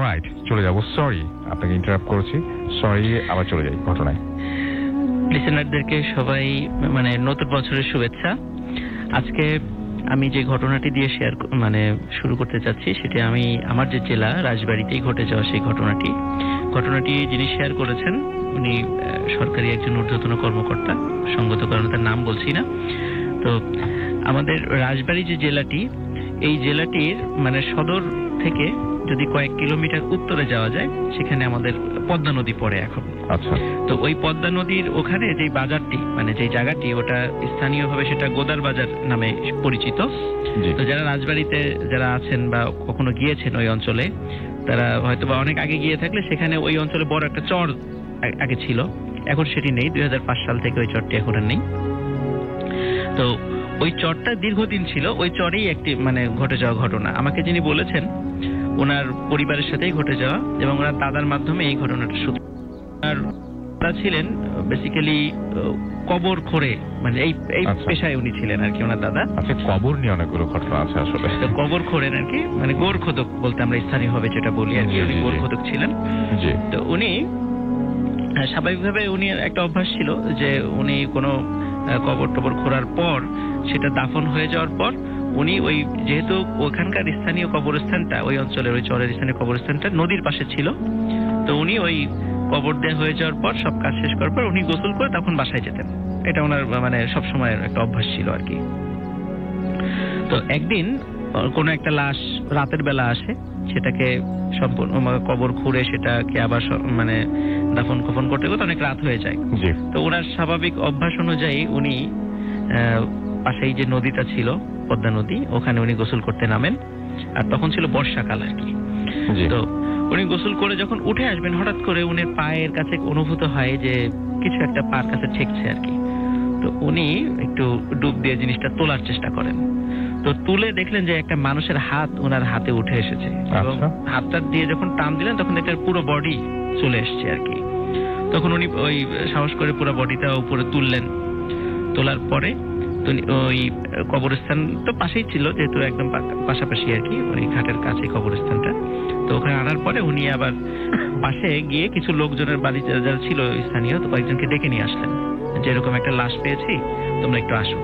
Right, চলে যাব। Sorry আপনাকে ইন্টারাপ্ট করেছি, সরি। আবার চলে যাই ঘটনায়। লিসেনারদেরকে সবাই নতুন বছরের শুভেচ্ছা। আজকে আমি যে ঘটনাটি দিয়ে শুরু করতে চাচ্ছি সেটা আমি আমার যে জেলা রাজবাড়ীতেই ঘটে যাওয়া সেই ঘটনাটি যিনি শেয়ার করেছেন উনি সরকারি একজন ঊর্ধ্বতন কর্মকর্তা, সঙ্গত কারণে তার নাম বলছি না। তো আমাদের রাজবাড়ী যে জেলাটি, এই জেলাটির সদর থেকে যদি কয়েক কিলোমিটার উত্তরে যাওয়া যায় সেখানে আমাদের পদ্মা নদী পড়ে এখন। আচ্ছা। তো ওই পদ্মা নদীর ওখানে যে বাজারটি যে জায়গাটি, ওটা স্থানীয়ভাবে সেটা গোদার বাজার নামে পরিচিত। তো যারা রাজবাড়িতে যারা আছেন বা কখনো গিয়েছেন ওই অঞ্চলে, তারা হয়তো বা অনেক আগে গিয়ে থাকলে সেখানে ওই অঞ্চলে বড় একটা চর আগে ছিল, এখন সেটি নেই। 2005 সাল থেকে ওই চরটি এখন আর নেই। তো ওই চরটা দীর্ঘদিন ছিল, ওই চরেই একটি ঘটে যাওয়া ঘটনা। আমাকে যিনি বলেছেন ওনার পরিবারের সাথেই ঘটে যাওয়া, এবং ওনার দাদার মাধ্যমে এই ঘটনাটা শুরু। আর দাদা ছিলেন বেসিক্যালি কবর খোঁড়ে, এই পেশায় উনি ছিলেন আর কি, ওনার দাদা। আচ্ছা, কবর নিয়ে অনেকগুলো ঘটনা আছে আসলে। কবর খোঁড়েন আর কি, গোর খোদক বলতে আমরা স্থানীয়ভাবে যেটা বলি আর কি, উনি গোর খোদক ছিলেন। তো উনি স্বাভাবিকভাবে উনি একটা অভ্যাস ছিল যে উনি কোনো কবর টবর খোঁড়ার পর, সেটা দাফন হয়ে যাওয়ার পর উনি ওই, যেহেতু ওখানকার স্থানীয় কবরস্থানটা, ওই অঞ্চলের ওই চরের স্থানীয় কবরস্থানটা নদীর পাশে ছিল, তো উনি ওই কবর দেওয়া হয়ে যাওয়ার পর সব কাজ শেষ করার পর উনি গোসল করে তখন বাসায় যেতেন। এটা ওনার সবসময়ের একটা অভ্যাস ছিল আর কি। তো একদিন কোনো একটা লাশ রাতের বেলা আসে, সেটাকে সম্পূর্ণ কবর খুঁড়ে সেটাকে আবার দাফন কফন করতে করতে অনেক রাত হয়ে যায়। তো ওনার স্বাভাবিক অভ্যাস অনুযায়ী উনি পাশেই যে নদীটা ছিল পদ্মা নদী, ওখানে উনি গোসল করতে নামেন। আর তখন ছিল বর্ষাকাল আর কি। তো উনি গোসল করে যখন উঠে আসবেন, হঠাৎ করে উনার পায়ের কাছে অনুভূত হয় যে কিছু একটা পার কাছে ঠেকছে আর কি। তো উনি একটু ডুব দিয়ে জিনিসটা তোলার চেষ্টা করেন। তো তুলে দেখলেন যে একটা মানুষের হাত ওনার হাতে উঠে এসেছে, এবং হাতটা দিয়ে যখন টান দিলেন তখন একটা পুরো বডি চলে এসছে আর কি। তখন উনি ওই সাহস করে পুরো বডিটা উপরে তুললেন। তোলার পরে ওই কবরস্থান তো পাশেই ছিল, যেহেতু একদম পাশাপাশি আর কি, ওই ঘাটের কাছে কবরস্থানটা। তো ওখানে আনার পরে উনি আবার পাশে গিয়ে কিছু লোকজনের বাড়ি যারা ছিল স্থানীয়, তো কয়েকজনকে ডেকে নিয়ে আসলেন যে এরকম একটা লাশ পেয়েছি, তোমরা একটু আসো।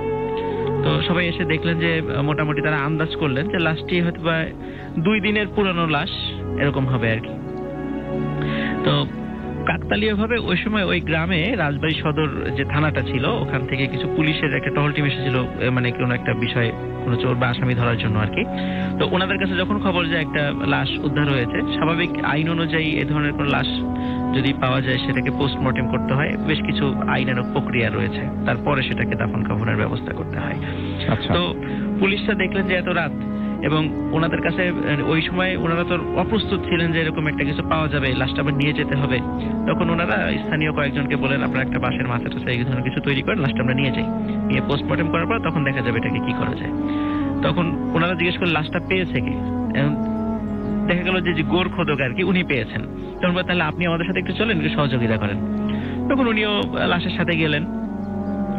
তো সবাই এসে দেখলেন যে মোটামুটি তারা আন্দাজ করলেন যে লাশটি হয়তো বা 2 দিনের পুরানো লাশ এরকম হবে আর কি। তো কাকতালীয় ভাবে ওই সময় ওই গ্রামে রাজবাড়ী সদর যে থানাটা ছিল, ওখান থেকে কিছু পুলিশের একটা টহল টিম এসেছিল, কোনো একটা বিষয়ে কোনো চোর বা আসামি ধরার জন্য আর কি। তো ওনাদের কাছে যখন খবর যে একটা লাশ উদ্ধার হয়েছে, স্বাভাবিক আইন অনুযায়ী এ ধরনের কোনো লাশ যদি পাওয়া যায় সেটাকে পোস্টমর্টেম করতে হয়, বেশ কিছু আইনানুগ প্রক্রিয়া রয়েছে, তারপরে সেটাকে দাফন কাফনের ব্যবস্থা করতে হয়। তো পুলিশরা দেখলেন যে এত রাত, এবং ওনাদের কাছে ওই সময় ওনারা তো অপ্রস্তুত ছিলেন যে এরকম একটা কিছু পাওয়া যাবে, লাশটা আবার নিয়ে যেতে হবে। তখন ওনারা স্থানীয় কয়েকজনকে বলেন, আপনারা একটা বাঁশের মাথাটা এই ধরনের কিছু তৈরি করেন, লাশটা আমরা নিয়ে যাই, নিয়ে পোস্টমর্টেম করার পর তখন দেখা যাবে এটাকে কি করা যায়। তখন ওনারা জিজ্ঞেস করলেন লাশটা পেয়েছে কি। দেখা গেল যে গোর খোদক আর কি, উনি পেয়েছেন। তখন বলে, তাহলে আপনি আমাদের সাথে একটু চলেন, একটু সহযোগিতা করেন। তখন উনিও লাশের সাথে গেলেন।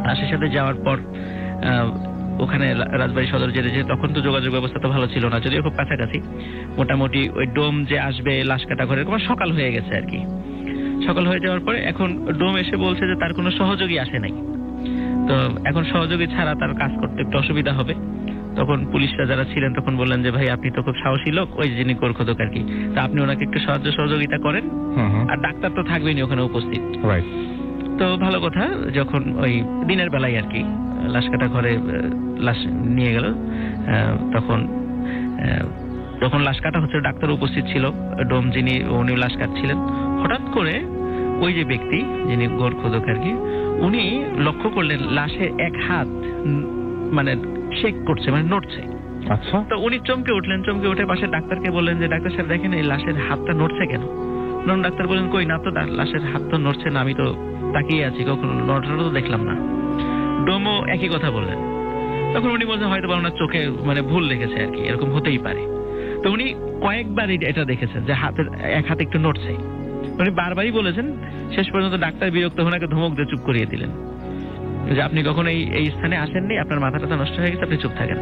লাশের সাথে যাওয়ার পর ওখানে রাজবাড়ী সদর জেলে, তখন তো যোগাযোগ ব্যবস্থা তো ভালো ছিল না, যদিও খুব কাছাকাছি, মোটামুটি ওই ডোম যে আসবে লাশ কাটা ঘরে, সকাল হয়ে গেছে আর কি। সকাল হয়ে যাওয়ার পরে এখন ডোম এসে বলছে যে তার কোনো সহযোগী আসে নাই, তো এখন সহযোগী ছাড়া তার কাজ করতে একটু অসুবিধা হবে। তখন পুলিশরা যারা ছিলেন তখন বললেন যে ভাই, আপনি তো খুব সাহসী লোক, ওই যিনি গোরখোদক আর কি, তা আপনি ওনাকে একটু সহযোগিতা করেন, আর ডাক্তার তো থাকবেনই ওখানে উপস্থিত। তো ভালো কথা, যখন ওই দিনের বেলায় আর কি লাশ কাটা ঘরে লাশ নিয়ে গেল, তখন লাশ কাটা হচ্ছে, ডাক্তার উপস্থিত ছিল, ডোম যিনি উনি লাশ কাটছিলেন। হঠাৎ করে ওই যে ব্যক্তি যিনি গোরখোদক আর কি, উনি লক্ষ্য করলেন লাশের এক হাত শেক করছে, নড়ছে। আচ্ছা। তো উনি চমকে উঠলেন, চমকে উঠে পাশে ডাক্তারকে বললেন যে ডাক্তার সাহেব দেখেন এই লাশের হাতটা নড়ছে কেন। ডাক্তার বললেন, কই না তো, লাশের হাত তো নড়ছে না, আমি তো তাকিয়ে আছি, কখনো নড়াটা তো দেখলাম না। ডোমও একই কথা বললেন। তখন উনি বলছেন হয়তো বা ওনার চোখে ভুল লেগেছে আর কি, এরকম হতেই পারে। তো উনি কয়েকবারই এটা দেখেছেন যে হাতের এক হাত একটু নড়ছে, উনি বারবারই বলেছেন। শেষ পর্যন্ত ডাক্তার বিরক্ত ওনাকে ধমক দিয়ে চুপ করিয়ে দিলেন যে আপনি কখনো এই স্থানে আসেননি, আপনার মাথাটা নষ্ট হয়ে গেছে, আপনি চুপ থাকেন।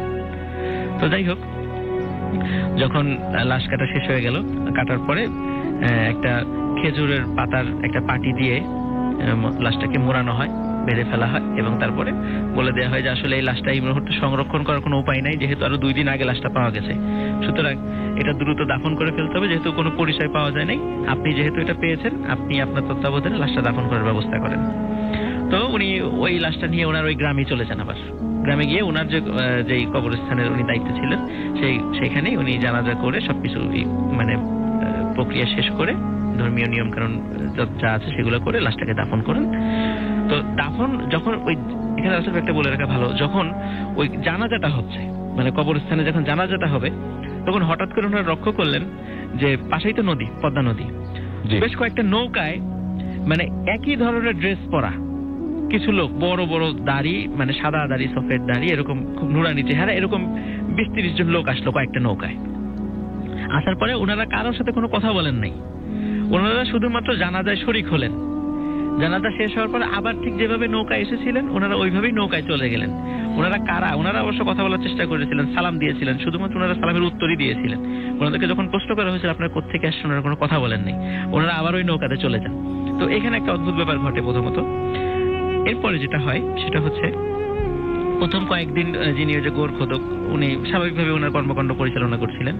তো যাই হোক, যখন লাশ কাটা শেষ হয়ে গেল, কাটার পরে একটা খেজুরের পাতার একটা পাটি দিয়ে লাশটাকে মোড়ানো হয়, বেঁধে ফেলা হয় এবং তারপরে বলে দেওয়া হয় যে আসলে এই লাশটা এই মুহূর্তে সংরক্ষণ করার কোনো উপায় নাই, যেহেতু আরো 2 দিন আগে লাশটা পাওয়া গেছে, সুতরাং এটা দ্রুত দাফন করে ফেলতে হবে, যেহেতু কোনো পরিচয় পাওয়া যায় নাই, আপনি যেহেতু এটা পেয়েছেন আপনি আপনার তত্ত্বাবধানে লাশটা দাফন করার ব্যবস্থা করেন। তো উনি ওই লাশটা নিয়ে ওনার ওই গ্রামে চলে যান। আবার গ্রামে গিয়ে ওনার যে কবরস্থানের উনি দায়িত্ব ছিলেন সেইখানেই উনি জানাজা করে সবকিছু মানে প্রক্রিয়া শেষ করে ধর্মীয় নিয়ম কানুন যা আছে সেগুলো করে লাশটাকে দাফন করেন। তো দাফন যখন ওই এখানে আসলে একটা বলে রাখা ভালো, যখন ওই জানাজাটা হচ্ছে মানে কবরস্থানে যখন জানাজাটা হবে তখন হঠাৎ করে ওনারা লক্ষ্য করলেন যে পাশেই তো নদী, পদ্মা নদী, বেশ কয়েকটা নৌকায় মানে একই ধরনের ড্রেস পরা কিছু লোক, বড় বড় দাড়ি, মানে সাদা দাড়ি, সফেদ দাড়ি, এরকম খুব নুরানি চেহারা, এরকম 20-30 জন লোক আসলো কয়েকটা নৌকায়। আসার পরে ওনারা কারোর সাথে কোনো কথা বলেন নাই, ওনারা শুধুমাত্র জানাজায় শরীক হলেন। জানাজা শেষ হওয়ার পরে আবার ঠিক যেভাবে নৌকায় এসেছিলেন ওনারা ওইভাবেই নৌকায় চলে গেলেন। ওনারা কারা? ওনারা অবশ্য কথা বলার চেষ্টা করেছিলেন, সালাম দিয়েছিলেন, শুধুমাত্র ওনারা সালামের উত্তরই দিয়েছিলেন। ওনাদেরকে যখন প্রশ্ন করা হয়েছিল আপনারা কোত্থেকে আসছেন, ওনারা কোনো কথা বলেন নাই, ওনারা আবার ওই নৌকাতে চলে যান। তো এখানে একটা অদ্ভুত ব্যাপার ঘটে প্রথমত। এরপরে যেটা হয় সেটা হচ্ছে প্রথম কয়েকদিন যিনি ওই যে গোরখোদক উনি স্বাভাবিকভাবে ওনার কর্মকাণ্ড পরিচালনা করছিলেন।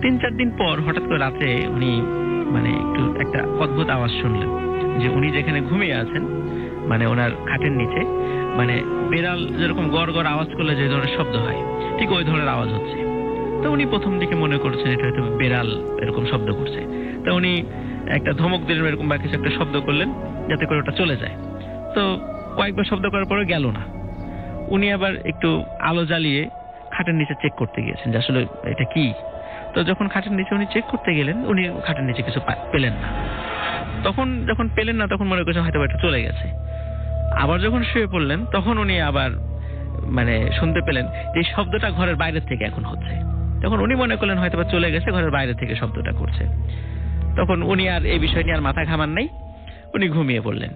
3-4 দিন পর হঠাৎ করে রাতে উনি মানে একটা অদ্ভুত আওয়াজ শুনলেন যে উনি যেখানে ঘুমিয়ে আছেন মানে ওনার খাটের নিচে মানে বেড়াল যেরকম গড় গড় আওয়াজ করলে যে ধরনের শব্দ হয় ঠিক ওই ধরনের আওয়াজ হচ্ছে। তো উনি প্রথম দিকে মনে করছেন এটা হয়তো বেড়াল এরকম শব্দ করছে। তো উনি একটা ধমক দিলেন এরকম বা কিছু একটা শব্দ করলেন যাতে করে ওটা চলে যায়। তো কয়েকবার শব্দ করার পরে গেল না। উনি আবার একটু আলো জ্বালিয়ে খাটের নিচে চেক করতে গিয়েছেন যে আসলে এটা কি। তো যখন খাটের নিচে উনি চেক করতে গেলেন উনি খাটের নিচে কিছু পেলেন না। তখন যখন পেলেন না তখন মনে করছেন হয়তো এটা চলে গেছে। আবার যখন শুয়ে পড়লেন তখন উনি আবার মানে শুনতে পেলেন যে শব্দটা ঘরের বাইরে থেকে এখন হচ্ছে। তখন উনি মনে করলেন হয়তো চলে গেছে, ঘরের বাইরে থেকে শব্দটা করছে। তখন উনি আর এই বিষয় নিয়ে আর মাথা ঘামান নাই, উনি ঘুমিয়ে পড়লেন।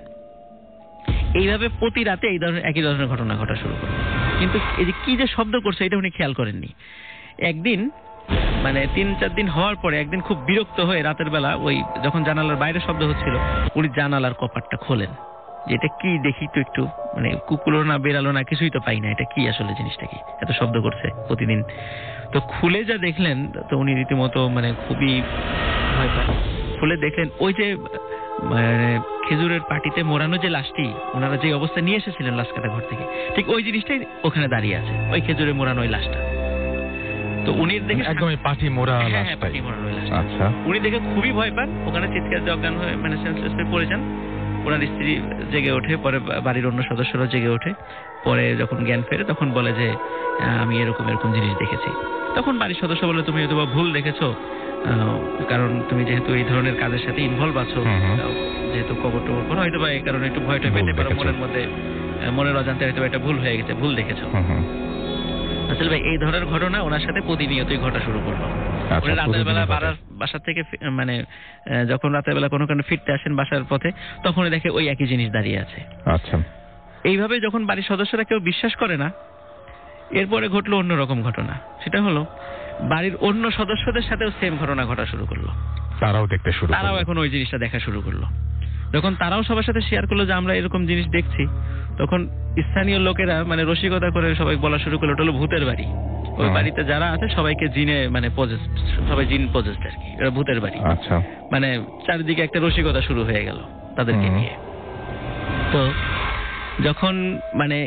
এইভাবে প্রতি রাতে একই ধরনের ঘটনা ঘটা শুরু করলেন। কিন্তু এই যে কি যে শব্দ করছে এটা উনি খেয়াল করেননি। একদিন মানে 3-4 দিন হওয়ার পরে একদিন খুব বিরক্ত হয়ে রাতের বেলা ওই যখন জানালার বাইরে শব্দ হচ্ছিল উনি জানালার কপাটটা খোলেন যে এটা কি দেখি তো একটু, মানে কুকুরও না বেড়ালো না কিছুই তো পাই না, এটা কি আসলে জিনিসটা কি এত শব্দ করছে প্রতিদিন। তো খুলে যা দেখলেন তো উনি রীতিমতো মানে খুবই ভয় পান। খুলে দেখলেন ওই যে মানে খেজুরের পাটিতে মোড়ানো যে লাশটি ওনারা যে অবস্থা নিয়ে এসেছিলেন লাশ কাটা ঘর থেকে ঠিক ওই জিনিসটাই ওখানে দাঁড়িয়ে আছে, ওই খেজুরে মোড়ানো ওই লাশটা। তো উনি দেখে একদম পাটি মোড়া লাশ। আচ্ছা। উনি দেখে খুবই ভয় পান, ওখানে চিৎকার দিয়ে অজ্ঞান হয়ে মানে সেন্সলেস হয়ে পড়ে যান। ওনার স্ত্রী জেগে ওঠে, পরে বাড়ির অন্য সদস্যরা জেগে ওঠে। পরে যখন জ্ঞান ফেরে তখন বলে যে আমি এরকম জিনিস দেখেছি। তখন বাড়ির সদস্য বলে তুমি হয়তো ভুল দেখেছো, কারণ তুমি যেহেতু এই ধরনের কাজের সাথে ইনভলভ আছো, যেহেতু কবর টবর করো হয়তো বা এই কারণে একটু ভয়টা পেতে পারো, মনের মধ্যে মনের অজান্তে হয়তো এটা ভুল হয়ে গেছে, ভুল দেখেছো। আসলে ভাই এই ধরনের ঘটনা ওনার সাথে প্রতিনিয়তই ঘটা শুরু করলো। উনি রাতের বেলা বাসা থেকে মানে যখন রাতের বেলা কোনো কারণে ফিরতে আসেন বাসার পথে তখন দেখে ওই একই জিনিস দাঁড়িয়ে আছে। আচ্ছা। এইভাবে যখন বাড়ির সদস্যরা কেউ বিশ্বাস করে না, এরপরে ঘটলো অন্যরকম ঘটনা। সেটা হলো বাড়ির অন্য সদস্যদের সাথেও সেম ঘটনা ঘটা শুরু করলো। তারাও এখন ওই জিনিসটা দেখা শুরু করলো। যখন তারাও সবার সাথে শেয়ার করলো যে আমরা এরকম জিনিস দেখছি, তখন স্থানীয় লোকেরা মানে রসিকতা করে সবাই বলা শুরু করলো ওটা হলো ভূতের বাড়ি। ওই বাড়িতে যারা আছে সবাইকে জিনে মানে পজেসড, সবাই জিন পজেসড আর কি, এটা ভূতের বাড়ি। আচ্ছা। মানে চারিদিকে একটা রসিকতা শুরু হয়ে গেল তাদেরকে নিয়ে। তো যখন মানে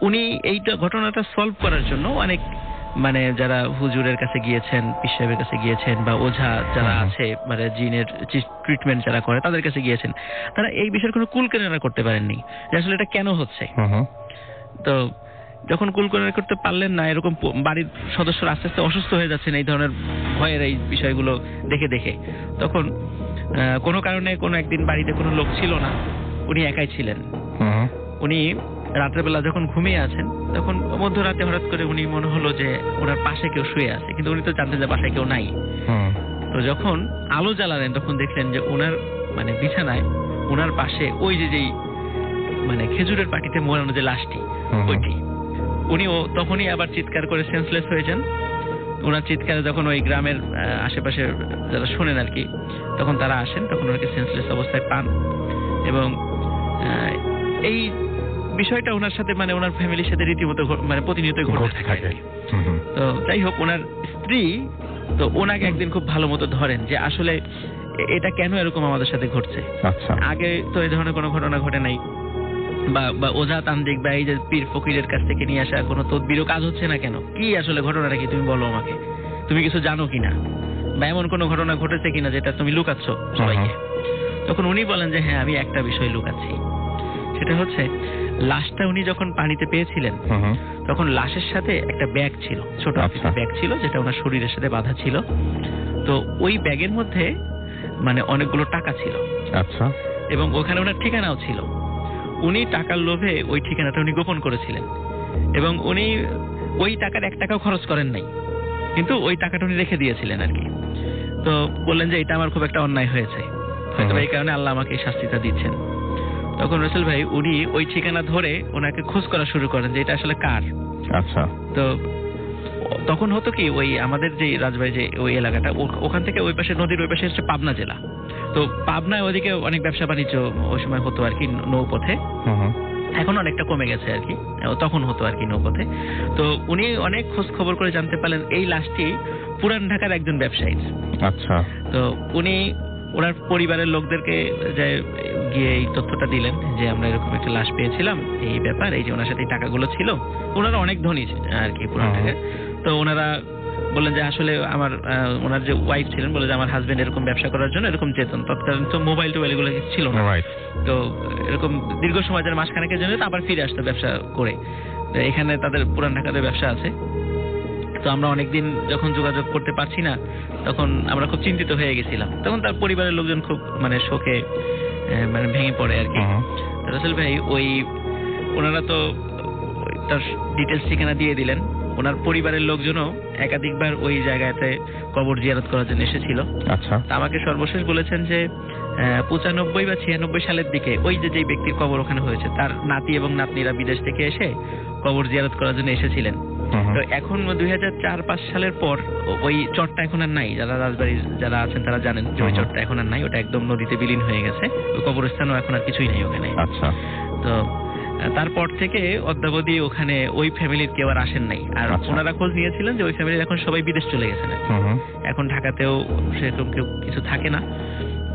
উনি এইটা ঘটনাটা সলভ করার জন্য অনেক মানে যারা হুজুরের কাছে গিয়েছেন, পীর সাহেবের কাছে গিয়েছেন, বা ওঝা যারা আছে মানে জিনের ট্রিটমেন্ট যারা করে তাদের কাছে গিয়েছেন, তারা এই বিষয়ের কোনো কুল কিনারা করতে পারেননি যে আসলে এটা কেন হচ্ছে। তো যখন কুল কিনারা করতে পারলেন না, এরকম বাড়ির সদস্যরা আস্তে আস্তে অসুস্থ হয়ে যাচ্ছেন এই ধরনের ভয়ের এই বিষয়গুলো দেখে দেখে, তখন কোনো কারণে কোনো একদিন বাড়িতে কোনো লোক ছিল না, উনি একাই ছিলেন। উনি রাতের বেলা যখন ঘুমিয়ে আছেন তখন মধ্যরাতে হঠাৎ করে উনি মনে হলো যে ওনার পাশে কেউ শুয়ে আছে, কিন্তু উনি তো জানতেন যে বাসায় কেউ নাই। তো যখন আলো জ্বালালেন তখন দেখলেন যে ওনার মানে বিছানায় ওনার পাশে ওই যেই মানে খেজুরের পাটিতে মোড়ানো যে লাশটি ওইটি। উনিও তখনই আবার চিৎকার করে সেন্সলেস হয়ে যান। ওনার চিৎকারে যখন ওই গ্রামের আশেপাশে যারা শোনেন আর কি, তখন তারা আসেন, তখন ওনাকে সেন্সলেস অবস্থায় পান। এবং এই বিষয়টা ওনার সাথে মানে ওনার ফ্যামিলির সাথে রীতিমতো মানে প্রতিনিয়তই ঘটতে থাকে। তো যাই হোক, ওনার স্ত্রী তো ওনাকে একদিন খুব ভালো মতো ধরেন যে আসলে এটা কেন এরকম আমাদের সাথে ঘটছে। আগে তো এই ধরনের কোনো ঘটনা ঘটে নাই, বা ওঝা তান্ত্রিক বা এই যে পীর ফকিরের কাছ থেকে নিয়ে আসা কোনো তদবিরও কাজ হচ্ছে না কেন, কি আসলে ঘটনাটা কি তুমি বলো আমাকে, তুমি কিছু জানো কিনা, বা এমন কোনো ঘটনা ঘটেছে কিনা যেটা তুমি লুকাচ্ছ সবাইকে। তখন উনি বলেন যে হ্যাঁ, আমি একটা বিষয় লুকাচ্ছি। সেটা হচ্ছে লাশটা উনি যখন পানিতে পেয়েছিলেন তখন লাশের সাথে একটা ব্যাগ ছিল, ছোট ব্যাগ ছিল, যেটা ওনার শরীরের সাথে বাঁধা ছিল। তো ওই ব্যাগের মধ্যে মানে অনেকগুলো টাকা ছিল। আচ্ছা। এবং ওখানে ওনার ঠিকানাও ছিল। উনি টাকার লোভে ওই ঠিকানাটা উনি গোপন করেছিলেন, এবং উনি ওই টাকার 1 টাকাও খরচ করেন নাই, কিন্তু ওই টাকাটা উনি রেখে দিয়েছিলেন আর কি। তো বললেন যে এটা আমার খুব একটা অন্যায় হয়েছে, হয়তো এই কারণে আল্লাহ আমাকে এই শাস্তিটা দিচ্ছেন। তখন রাসেল ভাই উনি ওই ঠিকানা ধরে ওনাকে খোঁজ করা শুরু করেন যে এটা আসলে কার। আচ্ছা। তো তখন হতো কি, ওই আমাদের যে রাজবাড়ী যে ওই এলাকাটা, ওখান থেকে ওই পাশে নদীর ওই পাশে হচ্ছে পাবনা জেলা। তো পাবনায় ওদিকে অনেক ব্যবসা বাণিজ্য ওই সময় হতো আর কি নৌপথে। এখন অনেকটা কমে গেছে আর কি, তখন হতো আর কি নৌপথে। তো উনি অনেক খোঁজ খবর করে জানতে পারলেন এই লাশটি পুরান ঢাকার একজন ব্যবসায়ী। আচ্ছা। তো উনি ওনার পরিবারের লোকদেরকে গিয়ে এই তথ্যটা দিলেন যে আমরা এরকম একটা লাশ পেয়েছিলাম, এই ব্যাপার, এই যে ওনার সাথে টাকাগুলো ছিল। ওনারা অনেক ধনী আর কি পুরান ঢাকায়। তো ওনারা বললেন যে আসলে আমার ওনার যে ওয়াইফ ছিলেন বলে যে আমার হাজবেন্ড এরকম ব্যবসা করার জন্য এরকম যেতেন, তৎকালীন তো মোবাইল টোবাইল এগুলো ছিল না। তো এরকম দীর্ঘ সময় ধরে মাসখানেকের জন্য আবার ফিরে আসতো ব্যবসা করে। এখানে তাদের পুরান ঢাকাতে ব্যবসা আছে। তো আমরা অনেকদিন যখন যোগাযোগ করতে পারছি না, তখন আমরা খুব চিন্তিত হয়ে গেছিলাম। তখন তার পরিবারের লোকজন খুব মানে শোকে মানে ভেঙে পড়ে আর কি। রাসেল ভাই ওই ওনারা তো তার ডিটেলস ঠিকানা দিয়ে দিলেন। ওনার পরিবারের লোকজনও একাধিকবার ওই জায়গাতে কবর জিয়ারত করার জন্য এসেছিল। আচ্ছা। আমাকে সর্বশেষ বলেছেন যে 95 বা 96 সালের দিকে ওই যে যেই ব্যক্তির কবর ওখানে হয়েছে তার নাতি এবং নাতনিরা বিদেশ থেকে এসে কবর জিয়ারত করার জন্য এসেছিলেন। তো এখন 2004-05 সালের পর ওই চরটা এখন আর নাই। যারা রাজবাড়ির যারা আছেন তারা জানেন যে ওই চরটা এখন আর নাই, ওটা একদম নদীতে বিলীন হয়ে গেছে। ওই কবরস্থানও এখন আর কিছুই নেই ওখানে। আচ্ছা। তো তারপর থেকে অদ্যাবধি ওখানে ওই ফ্যামিলির কেউ আর আসেন নাই। আর ওনারা খোঁজ নিয়েছিলেন যে ওই ফ্যামিলির এখন সবাই বিদেশ চলে গেছেন। এখন ঢাকাতেও সেরকম কেউ কিছু থাকে না।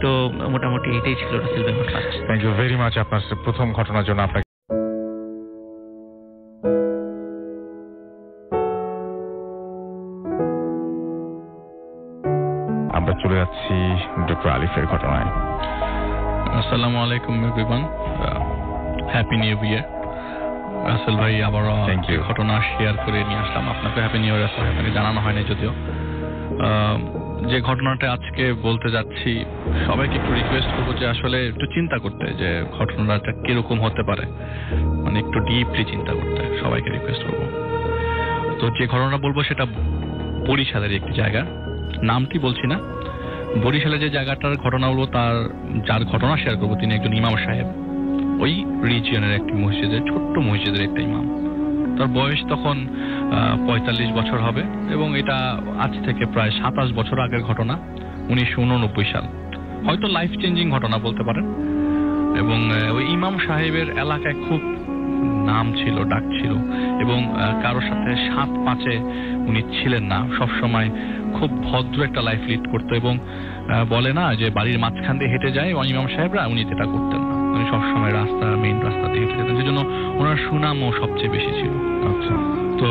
তো মোটামুটি এটাই ছিল রাসেল ভাই আমার first. Thank you very much আপনার প্রথম ঘটনার জন্য। আপনাকে আমরা চলে যাচ্ছি ডক্টর আলিফের ঘটনায়। আসসালামু আলাইকুম everyone, happy new year. Rasel ভাই আবারও ঘটনা শেয়ার করে নিয়ে আসলাম আপনাকে। Happy new year. আপনাকে জানানো হয়নি যদিও। যে ঘটনাটা আজকে বলতে যাচ্ছি, সবাইকে একটু রিকোয়েস্ট করবো যে আসলে একটু চিন্তা করতে, যে ঘটনাটা কিরকম হতে পারে, মানে একটু ডিপলি চিন্তা করতে সবাইকে রিকোয়েস্ট করবো। তো যে ঘটনা বলবো সেটা বরিশালের একটি জায়গা, নামটি বলছি না। বরিশালে যে জায়গাটার ঘটনা বলবো, তার যার ঘটনা শেয়ার করবো তিনি একজন ইমাম সাহেব। ওই রিজিয়নের একটি মসজিদের, ছোট্ট মসজিদের একটা ইমাম। তার বয়স তখন 45 বছর হবে, এবং এটা আজ থেকে প্রায় 27 বছর আগের ঘটনা, 1989 সাল। হয়তো লাইফ চেঞ্জিং ঘটনা বলতে পারেন। এবং ওই ইমাম সাহেবের এলাকায় খুব নাম ছিল, ডাক ছিল, এবং কারোর সাথে 7-5-এ উনি ছিলেন না। সবসময় খুব ভদ্র একটা লাইফ লিড করতো, এবং বলে না যে বাড়ির মাঝখান দিয়ে হেঁটে যায় ইমাম সাহেবরা, উনি যেটা করতেন না। উনি সবসময় মেইন রাস্তা দিয়ে হেঁটে যেতেন, সেজন্য ওনার সুনামও সবচেয়ে বেশি ছিল। আচ্ছা। তো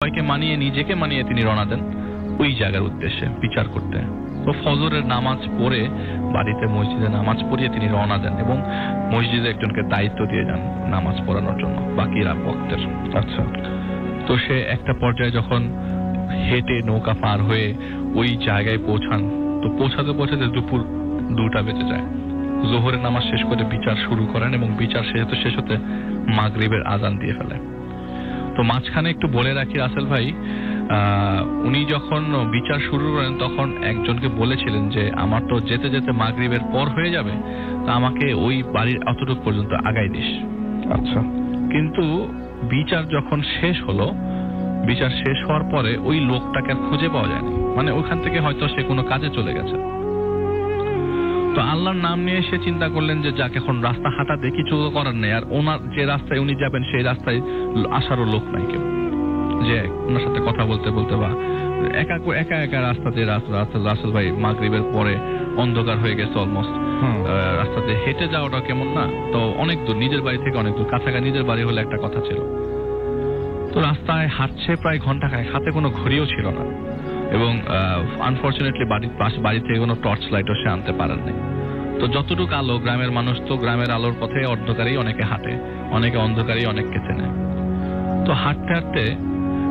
সবাইকে মানিয়ে নিজেকে মানিয়ে তিনি রওনা দেন ওই জায়গার উদ্দেশ্যে বিচার করতে। তো ফজরের নামাজ পড়ে বাড়িতে মসজিদে নামাজ পড়িয়ে তিনি রওনা দেন এবং মসজিদে একজনকে দায়িত্ব দিয়ে যান নামাজ পড়ানোর জন্য বাকিরা ভক্তের। আচ্ছা। তো সে একটা পর্যায়ে যখন হেঁটে নৌকা পার হয়ে ওই জায়গায় পৌঁছান, তো পৌঁছাতে পৌঁছাতে দুপুর 2টা বেজে যায়। জোহরের নামাজ শেষ করে বিচার শুরু করেন এবং বিচার শেষ হতে মাগরিবের আজান দিয়ে ফেলে। তো মাঝখানে একটু বলে রাখি রাসেল ভাই, উনি যখন বিচার শুরু করেন তখন একজনকে বলেছিলেন যে আমার তো যেতে যেতে মাগরিবের পর হয়ে যাবে, তা আমাকে ওই বাড়ির অতটুকু পর্যন্ত আগাই দিস। আচ্ছা। কিন্তু বিচার যখন শেষ হলো, বিচার শেষ হওয়ার পরে ওই লোকটাকে আর খুঁজে পাওয়া যায়নি, মানে ওইখান থেকে হয়তো সে কোনো কাজে চলে গেছে। তো আল্লাহর নাম নিয়ে সে চিন্তা করলেন যে যাক এখন রাস্তা হাঁটাতে কিছু করার নেই, আর ওনার যে রাস্তায় উনি যাবেন সেই রাস্তায় আসারও লোক নাই কেউ যে ওনার সাথে কথা বলতে বলতে বা একা একা রাস্তাতে রাসেল ভাই মাগরিবের পরে অন্ধকার হয়ে গেছে অলমোস্ট, রাস্তাতে হেঁটে যাওয়াটা কেমন না, তো অনেক দূর, নিজের বাড়ি থেকে অনেক দূর, কাছাকাছি নিজের বাড়ি হলে একটা কথা ছিল। তো রাস্তায় হাঁটছে প্রায় ঘন্টা খানেক, হাতে কোনো ঘড়িও ছিল না এবং আনফরচুনেটলি বাড়ি থেকে কোনো টর্চ লাইটও সে আনতে পারেন নাই। তো যতটুকু আলো, গ্রামের মানুষ তো গ্রামের আলোর পথে অন্ধকারেই অনেকে হাঁটে, অনেকে অন্ধকারেই অনেককে চেনে। তো হাঁটতে হাঁটতে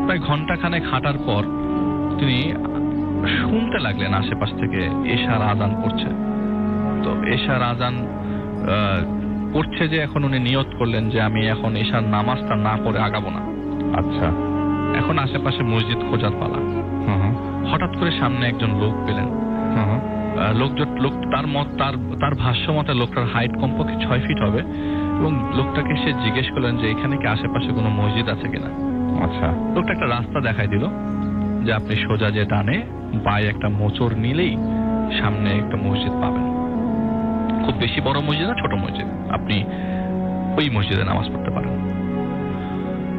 প্রায় ঘন্টা খানেক হাঁটার পর তিনি শুনতে লাগলেন আশেপাশ থেকে এশার আজান পড়ছে। তো এশার আজান পড়ছে যে এখন উনি নিয়ত করলেন যে আমি এখন এশার নামাজটা না পড়ে আগাবো না। আচ্ছা। এখন আশেপাশে মসজিদ খোঁজার পালা। হঠাৎ করে সামনে একজন লোক পেলেন। লোক তার ভাষ্য মতে লোকটার হাইট কমপক্ষে 6 ফিট হবে এবং লোকটাকে সে জিজ্ঞেস করলেন যে এখানে কি আশেপাশে কোনো মসজিদ আছে কিনা। আচ্ছা। লোকটা একটা রাস্তা দেখাই দিল যে আপনি সোজা যে ডানে বাই একটা মোচড় নিলেই সামনে একটা মসজিদ পাবেন, খুব বেশি বড় মসজিদ না, ছোট মসজিদ, আপনি ওই মসজিদে নামাজ পড়তে পারেন।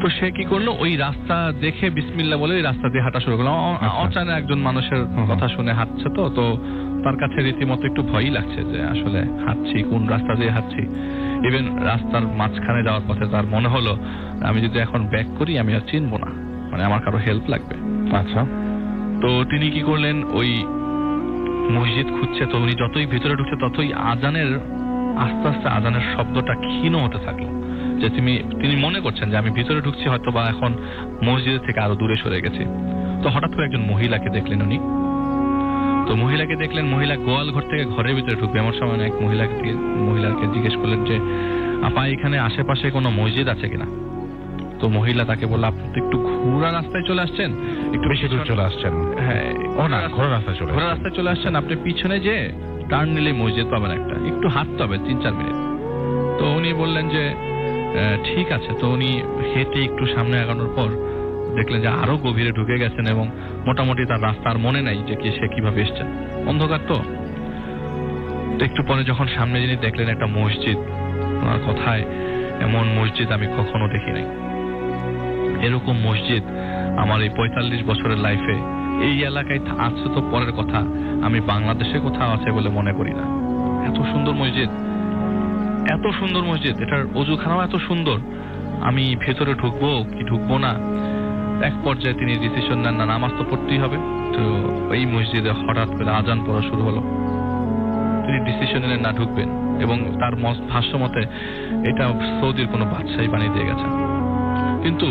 তো সে কি করলো, ওই রাস্তা দেখে বিসমিল্লাহ বলে ওই রাস্তা দিয়ে হাঁটা শুরু করলো। অচানা একজন মানুষের কথা শুনে হাঁটছে, তো তার কাছে রীতিমতো একটু ভয়ই লাগছে যে আসলে হাঁটছি কোন রাস্তা দিয়ে হাঁটছি। ইভেন রাস্তার মাঝখানে যাওয়ার পথে তার মনে হলো আমি যদি এখন ব্যাক করি আমি আর চিনবো না, মানে আমার কারো হেল্প লাগবে। আচ্ছা। তো তিনি কি করলেন, ওই মসজিদ খুঁজছে। তো উনি যতই ভিতরে ঢুকছে ততই আজানের আস্তে আস্তে আজানের শব্দটা ক্ষীণ হতে থাকলো, যে তিনি মনে করছেন যে আমি ভিতরে ঢুকছি হয়তো বা এখন মসজিদের থেকে আরো দূরে সরে গেছি। তো হঠাৎ করে একজন মহিলাকে দেখলেন উনি। তো মহিলাকে দেখলেন, মহিলা গোয়াল ঘর থেকে ঘরের ভিতরে ঢুকবে এমন সময় এক মহিলাকে জিজ্ঞেস করলেন যে আপা এখানে আশেপাশে কোনো মসজিদ আছে কিনা। তো মহিলা তাকে বলল আপনি তো একটু ঘোরা রাস্তায় চলে আসছেন, একটু বেশি দূর চলে আসছেন। হ্যাঁ, ঘোরা রাস্তায় চলে আসছেন, আপনি পিছনে যে টার্ন নিলে মসজিদ পাবেন একটা, একটু হাঁটতে হবে 3-4 মিনিট। তো উনি বললেন যে ঠিক আছে। তো উনি হেঁটে একটু সামনে আগানোর পর দেখলেন যে আরো গভীরে ঢুকে গেছেন এবং মোটামুটি তার রাস্তার মনে নাই যে সে কিভাবে এসছেন, অন্ধকার। তো একটু পরে যখন সামনে যিনি দেখলেন একটা মসজিদ, ওনার কথায় এমন মসজিদ আমি কখনো দেখি নাই। এরকম মসজিদ আমার এই 45 বছরের লাইফে এই এলাকায় আছে তো পরের কথা, আমি বাংলাদেশে কোথাও আছে বলে মনে করি না। এত সুন্দর মসজিদ, এত সুন্দর মসজিদ, এটার অজুখানাও এত সুন্দর। আমি ভেতরে ঢুকবো কি ঢুকবো না, এক পর্যায়ে তিনি ডিসিশন নেন না নামাজ তো পড়তেই হবে। তো এই মসজিদে হঠাৎ করে আজান পড়া শুরু হলো, তিনি ডিসিশন নিলেন না ঢুকবেন এবং তার ভাষ্য মতে এটা সৌদির কোনো বাদশাহী বানিয়ে দিয়ে গেছে। কিন্তু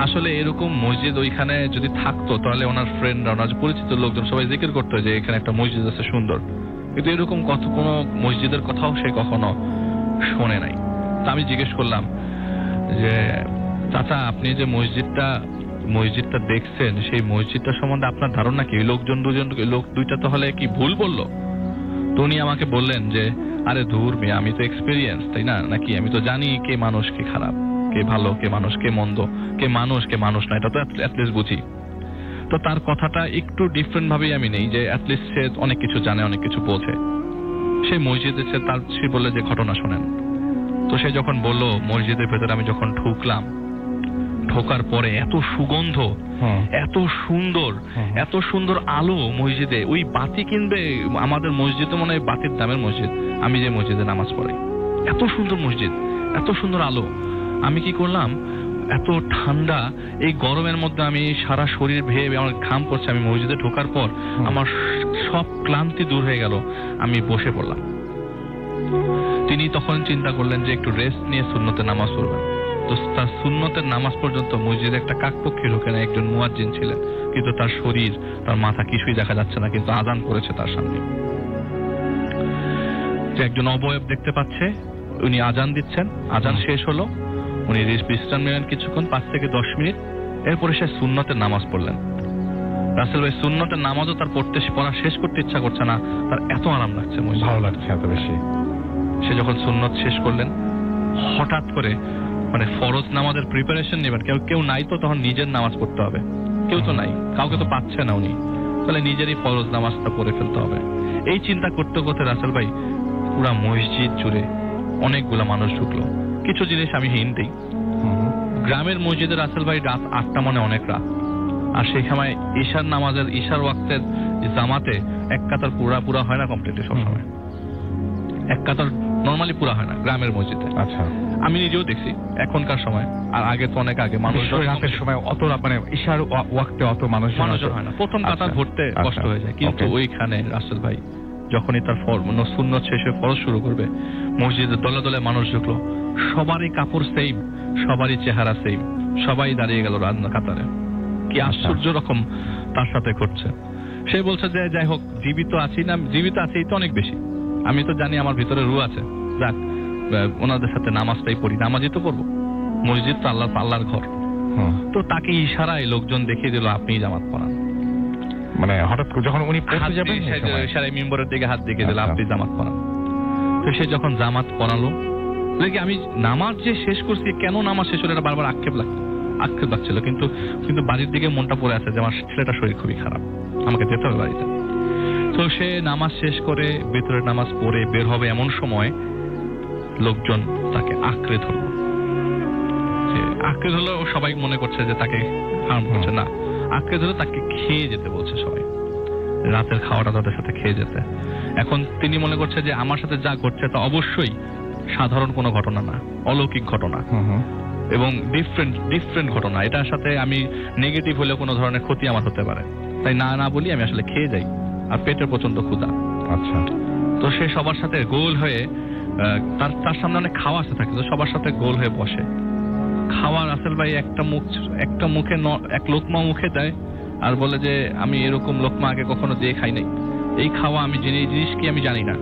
আসলে এরকম মসজিদ ওইখানে যদি থাকতো তাহলে ওনার ফ্রেন্ডরা, ওনার পরিচিত লোকজন সবাই জিকির করতো যে এখানে একটা মসজিদ আছে সুন্দর, কিন্তু এরকম কোনো মসজিদের কথাও সে কখনো শোনে নাই। তা আমি জিজ্ঞেস করলাম যে চাচা আপনি যে মসজিদটা দেখছেন সেই মসজিদটা সম্বন্ধে আপনার ধারণা কি? লোক দুইটা তো হলে কি ভুল বললো? তো উনি আমাকে বললেন যে আরে ধুর মেয়ে, আমি তো এক্সপেরিয়েন্স, তাই না নাকি, আমি তো জানি কে মানুষ কে খারাপ, কে ভালো কে মানুষ কে মন্দ, কে মানুষ না, এটা তো অ্যাটলিস্ট বুঝি। তো তার কথাটা একটু ডিফারেন্ট ভাবেই আমি নেই যে অ্যাটলিস্ট সে অনেক কিছু জানে, অনেক কিছু বোঝে। সেই মসজিদে সে বললে যে ঘটনা শোনেন। তো সে যখন বললো মসজিদের ভেতরে আমি যখন ঢোকার পরে এত সুগন্ধ, এত সুন্দর আলো মসজিদে, ওই বাতি কিনবে আমাদের মসজিদে মনে হয় বাতির দামের মসজিদ, আমি যে মসজিদে নামাজ পড়াই, এত সুন্দর মসজিদ, এত সুন্দর আলো। আমি কি করলাম, এত ঠান্ডা, এই গরমের মধ্যে আমি সারা শরীর ভেবে আমার ঘাম পড়ছে। আমি মসজিদে ঢোকার পর আমার সব ক্লান্তি দূর হয়ে গেল, আমি বসে পড়লাম। তিনি তখন চিন্তা করলেন যে একটু রেস্ট নিয়ে সুন্নতের নামাজ পড়বেন। তো তার সুন্নতের নামাজ পর্যন্ত মসজিদে একটা কাকপক্ষী ঢোকে না, একজন মুয়াজ্জিন ছিলেন, কিন্তু তার শরীর, তার মাথা কিছুই দেখা যাচ্ছে না, কিন্তু আযান করেছে তার সামনে। যে একজন অবয়ব দেখতে পাচ্ছে, উনি আযান দিচ্ছেন, আযান শেষ হলো, উনি বিশ্রাম নিলেন কিছুক্ষণ, 5 থেকে 10 মিনিট, এরপরে সে সুন্নতের নামাজ পড়লেন। রাসেল ভাই সুন্নতের নামাজও তার পড়া শেষ করতে ইচ্ছা করছে না, তার এত আরাম লাগছে, ভালো লাগছে এত বেশি। সে যখন সুন্নত শেষ করলেন, হঠাৎ করে মানে ফরজ নামাজের প্রিপারেশন নেবেন, কেউ নাই তো তখন নিজের নামাজ পড়তে হবে, কেউ তো নাই, কাউকে তো পাচ্ছে না উনি, তাহলে নিজেরই ফরজ নামাজটা পড়ে ফেলতে হবে। এই চিন্তা করতে করতে রাসেল ভাই পুরা মসজিদ জুড়ে অনেকগুলা মানুষ ঢুকলো। কিছু জিনিস আমি হিন্ট দিই। গ্রামের মসজিদে রাসেল ভাই রাত 8টা মানে অনেক রাত, আর সেই সময় ঈশার ওয়াক্তের জামাতে এক কাতার পুরা হয় না কমপ্লিটলি, সবসময় এক কাতার নরমালি পুরা হয় না গ্রামের মসজিদে। আচ্ছা, আমি নিজেও দেখছি এখনকার সময়, আর আগে তো অনেক আগে মানুষ রাতের সময় অত মানে ঈশার ওয়াক্তে অত মানুষ হয় না, প্রথম কাতার ভরতে কষ্ট হয়ে যায়। কিন্তু ওইখানে রাসেল ভাই যখনই তার সুন্নত শেষে ফরজ শুরু করবে, মসজিদে দলে দলে মানুষ ঢুকলো, সবারই কাপড় সেম, সবারই চেহারা সেম, সবাই দাঁড়িয়ে গেল কাতারে। কি আশ্চর্য রকম তার সাথে ঘটছে। সে বলছে যে যাই হোক, জীবিত আছি না, জীবিত আছি তো অনেক বেশি, আমি তো জানি আমার ভিতরে রূহ আছে, যাক ওনাদের সাথে নামাজটাই পড়ি, নামাজই তো পড়বো, মসজিদ তো আল্লাহর ঘর। তো তাকে ইশারায় লোকজন দেখিয়ে দিল আপনিই জামাত পড়ান। মানে হঠাৎ করে যখন উনি পড়তে যাবেন, ইশারায় মিম্বরের দিকে হাত দেখিয়ে দিল আপনি জামাত পড়ান। তো সে যখন জামাত পড়ালো, দেখি আমি নামাজ যে শেষ করছি, কেন নামাজ শেষ হলো এটা বারবার আক্ষেপ লাগছিল, কিন্তু বাড়ির দিকে মনটা পড়ে আছে যে আমার ছেলেটার শরীর খুবই খারাপ, আমাকে যেতে হবে বাড়িতে। তো সে নামাজ শেষ করে ভেতরের নামাজ পড়ে বের হবে, এমন সময় লোকজন তাকে আঁকড়ে ধরলো। সবাই মনে করছে যে তাকে হার্ম করছে, না, আঁকড়ে ধরে তাকে খেয়ে যেতে বলছে সবাই, রাতের খাওয়াটা তাদের সাথে খেয়ে যেতে। এখন তিনি মনে করছে যে আমার সাথে যা ঘটছে তা অবশ্যই সাধারণ কোনো ঘটনা না, অলৌকিক ঘটনা এবং ডিফারেন্ট ঘটনা, এটার সাথে আমি নেগেটিভ হলে কোনো ধরনের ক্ষতি আমার হতে পারে, তাই না বলি আমি আসলে খেয়ে যাই, আর পেটের প্রচন্ড ক্ষুধা। আচ্ছা, তো সে সবার সাথে গোল হয়ে, তার সামনে অনেক খাওয়া আসতে থাকে, তো সবার সাথে গোল হয়ে বসে খাওয়া। রাসেল ভাই একটা মুখে এক লোকমা মুখে দেয় আর বলে যে আমি এরকম লোকমা আগে কখনো দিয়ে খাই নাই, এই খাওয়া আমি জিনিস কি আমি জানি না,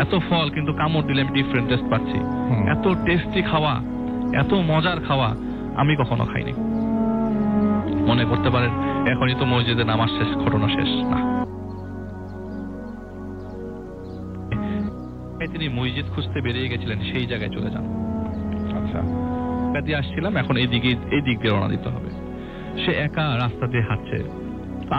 এত ফল কিন্তু কামড় দিলে আমি ডিফারেন্ট টেস্ট পাচ্ছি, এত টেস্টি খাওয়া, এত মজার খাওয়া আমি কখনো খাইনি। মনে করতে পারেন এখনই তো মসজিদে নামাজ শেষ, ঘটনা শেষ না। তিনি মসজিদ খুঁজতে বেরিয়ে গেছিলেন, সেই জায়গায় চলে যান। আচ্ছা, দিয়ে আসছিলাম, এখন এই দিক দিয়ে রওনা দিতে হবে। সে একা রাস্তা দিয়ে হাঁটছে,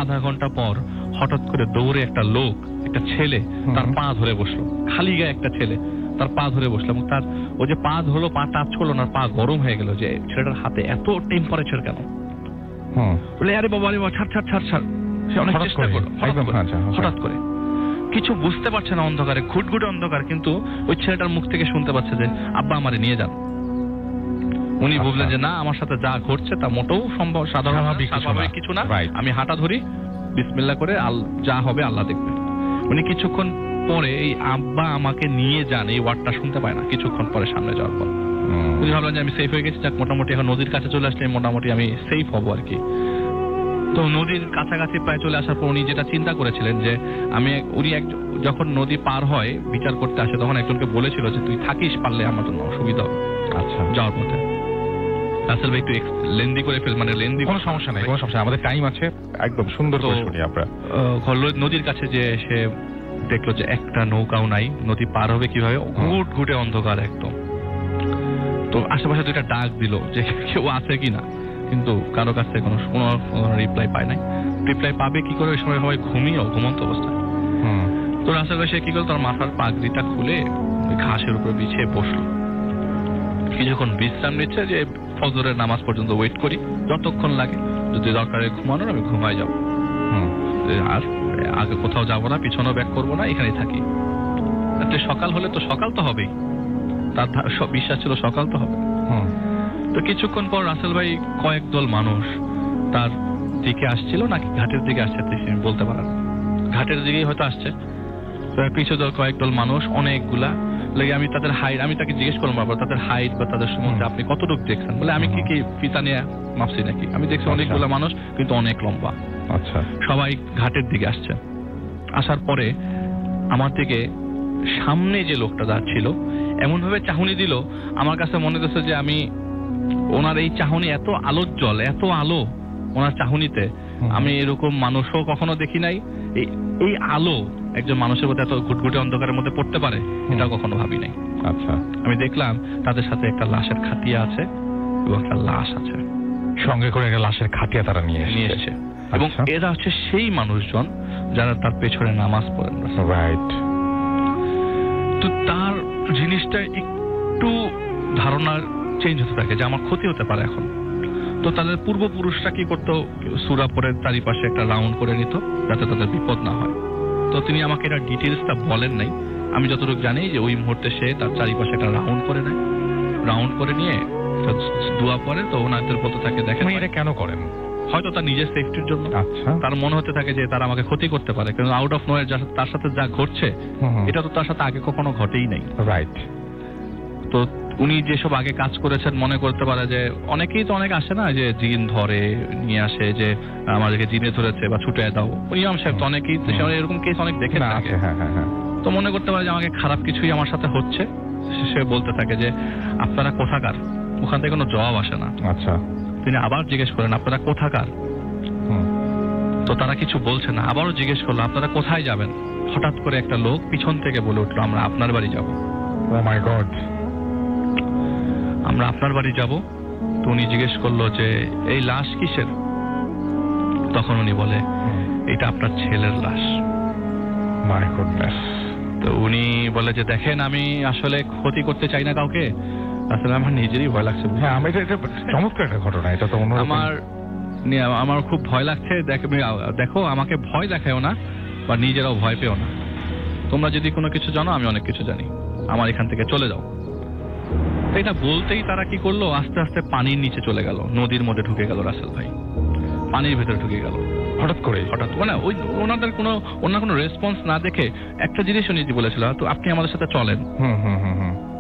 আধা ঘন্টা পর হঠাৎ করে দৌড়ে একটা ছেলে তার পা ধরে বসলো, খালি গায়ে একটা ছেলে তার পা ধরে বসলো, এবং তার ও যে পা ধরলো, পা টাচ করলো না, পা গরম হয়ে গেল, যে ছেলেটার হাতে এত টেম্পারেচার কেন? বলে আরে বাবা ছাড়। সে অনেক চেষ্টা করলো, হঠাৎ করে কিছু বুঝতে পারছে না, অন্ধকারে, ঘুটঘুটে অন্ধকার, কিন্তু ওই ছেলেটার মুখ থেকে শুনতে পাচ্ছে যে আব্বা আমারে নিয়ে যান। উনি বললেন যে না, আমার সাথে যা ঘটছে তা মোটেও স্বাভাবিক কিছু না, আমি হাঁটা ধরি, বিসমিল্লাহ করে যা হবে আল্লাহ দেখবে। উনি কিছুক্ষণ পরে এই আব্বা আমাকে নিয়ে যান এই ওয়ার্ডটা শুনতে পায় না, কিছুক্ষণ পরে সামনে যাওয়ার পর উনি ভাবলেন যে আমি সেফ হয়ে গেছি, যাক মোটামুটি এখন নদীর কাছে চলে আসলে মোটামুটি আমি সেফ হবো আর কি। তো নদীর কাছাকাছি প্রায় চলে আসার পর উনি যেটা চিন্তা করেছিলেন যে উনি যখন নদী পার হয় বিচার করতে আসে, তখন একজনকে বলেছিল যে তুই থাকিস, পারলে আমার জন্য অসুবিধা হবে। আচ্ছা, যাওয়ার পথে রাসেল ভাই একটু লেন্দি করে মানে লেন্দি, কোনো সমস্যা নাই, আমাদের টাইম আছে, একদম সুন্দর করে শুনি আমরা। নদীর কাছে যে সে দেখলো যে একটা নৌকাও নাই, নদী পার হবে কিভাবে, ঘুটঘুটে অন্ধকার একদম। তো আশেপাশে দুইটা ডাক দিল যে কেউ আছে কিনা, কিন্তু কারো কাছে কোনো রিপ্লাই পায় নাই। রিপ্লাই পাবে কি করে, ওই সময় সবাই ঘুমন্ত অবস্থায়। তো রাসেল ভাই সে কি করলো, তার মাথার পাগড়িটা খুলে ওই ঘাসের উপর বিছিয়ে বসলো, কিছুক্ষণ বিশ্রাম নিচ্ছে, যে ফজরের নামাজ পর্যন্ত ওয়েট করি, যতক্ষণ লাগে, যদি দরকারে ঘুমানোর আমি ঘুমাই যাবো, আর আগে কোথাও যাবো না, পিছনেও ব্যাক করবো না, এখানেই থাকি। সকাল হলে তো সকাল তো হবেই, তার বিশ্বাস ছিল সকাল তো হবে। তো কিছুক্ষণ পর রাসেল ভাই কয়েক দল মানুষ তার দিকে আসছিল নাকি ঘাটের দিকে আসছে তিনি বলতে পারেন, ঘাটের দিকেই হয়তো আসছে। তো পিছু দল কয়েক দল মানুষ অনেকগুলা লাগে। আমি তাদের হাইট, আমি তাকে জিজ্ঞেস করলাম বাবা তাদের হাইট বা তাদের সম্বন্ধে আপনি কতটুকু দেখছেন? বলে আমি কি ফিতা নিয়ে মাপছি নাকি, আমি দেখছি অনেকগুলা মানুষ কিন্তু অনেক লম্বা। আচ্ছা, সবাই ঘাটের দিকে আসছে। আসার পরে আমার দিকে সামনে যে লোকটা যাচ্ছিল এমন ভাবে চাহনি দিল, আমার কাছে মনে হচ্ছে যে আমি ওনার এই চাহনি এত আলোর জল, এত আলো ওনার চাহনিতে, আমি এরকম মানুষও কখনো দেখি নাই। এই আলো একজন মানুষের মধ্যে এত ঘুটঘুটে অন্ধকারের মধ্যে পড়তে পারে এটা কখনো ভাবি নাই। আচ্ছা, আমি দেখলাম তাদের সাথে একটা লাশের খাটিয়া আছে এবং একটা লাশ আছে, সঙ্গে করে একটা লাশের খাটিয়া তারা নিয়ে এসেছে। এবং এরা হচ্ছে সেই মানুষজন যারা তার পেছনে নামাজ পড়েন। রাইট। তো তার জিনিসটা একটু ধারণার চেঞ্জ হতে থাকে যে আমার ক্ষতি হতে পারে এখন। তো তাদের পূর্বপুরুষরা কি করতো, সূরা পড়ে চারিপাশে একটা রাউন্ড করে নিত যাতে তাদের বিপদ না হয়। তো তিনি আমাকে এটা ডিটেলসটা বলেন নাই, আমি যতটুকু জানি যে ওই মুহূর্তে সে তার চারিপাশে একটা রাউন্ড করে নেয়, রাউন্ড করে নিয়ে দোয়া পড়ে। তো ওনাদের বলতে থাকে দেখেন এটা কেন করেন, হয়তো তার নিজের সেফটির জন্য। আচ্ছা, তার মনে হতে থাকে যে তারা আমাকে ক্ষতি করতে পারে, কিন্তু আউট অফ নোয়ার তার সাথে যা ঘটছে এটা তো তার সাথে আগে কখনো ঘটেই নাই। রাইট। তো উনি যেসব আগে কাজ করেছেন মনে করতে পারে যে অনেকেই তো অনেক আসে না যে জিন ধরে নিয়ে আসে যে আমাদেরকে জিনে ধরেছে বা ছুটে দাও, ইমাম সাহেব তো অনেকেই এরকম কেস অনেক দেখে থাকে। তো মনে করতে পারে যে আমাকে খারাপ কিছুই আমার সাথে হচ্ছে। সে বলতে থাকে যে আপনারা কোথাকার, ওখান থেকে কোনো জবাব আসে না। আচ্ছা, তিনি আবার জিজ্ঞেস করেন আপনারা কোথাকার, তো তারা কিছু বলছে না। আবারও জিজ্ঞেস করলো আপনারা কোথায় যাবেন। হঠাৎ করে একটা লোক পিছন থেকে বলে উঠলো আমরা আপনার বাড়ি যাব। ও মাই গড, আমরা আপনার বাড়ি যাব। তো উনি জিজ্ঞেস করলো যে এই লাশ কিসের? তখন উনি বলে এটা আপনার ছেলের লাশ। মাই গডনেস। তো উনি বলে যে দেখেন আমি আসলে ক্ষতি করতে চাই না কাউকে, আসলে আমার নিজেরই ভয় লাগছে। হ্যাঁ, এটা চমৎকার একটা ঘটনা, এটা তো আমার খুব ভয় লাগছে। দেখো আমাকে ভয় দেখায়ও না বা নিজেরাও ভয় পেও না। তোমরা যদি কোনো কিছু জানো আমি অনেক কিছু জানি, আমার এখান থেকে চলে যাও। এটা বলতেই তারা কি করলো, আস্তে আস্তে পানির নিচে চলে গেল, নদীর মধ্যে ঢুকে গেল রাসেল ভাই, পানির ভেতরে ঢুকে গেল হঠাৎ মানে ওই ওনাদের কোনো রেসপন্স না দেখে একটা জিনিস উনি বলেছিল তো আপনি আমাদের সাথে চলেন।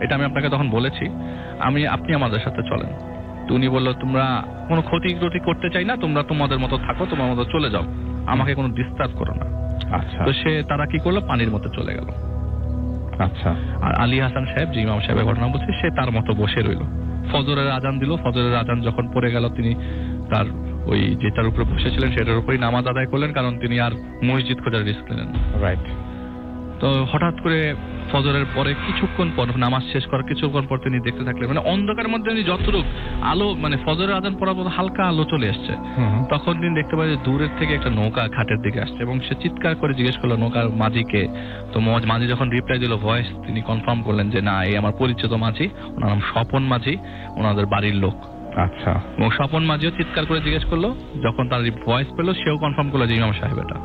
এটা আমি আপনাকে তখন বলেছি, আপনি আমাদের সাথে চলেন। তো উনি বললো তোমরা কোনো ক্ষতি করতে চাই না, তোমরা তোমাদের মতো থাকো, তোমার মতো চলে যাও, আমাকে কোনো ডিস্টার্ব করো না। আচ্ছা। তো তারা কি করলো, পানির মধ্যে চলে গেল। আচ্ছা। আর আলী হাসান সাহেব যে ইমাম সাহেবের ঘটনা বলছে সে তার মতো বসে রইল। ফজরের আজান দিল, ফজরের আজান যখন পড়ে গেল তিনি তার ওই যেটার উপরে বসেছিলেন সেটার উপরেই নামাজ আদায় করলেন, কারণ তিনি আর মসজিদ খোঁজার রিস্ক নিলেন। রাইট। তো হঠাৎ করে ফজরের পরে কিছুক্ষণ পর নামাজ শেষ করার কিছুক্ষণ পর তিনি দেখতে থাকলেন মানে অন্ধকারের মধ্যে উনি যতটুকু আলো মানে ফজরের আজান পড়ার পর হালকা আলো চলে আসছে, তখন তিনি দেখতে পাই যে দূরের থেকে একটা নৌকা ঘাটের দিকে আসছে এবং সে চিৎকার করে জিজ্ঞেস করলো নৌকার মাঝিকে। তো মাঝি যখন রিপ্লাই দিল ভয়েস, তিনি কনফার্ম করলেন যে না এই আমার পরিচিত মাঝি, ওনার নাম স্বপন মাঝি, ওনাদের বাড়ির লোক। আচ্ছা। এবং স্বপন মাঝিও চিৎকার করে জিজ্ঞেস করলো, যখন তার ভয়েস পেলো সেও কনফার্ম করলো যে ইমাম সাহেব এটা।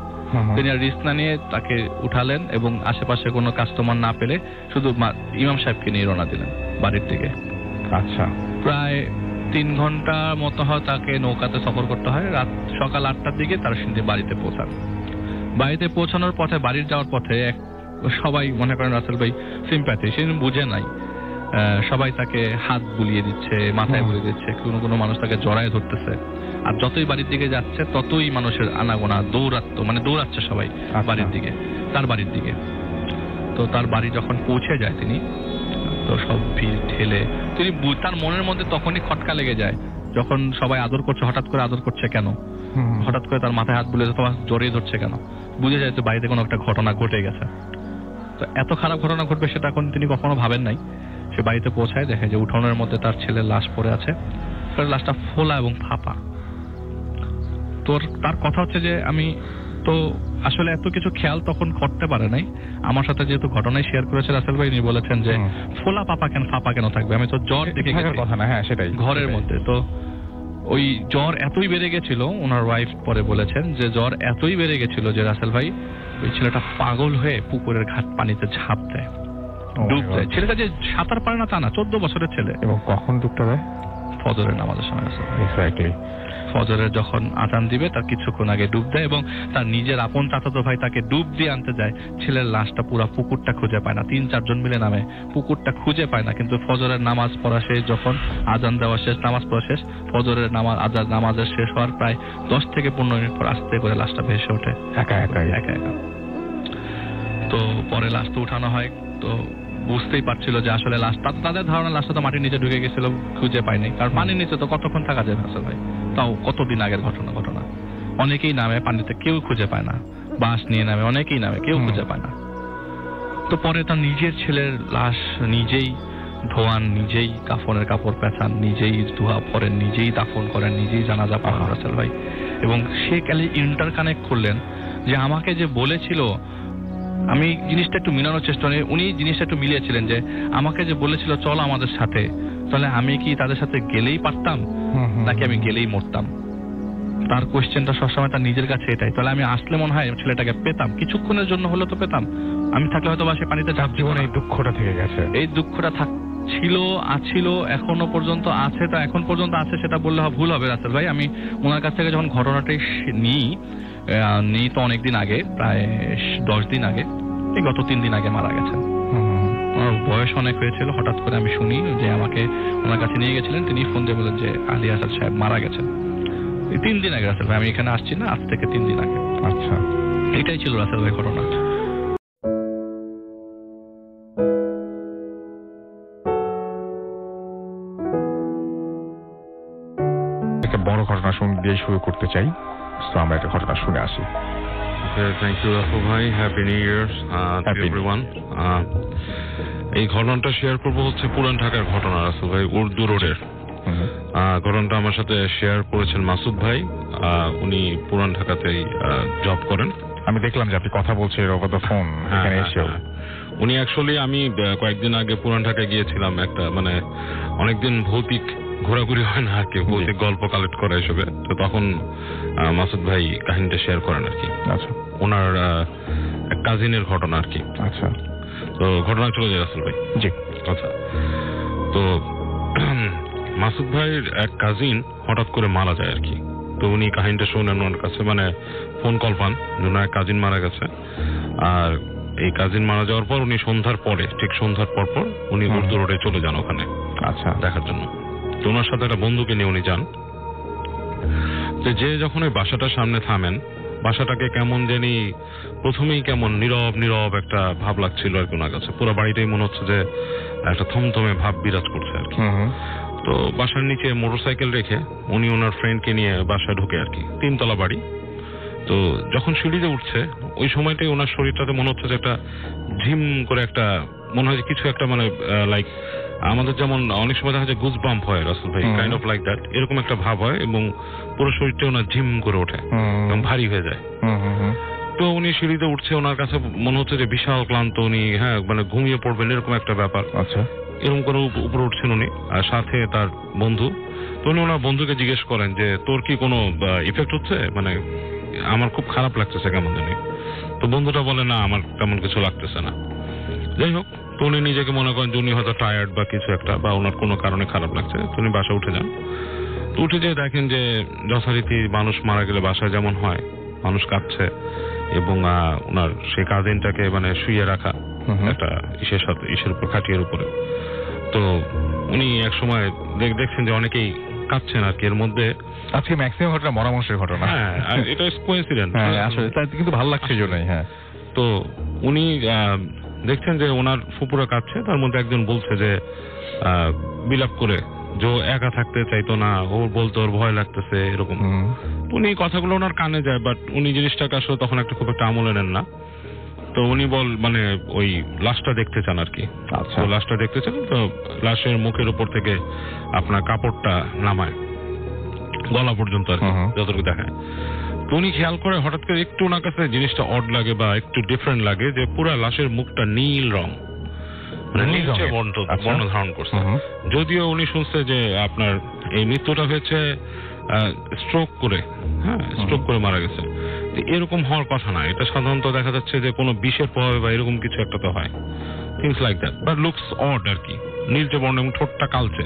তিনি আর রিস্ক না নিয়ে তাকে উঠালেন এবং আশেপাশে কোনো কাস্টমার না পেলে শুধু ইমাম সাহেবকে নিয়ে রওনা দিলেন বাড়ির দিকে। আচ্ছা। প্রায় 3 ঘন্টা মতো হয় তাকে নৌকাতে সফর করতে হয়। সকাল 8টার দিকে তার সিন্ধি বাড়িতে পৌঁছান। বাড়িতে পৌঁছানোর পথে, বাড়ির যাওয়ার পথে সবাই মনে করেন রাসেল ভাই সিম্প্যাথি, সে বুঝে নাই, সবাই তাকে হাত বুলিয়ে দিচ্ছে, মাথায় বুলিয়ে দিচ্ছে, কোনো মানুষ তাকে জড়ায় ধরতেছে। আর যতই বাড়ির দিকে যাচ্ছে ততই মানুষের আনাগোনা দৌড়াচ্ছে সবাই বাড়ির দিকে, তার বাড়ির দিকে। তো তার বাড়ি যখন পৌঁছে যায় তিনি, তো সব ভিড় ঠেলে তিনি তার মনের মধ্যে তখনই খটকা লেগে যায় যখন সবাই আদর করছে, হঠাৎ করে আদর করছে কেন, হঠাৎ করে তার মাথায় হাত বুলিয়ে তোমার জড়িয়ে ধরছে কেন, বুঝে যায় তো বাড়িতে কোনো একটা ঘটনা ঘটে গেছে। তো এত খারাপ ঘটনা ঘটবে সেটা এখন তিনি কখনো ভাবেন নাই। সে বাড়িতে পৌঁছায়, দেখে যে উঠোনের মধ্যে তার ছেলের লাশ পড়ে আছে, লাশটা ফোলা এবং ফাঁপা। তার কথা হচ্ছে যে আমি তো আসলে এত কিছু খেয়াল তখন করতে পারে নাই, আমার সাথে যেহেতু ঘটনায় শেয়ার করেছে রাসেল ভাই, উনি বলেছেন যে ফোলা ফাঁপা কেন থাকবে, আমি তো জ্বর দেখে গেছি কথা না। হ্যাঁ, সেটাই ঘরের মধ্যে। তো ওই জ্বর এতই বেড়ে গেছিল, ওনার ওয়াইফ পরে বলেছেন যে জ্বর এতই বেড়ে গেছিল যে রাসেল ভাই ওই ছেলেটা পাগল হয়ে পুকুরের ঘাট পানিতে ঝাঁপ দেয়, ডুব দেয়। ছেলেটা যে সাঁতার পারে না তা না, 14 বছরের ছেলে। এবং কখন ডুবটা দেয়? ফজরের নামাজের সময় রাসূল ভাই। এক্স্যাক্টলি। ফজরের যখন আজান দিবে তার কিছুক্ষণ আগে ডুব দেয় এবং তার নিজের আপন চাচাতো ভাই তাকে ডুব দিয়ে আনতে যায়। ছেলের লাশটা পুরো পুকুরটা খুঁজে পায় না, 3-4 জন মিলে নামে, পুকুরটা খুঁজে পায় না, কিন্তু ফজরের নামাজ পড়া শেষ, যখন আজান দেওয়া শেষ, নামাজ পড়া শেষ, ফজরের নামাজের শেষ হওয়ার প্রায় 10 থেকে 15 মিনিট পর আস্তে করে লাশটা ভেসে ওঠে একা একা। তো পরে লাশ তো উঠানো হয়, তো বুঝতেই পারছিল যে আসলে লাশ, তাদের ধারণা লাশটা তো মাটির নিচে ঢুকে গেছিল, খুঁজে পায়নি, কারণ পানির নিচে তো কতক্ষণ থাকা যাবে আসলে ভাই, তাও কতদিন আগের ঘটনা। অনেকেই নামে পানিতে, কেউ খুঁজে পায় না, বাঁশ নিয়ে নামে, অনেকেই নামে, কেউ খুঁজে পায় না। তো পরে তার নিজের ছেলের লাশ নিজেই ধোয়ান, নিজেই কাফনের কাপড় পেঁচান, নিজেই ধোয়া পরেন, নিজেই দাফন করেন, নিজেই জানাজা পড়ান রাসেল ভাই। এবং সে কালে ইন্টারকানেক্ট করলেন যে আমাকে যে বলেছিল, আমি জিনিসটা একটু মিলানোর চেষ্টা করি, উনি জিনিসটা একটু মিলিয়েছিলেন যে আমাকে যে বলেছিল চল আমাদের সাথে, তাহলে আমি কি তাদের সাথে গেলেই পারতাম নাকি আমি গেলেই মরতাম? তার কোয়েশ্চেনটা সবসময় তার নিজের কাছে এটাই, তাহলে আমি আসলে মনে হয় ছেলেটাকে পেতাম, কিছুক্ষণের জন্য হলে তো পেতাম, আমি থাকলে হয়তো বা সে পানিতে জীবনে এই দুঃখটা থেকে গেছে, এই দুঃখটা আছিল, এখনো পর্যন্ত আছে। তো এখন পর্যন্ত আছে সেটা বললে ভুল হবে রাসেল ভাই। আমি ওনার কাছ থেকে যখন ঘটনাটাই নিই তো অনেকদিন আগে, প্রায় 10 দিন আগে, এই গত 3 দিন আগে মারা গেছেন। ওনার বয়স অনেক হয়েছিল, হঠাৎ করে আমি শুনি যে আমাকে ওনার কাছে নিয়ে গেছিলেন, তিনি ফোন দিয়ে বলেন যে আলী আসাদ সাহেব মারা গেছেন। 3 দিন আগে রাসেল ভাই, আমি এখানে আসছি না, আজ থেকে 3 দিন আগে। আচ্ছা, এটাই ছিল রাসেল ভাই ঘটনা। একটা বড় ঘটনা দিয়ে শুরু করতে চাই, তো আমরা একটা ঘটনা শুনে আসি। থ্যাংক ইউ রাসেল ভাই, happy new year to everyone. এই ঘটনাটা শেয়ার করবো হচ্ছে পুরান ঢাকার ঘটনা রাসেল ভাই, উর্দু রোডের ঘটনাটা আমার সাথে শেয়ার করেছেন মাসুদ ভাই। উনি পুরান ঢাকাতেই জব করেন। আমি দেখলাম যে আপনি কথা বলছেন ওভার দ্য ফোন এখানে এসেও। উনি অ্যাকচুয়ালি, আমি কয়েকদিন আগে পুরান ঢাকায় গিয়েছিলাম, একটা মানে অনেকদিন ভৌতিক ঘোরাঘুরি হয় না আর কি, ভৌতিক গল্প কালেক্ট করা এসবে, তো তখন মাসুদ ভাই কাহিনীটা শেয়ার করেন আর কি। আচ্ছা, ওনার এক কাজিনের ঘটনা আর কি। আচ্ছা, তো ঘটনা চলে যায় রাসেল ভাই। জি, আচ্ছা। তো মাসুদ ভাইয়ের এক কাজিন হঠাৎ করে মারা যায় আর কি। তো উনি কাহিনীটা শোনেন ওনার কাছে, মানে ফোন কল পান যে ওনার এক কাজিন মারা গেছে। আর এই কাজিন মারা যাওয়ার পর উনি সন্ধ্যার পরে, ঠিক সন্ধ্যার পর উনি উর্দু রোডে চলে যান ওখানে আচ্ছা দেখার জন্য। তো ওনার সাথে একটা বন্ধুকে নিয়ে উনি যান। যে যখন ওই বাসাটার সামনে থামেন, বাসাটাকে কেমন জানি প্রথমেই কেমন নীরব একটা ভাব লাগছিল আর কি ওনার কাছে। পুরো বাড়িটাই মনে হচ্ছে যে একটা থমথমে ভাব বিরাজ করছে আর কি। তো বাসার নিচে মোটরসাইকেল রেখে উনি ওনার ফ্রেন্ডকে নিয়ে বাসায় ঢুকে আর কি। 3 তলা বাড়ি। তো যখন সিঁড়িতে উঠছে ওই সময়টাই ওনার শরীরটাতে মনে হচ্ছে যে একটা ঝিম করে একটা, মনে হয় কিছু একটা, মানে লাইক আমাদের যেমন অনেক সময় দেখা যায় গুজ বাম্প হয় রাসেল ভাই, কাইন্ড অফ লাইক দ্যাট, এরকম একটা ভাব হয় এবং পুরো শরীরটা ওনার ঝিম করে ওঠে এবং ভারী হয়ে যায়। তো উনি সিঁড়িতে উঠছে, ওনার কাছে মনে হচ্ছে যে বিশাল ক্লান্ত, উনি মানে ঘুমিয়ে পড়বেন এরকম একটা ব্যাপার। আচ্ছা, এরকম করে উপরে উঠছেন উনি, আর সাথে তার বন্ধু। তো উনি ওনার বন্ধুকে জিজ্ঞেস করেন যে তোর কি কোনো ইফেক্ট হচ্ছে, মানে আমার খুব খারাপ লাগতেছে কেমন জানি। তো বন্ধুটা বলে না, আমার তেমন কিছু লাগতেছে না। যাই হোক, তো উনি নিজেকে মনে করেন যে উনি হয়তো টায়ার্ড বা কিছু একটা, বা ওনার কোনো কারণে খারাপ লাগছে। তো উনি বাসা উঠে যান। তো উঠে যেয়ে দেখেন যে যথারীতি মানুষ মারা গেলে বাসায় যেমন হয়, মানুষ কাঁদছে এবং ওনার সেই কাজিনটাকে মানে শুয়ে রাখা একটা ইসের উপর, খাটিয়ার উপরে। তো উনি এক সময় দেখছেন যে অনেকেই কাঁদছেন আর কি। এর মধ্যে আজকে ম্যাক্সিমাম ঘটনা মরা মানুষের ঘটনা। হ্যাঁ, এটা কোইন্সিডেন্ট আসলে, তাই কিন্তু ভালো লাগছে জন্যই। হ্যাঁ, তো উনি দেখছেন যে ওনার ফুপুরা কাঁদছে, তার মধ্যে একজন বলছে যে বিলাপ করে যে একা থাকতে চাইতো না, ওর বলতে ওর ভয় লাগতেছে এরকম। উনি কথাগুলো ওনার কানে যায়, বাট উনি জিনিসটাকে আসলে তখন খুব একটা আমলে নেন না। তো উনি মানে ওই লাশটা দেখতে চান আর কি। আচ্ছা, তো লাশটা দেখতে চান, তো লাশের মুখের উপর থেকে আপনার কাপড়টা নামায় গলা পর্যন্ত আর কি, যতটুকু দেখায়। তো উনি খেয়াল করে হঠাৎ করে একটু ওনার কাছে জিনিসটা অড লাগে বা একটু ডিফারেন্ট লাগে যে পুরা লাশের মুখটা নীল রং, মানে নীলচে বর্ণ ধারণ করছে। যদিও উনি শুনছে যে আপনার এই মৃত্যুটা হয়েছে স্ট্রোক করে, স্ট্রোক করে মারা গেছে। এরকম হওয়ার কথা না, এটা সাধারণত দেখা যাচ্ছে যে কোনো বিষের প্রভাবে বা এরকম কিছু একটা তো হয়, things like that, but looks odd আর কি। নীলচে বর্ণ এবং ঠোঁটটা কালচে,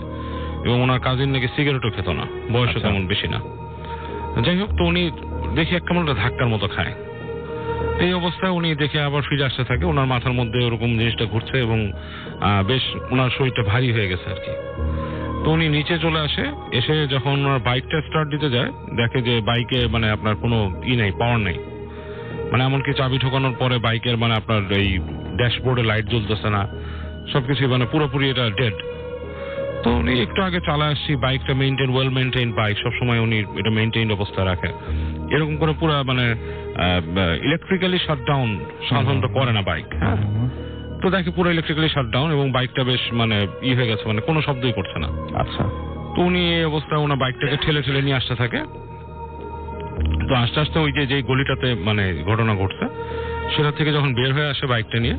এবং ওনার কাজিন নাকি সিগারেটও খেত না, বয়সও তেমন বেশি না। যাই হোক, তো উনি দেখে এক কেমন একটা ধাক্কার মতো খায়। এই অবস্থায় উনি দেখে আবার ফিরে আসতে থাকে, ওনার মাথার মধ্যে ওরকম জিনিসটা ঘুরছে এবং বেশ ওনার শরীরটা ভারী হয়ে গেছে আর কি। তো উনি নিচে চলে আসে, এসে যখন ওনার বাইকটা স্টার্ট দিতে যায় দেখে যে বাইকে মানে আপনার কোনো নেই, পাওয়ার নেই, মানে এমনকি চাবি ঠোকানোর পরে বাইকের মানে আপনার এই ড্যাশবোর্ডে লাইট জ্বলতেছে না, সবকিছু মানে পুরোপুরি এটা ডেড। তো উনি একটু আগে চালা আসছি, বাইকটা ওয়েল মেনটেইন বাইক, সবসময় উনি এটা মেনটেইন অবস্থায় রাখে, এরকম করে পুরো মানে ইলেকট্রিক্যালি শাটডাউন সাধারণত করে না বাইক। হ্যাঁ, তো দেখে পুরো ইলেকট্রিক্যালি শাটডাউন এবং বাইকটা বেশ মানে হয়ে গেছে, মানে কোনো শব্দই করছে না। আচ্ছা, তো উনি এই অবস্থায় ওনার বাইকটাকে ঠেলে ঠেলে নিয়ে আসতে থাকে। তো আস্তে আস্তে ওই যে গলিটাতে মানে ঘটনা ঘটছে সেটা থেকে যখন বের হয়ে আসে বাইকটা নিয়ে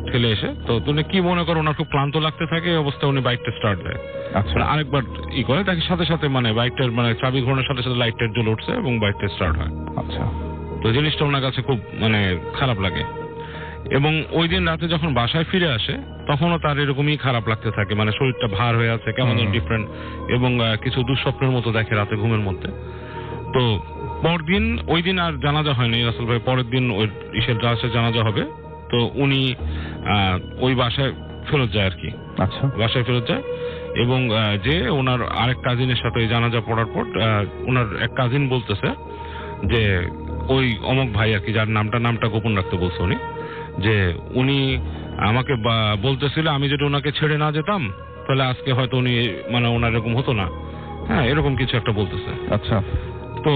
ঠেলে এসে, তো উনি কি মনে করে ওনার খুব ক্লান্ত লাগতে থাকে, এই অবস্থায় উনি বাইকটা স্টার্ট দেয়। আচ্ছা, আরেকবার করে তাকে সাথে সাথে মানে বাইকটার মানে চাবি ঘোরানোর সাথে সাথে লাইটটা জ্বলে উঠছে এবং বাইকটা স্টার্ট হয়। আচ্ছা, তো জিনিসটা ওনার কাছে খুব মানে খারাপ লাগে এবং ওই দিন রাতে যখন বাসায় ফিরে আসে তখনও তার এরকমই খারাপ লাগতে থাকে, মানে শরীরটা ভার হয়ে আছে, কেমন ডিফারেন্ট, এবং কিছু দুঃস্বপ্নের মতো দেখে রাতে ঘুমের মধ্যে। তো পরদিন, ওই দিন আর জানাজা হয়নি রাসেল ভাই, পরের দিন ওই ইসের রাসে জানাজা হবে। তো উনি ওই বাসায় ফেরত যায় আর কি। আচ্ছা, বাসায় ফেরত যায় এবং যে ওনার আরেক কাজিনের সাথে ওই জানাজা পড়ার পর ওনার এক কাজিন বলতেছে যে ওই অমক ভাই আর কি, যার নামটা গোপন রাখতে বলছে উনি, যে উনি আমাকে বলতেছিল আমি যদি ওনাকে ছেড়ে না যেতাম তাহলে আজকে হয়তো উনি মানে ওনার এরকম হতো না। হ্যাঁ, এরকম কিছু একটা বলতেছে। আচ্ছা, তো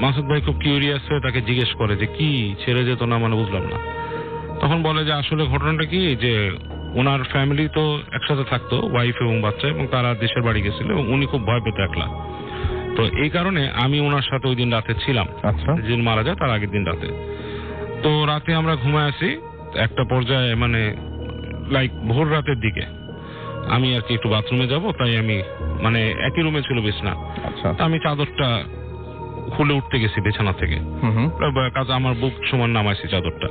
মাসুদ ভাই খুব কিউরিয়াস হয়ে তাকে জিজ্ঞেস করে যে কি ছেড়ে যেত না, মানে বুঝলাম না। তখন বলে যে আসলে ঘটনাটা কি, যে ওনার ফ্যামিলি তো একসাথে থাকতো, ওয়াইফ এবং বাচ্চা, এবং তারা দেশের বাড়ি গেছিল এবং উনি খুব ভয় পেত একলা। তো এই কারণে আমি ওনার সাথে ওই দিন রাতে ছিলাম। আচ্ছা, যেদিন মারা যায় তার আগের দিন রাতে। তো রাতে আমরা ঘুমায় আসি, একটা পর্যায়ে মানে লাইক ভোর রাতের দিকে আমি আর কি একটু বাথরুমে যাব, তাই আমি মানে একই রুমে ছিল বিছানা। আচ্ছা, আমি চাদরটা খুলে উঠতে গেছি বিছানা থেকে, কাজ আমার বুক সমান নামাইছি চাদরটা।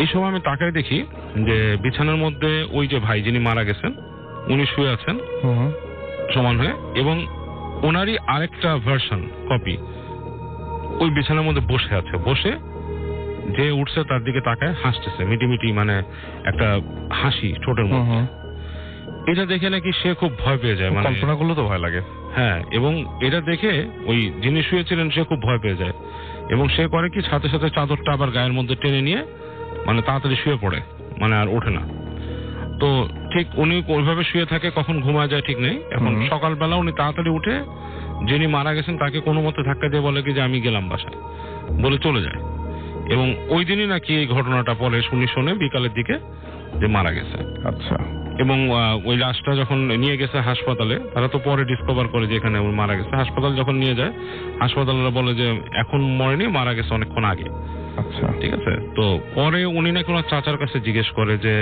এই সময় আমি তাকাই দেখি যে বিছানার মধ্যে ওই যে ভাই যিনি মারা গেছেন উনি শুয়ে আছেন সমান হয়ে, এবং ওনারই আরেকটা ভার্সন কপি ওই বিছানার মধ্যে বসে আছে। বসে যে উঠছে তার দিকে তাকায় হাসতেছে, মিটিমিটি মানে একটা হাসি ঠোঁটের মধ্যে। এটা দেখে নাকি সে খুব ভয় পেয়ে যায়, মানে কল্পনা করলে তো ভয় লাগে। হ্যাঁ, এবং এটা দেখে ওই যিনি শুয়েছিলেন সে খুব ভয় পেয়ে যায় এবং সে করে কি সাথে সাথে চাদরটা আবার গায়ের মধ্যে টেনে নিয়ে মানে তাড়াতাড়ি শুয়ে পড়ে, মানে আর ওঠে না। তো ঠিক উনি ওইভাবে শুয়ে থাকে, কখন ঘুমায় যায় ঠিক নেই। এখন সকালবেলা উনি তাড়াতাড়ি উঠে যিনি মারা গেছেন তাকে কোনো মতে ধাক্কা দিয়ে বলে কি যে আমি গেলাম বাসায়, বলে চলে যায়। এবং ওই দিনই নাকি এই ঘটনাটা পরে শোনে বিকালের দিকে যে মারা গেছে। আচ্ছা, এবং ওই লাশটা যখন নিয়ে গেছে হাসপাতালে, তারা তো পরে ডিসকভার করে যে এখানে মারা গেছে। হাসপাতাল যখন নিয়ে যায়, হাসপাতালরা বলে যে এখন মরেনি, মারা গেছে অনেকক্ষণ আগে। আচ্ছা, ঠিক আছে। তো পরে উনি নাকি ওনার চাচার কাছে জিজ্ঞেস করে যে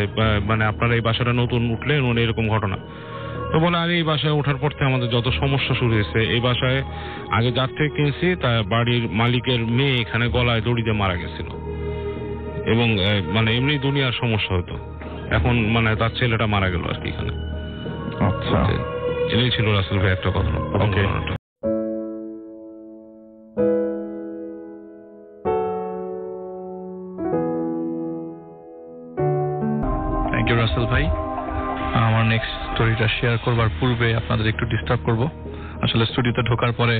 মানে আপনারা এই বাসাটা নতুন উঠলেন, উনি এরকম ঘটনা। তো বলে আরে এই বাসায় ওঠার পর থেকে আমাদের যত সমস্যা শুরু হয়েছে, এই বাসায় আগে যার থেকে কিনছি তার বাড়ির মালিকের মেয়ে এখানে গলায় দড়ি দিয়ে মারা গেছিল এবং মানে এমনি দুনিয়ার সমস্যা হতো। এখন মানে তার ছেলেটা মারা গেল আর কি এখানে। আচ্ছা, এটাই ছিল রাসেল ভাই একটা কথা। ওকে, থ্যাংক ইউ রাসেল ভাই। আমার নেক্সট স্টোরিটা শেয়ার করবার পূর্বে আপনাদের একটু ডিস্টার্ব করব। আসলে স্টুডিওতে ঢোকার পরে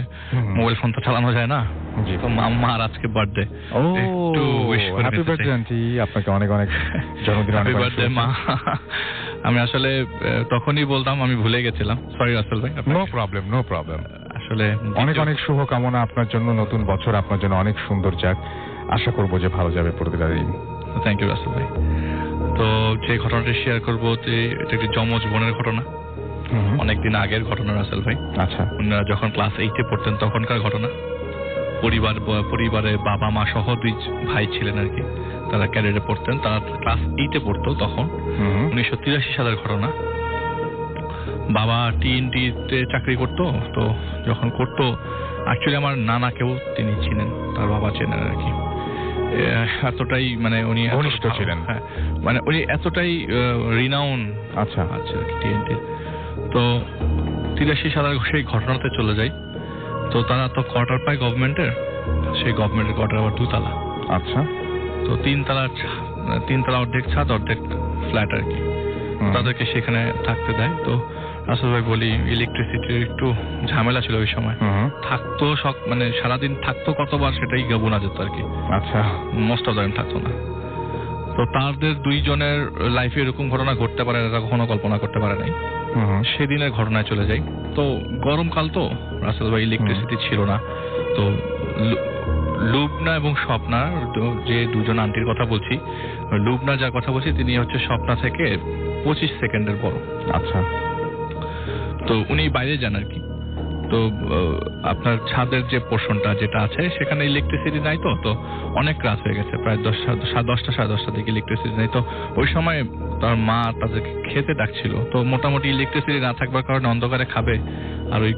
মোবাইল ফোন তো চালানো যায় না, তো মাম্মার আজকে বার্থডে। একটু উইশ করে হ্যাপি বার্থডে আন্টি, আপনাকে অনেক অনেক জন্মদিন হ্যাপি বার্থডে মা। আমি আসলে তখনই বলতাম, আমি ভুলে গেছিলাম, সরি রাসেল ভাই। No problem, no problem. আসলে অনেক অনেক শুভকামনা আপনার জন্য, নতুন বছর আপনার জন্য অনেক সুন্দর যাক, আশা করবো যে ভালো যাবে প্রতিটা দিন। থ্যাংক ইউ রাসেল ভাই। তো যে ঘটনাটা শেয়ার করবো এটা একটি যমজ বোনের ঘটনা, অনেকদিন আগের ঘটনা রাসেল ভাই। আচ্ছা, ওনারা যখন ক্লাস 8-এ পড়তেন তখনকার ঘটনা। পরিবারে বাবা মা সহ 2 ভাই ছিলেন আর কি, তারা ক্যাডেটে পড়তেন, তারা ক্লাস 8-এ পড়তো তখন। 1983 সালের ঘটনা। বাবা টিএনটিতে চাকরি করতো, তো যখন করতো অ্যাকচুয়ালি আমার নানাকেও তিনি চিনেন, তার বাবা চেনেন আর কি। এতটাই মানে উনি ঘনিষ্ঠ ছিলেন। হ্যাঁ, মানে উনি এতটাই রিনাউন আচ্ছা আচ্ছা টিএনটি। তো 83 সালের সেই ঘটনাতে চলে যাই। তো তারা তো কোয়ার্টার পায় গভর্নমেন্টের, সেই গভর্নমেন্টের কোয়ার্টার আবার 2 তলা। আচ্ছা। তো 3 তলা অর্ধেক ছাদ অর্ধেক ফ্ল্যাট আর কি, তাদেরকে সেখানে থাকতে দেয়। তো রাসেল ভাই বলি ইলেকট্রিসিটির একটু ঝামেলা ছিল ওই সময়, থাকতো মানে সারাদিন থাকতো কতবার সেটাই গোনা যেত আর কি। আচ্ছা। মোস্ট অফ দ্য টাইম থাকতো না। তো তাদের 2 জনের লাইফে এরকম ঘটনা ঘটতে পারে এরা কখনো কল্পনা করতে পারে নাই। সেদিনের ঘটনায় চলে যাই। তো গরমকাল, তো রাসেল ভাই ইলেকট্রিসিটি ছিল না। তো লুবনা এবং স্বপ্না, যে 2 জন আন্টির কথা বলছি, লুবনা যার কথা বলছি তিনি হচ্ছে স্বপ্না থেকে 25 সেকেন্ডের বড়। আচ্ছা। তো উনি বাইরে যান আর কি। তো আপনার ছাদের যে পোর্শনটা যেটা আছে সেখানে ইলেকট্রিসিটি নাই। তো অনেক রাত হয়ে গেছে, প্রায় 10টা সাড়ে 10টার দিকে ইলেকট্রিসিটি নাই। তো ওই সময় তার মা তাদেরকে খেতে ডাকছিল। তো মোটামুটি ইলেকট্রিসিটি না থাকবার কারণে অন্ধকারে খাবে আর ওই